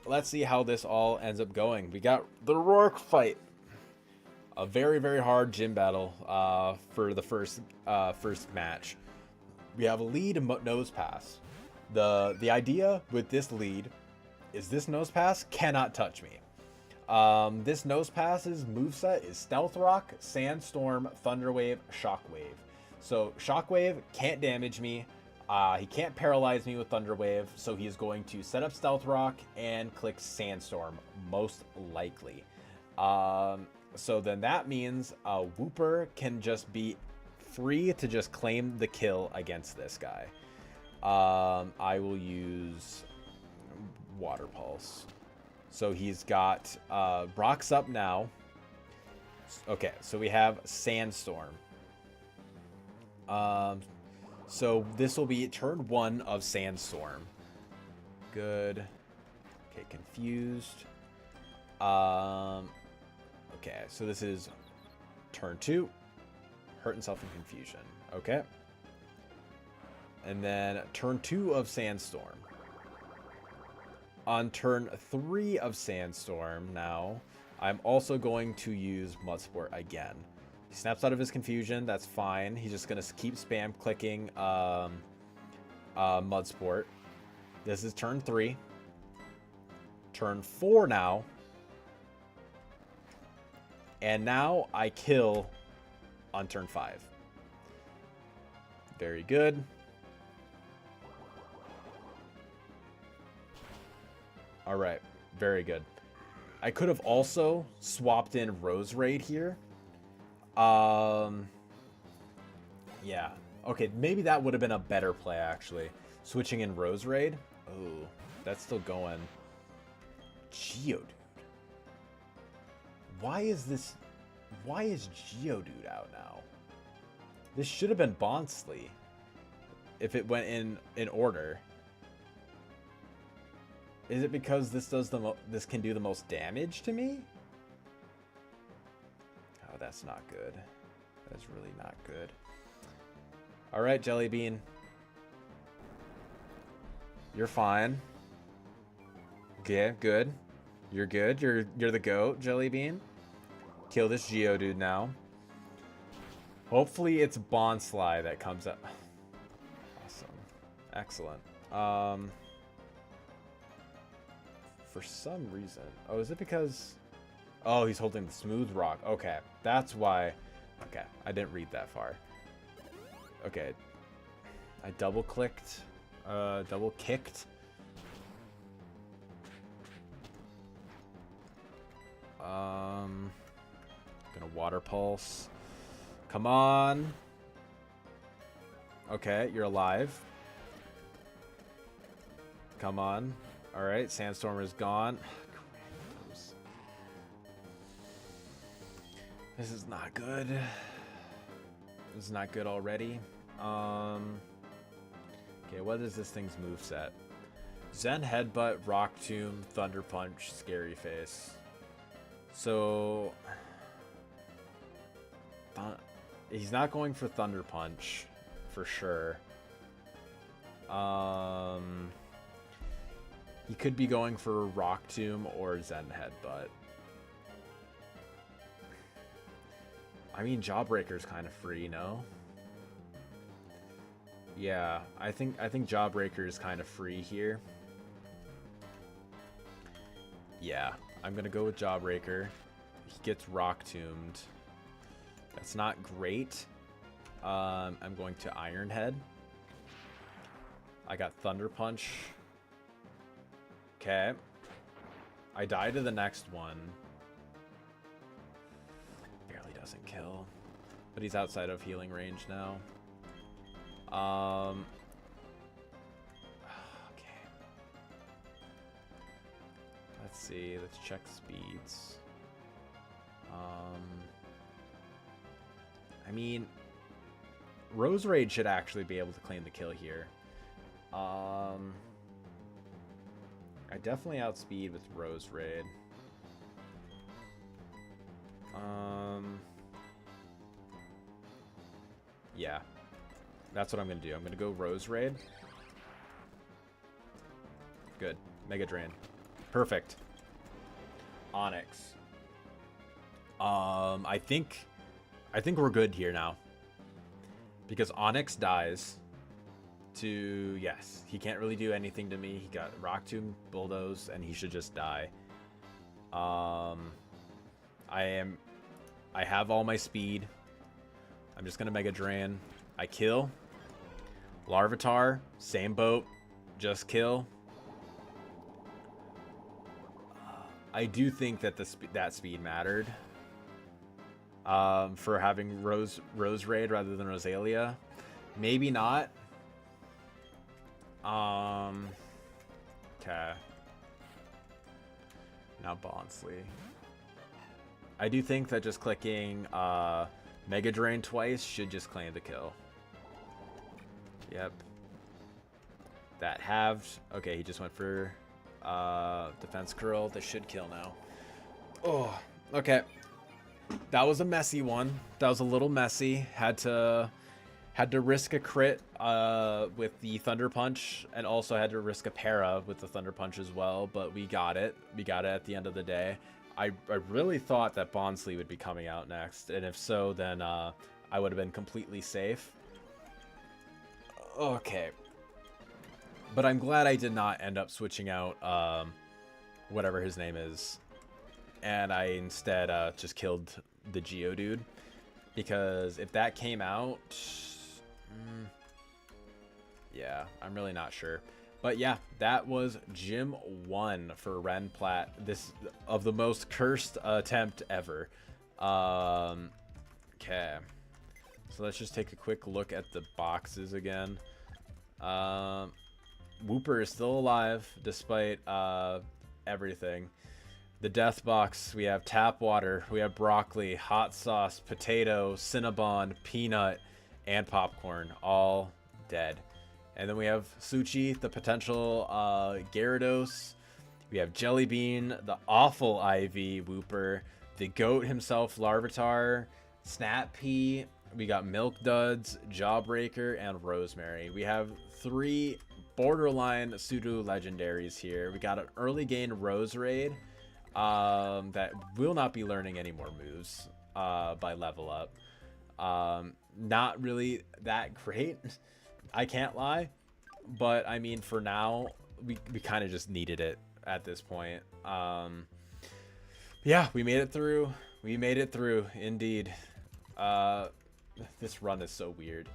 Let's see how this all ends up going. We got the Rourke fight, a very, very hard gym battle for the first match. We have a lead Nose Pass. The idea with this lead is this Nose Pass cannot touch me. This Nose Pass's moveset is Stealth Rock, Sandstorm, Thunderwave, Shockwave. So Shockwave can't damage me. He can't paralyze me with Thunderwave, so he's going to set up Stealth Rock and click Sandstorm, most likely. So then that means Wooper can just be free to just claim the kill against this guy. I will use Water Pulse. So he's got Brock's up now. Okay, so we have Sandstorm. So this will be turn 1 of Sandstorm. Good. Okay, confused. Okay, so this is turn 2. Hurt himself in confusion. Okay. And then turn 2 of Sandstorm. On turn 3 of Sandstorm now, I'm also going to use Mudsport again. He snaps out of his confusion. That's fine. He's just going to keep spam clicking Mudsport. This is turn 3. Turn 4 now. And now I kill on turn 5. Very good. All right, very good. I could have also swapped in Rose Raid here. Yeah. Okay, maybe that would have been a better play, actually. Switching in Rose Raid. Oh, that's still going. Geodude. Why is Geodude out now? This should have been Bonsly if it went in order. Is it because this this can do the most damage to me? Oh, that's not good. That's really not good. All right, Jelly Bean. You're fine. Okay, good. You're good. You're the GOAT, Jelly Bean. Kill this Geodude now. Hopefully it's Bonsly that comes up. Awesome. Excellent. For some reason. Oh, is it because... Oh, he's holding the smooth rock. Okay, that's why. Okay, I didn't read that far. Okay. I double-clicked. Double-kicked. Gonna Water Pulse. Come on. Okay, you're alive. Come on. Alright, Sandstorm is gone. This is not good. This is not good already. Okay, what is this thing's moveset? Zen Headbutt, Rock Tomb, Thunder Punch, Scary Face. So... he's not going for Thunder Punch, for sure. He could be going for Rock Tomb or Zen Headbutt. I mean, Jawbreaker's kind of free, no? Yeah, I think Jawbreaker is kind of free here. Yeah, I'm gonna go with Jawbreaker. He gets Rock Tombed. That's not great. I'm going to Iron Head. I got Thunder Punch. Okay. I die to the next one. Barely doesn't kill. But he's outside of healing range now. Okay. Let's see. Let's check speeds. I mean, Rose Raid should actually be able to claim the kill here. I definitely outspeed with Rose Raid. Yeah. That's what I'm going to do. I'm going to go Rose Raid. Good. Mega Drain. Perfect. Onyx. I think we're good here now. Because Onyx dies to... Yes, he can't really do anything to me. He got Rock Tomb, Bulldoze, and he should just die. I have all my speed. I'm just going to Mega Drain. I kill. Larvitar, same boat. Just kill. I do think that that speed mattered. For having Rose Raid rather than Rosalia. Maybe not. Okay. Now Bonsly. I do think that just clicking Mega Drain twice should just claim the kill. Yep. That halved. Okay, he just went for Defense Curl. This should kill now. Oh, okay. That was a messy one. That was a little messy. Had to risk a crit with the Thunder Punch, and also had to risk a para with the Thunder Punch as well, but we got it. We got it at the end of the day. I really thought that Bonsly would be coming out next, and if so, then I would have been completely safe. Okay. But I'm glad I did not end up switching out whatever his name is, and I instead just killed the Geodude, because if that came out... yeah, I'm really not sure. But yeah, that was Gym 1 for Ren Plat. This of the most cursed attempt ever. Okay. So let's just take a quick look at the boxes again. Wooper is still alive despite everything. The death box, we have tap water, we have broccoli, hot sauce, potato, Cinnabon, peanut, and popcorn, all dead. And then we have Suchi, the potential Gyarados, We have Jellybean, the awful Ivy Wooper, the goat himself, Larvitar, Snap Pea. We got Milk Duds, Jawbreaker, and Rosemary. We have 3 borderline pseudo legendaries here. We got an early gain Rose Raid that will not be learning any more moves by level up. Not really that great, I can't lie, but I mean, for now we kind of just needed it at this point. Yeah, we made it through. Indeed. This run is so weird,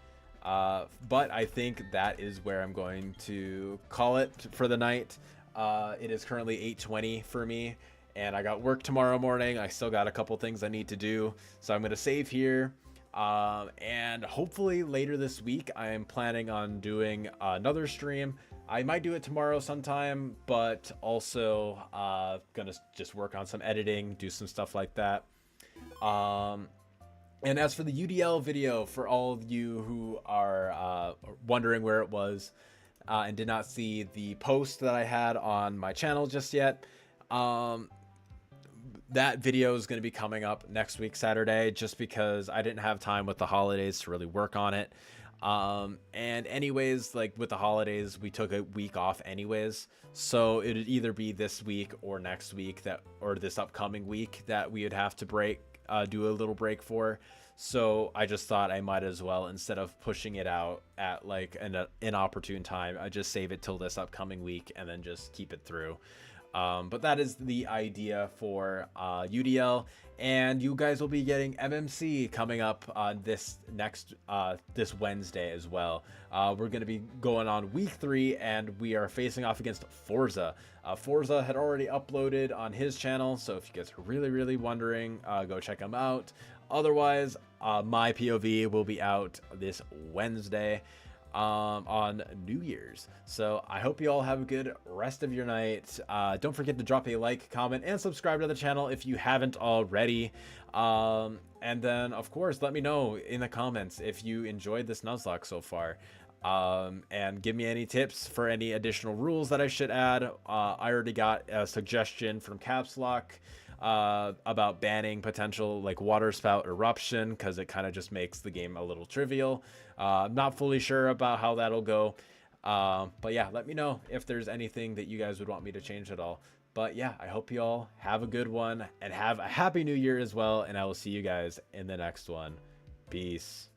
but I think that is where I'm going to call it for the night. It is currently 8:20 for me, and I got work tomorrow morning. I still got a couple things I need to do, so I'm gonna save here, and hopefully later this week I am planning on doing another stream. I might do it tomorrow sometime, but also gonna just work on some editing, do some stuff like that. And as for the UDL video, for all of you who are wondering where it was and did not see the post that I had on my channel just yet, that video is going to be coming up next week, Saturday, just because I didn't have time with the holidays to really work on it. And anyways, like with the holidays, we took a week off anyways, so it'd either be this week or next week or this upcoming week that we would have to do a little break for. So I just thought I might as well, instead of pushing it out at like an inopportune time, I just save it till this upcoming week and then just keep it through. But that is the idea for UDL, and you guys will be getting MMC coming up this Wednesday as well. We're going to be going on week 3, and we are facing off against Forza. Forza had already uploaded on his channel, so if you guys are really wondering, go check him out. Otherwise, my POV will be out this Wednesday on New Year's. So I hope you all have a good rest of your night. Don't forget to drop a like, comment, and subscribe to the channel if you haven't already. And then, of course, let me know in the comments if you enjoyed this Nuzlocke so far. And give me any tips for any additional rules that I should add. I already got a suggestion from Caps Lock about banning potential like water spout eruption, because it kind of just makes the game a little trivial. I'm not fully sure about how that'll go, but yeah, let me know if there's anything that you guys would want me to change at all. But yeah, I hope you all have a good one and have a happy new year as well, and I will see you guys in the next one. Peace.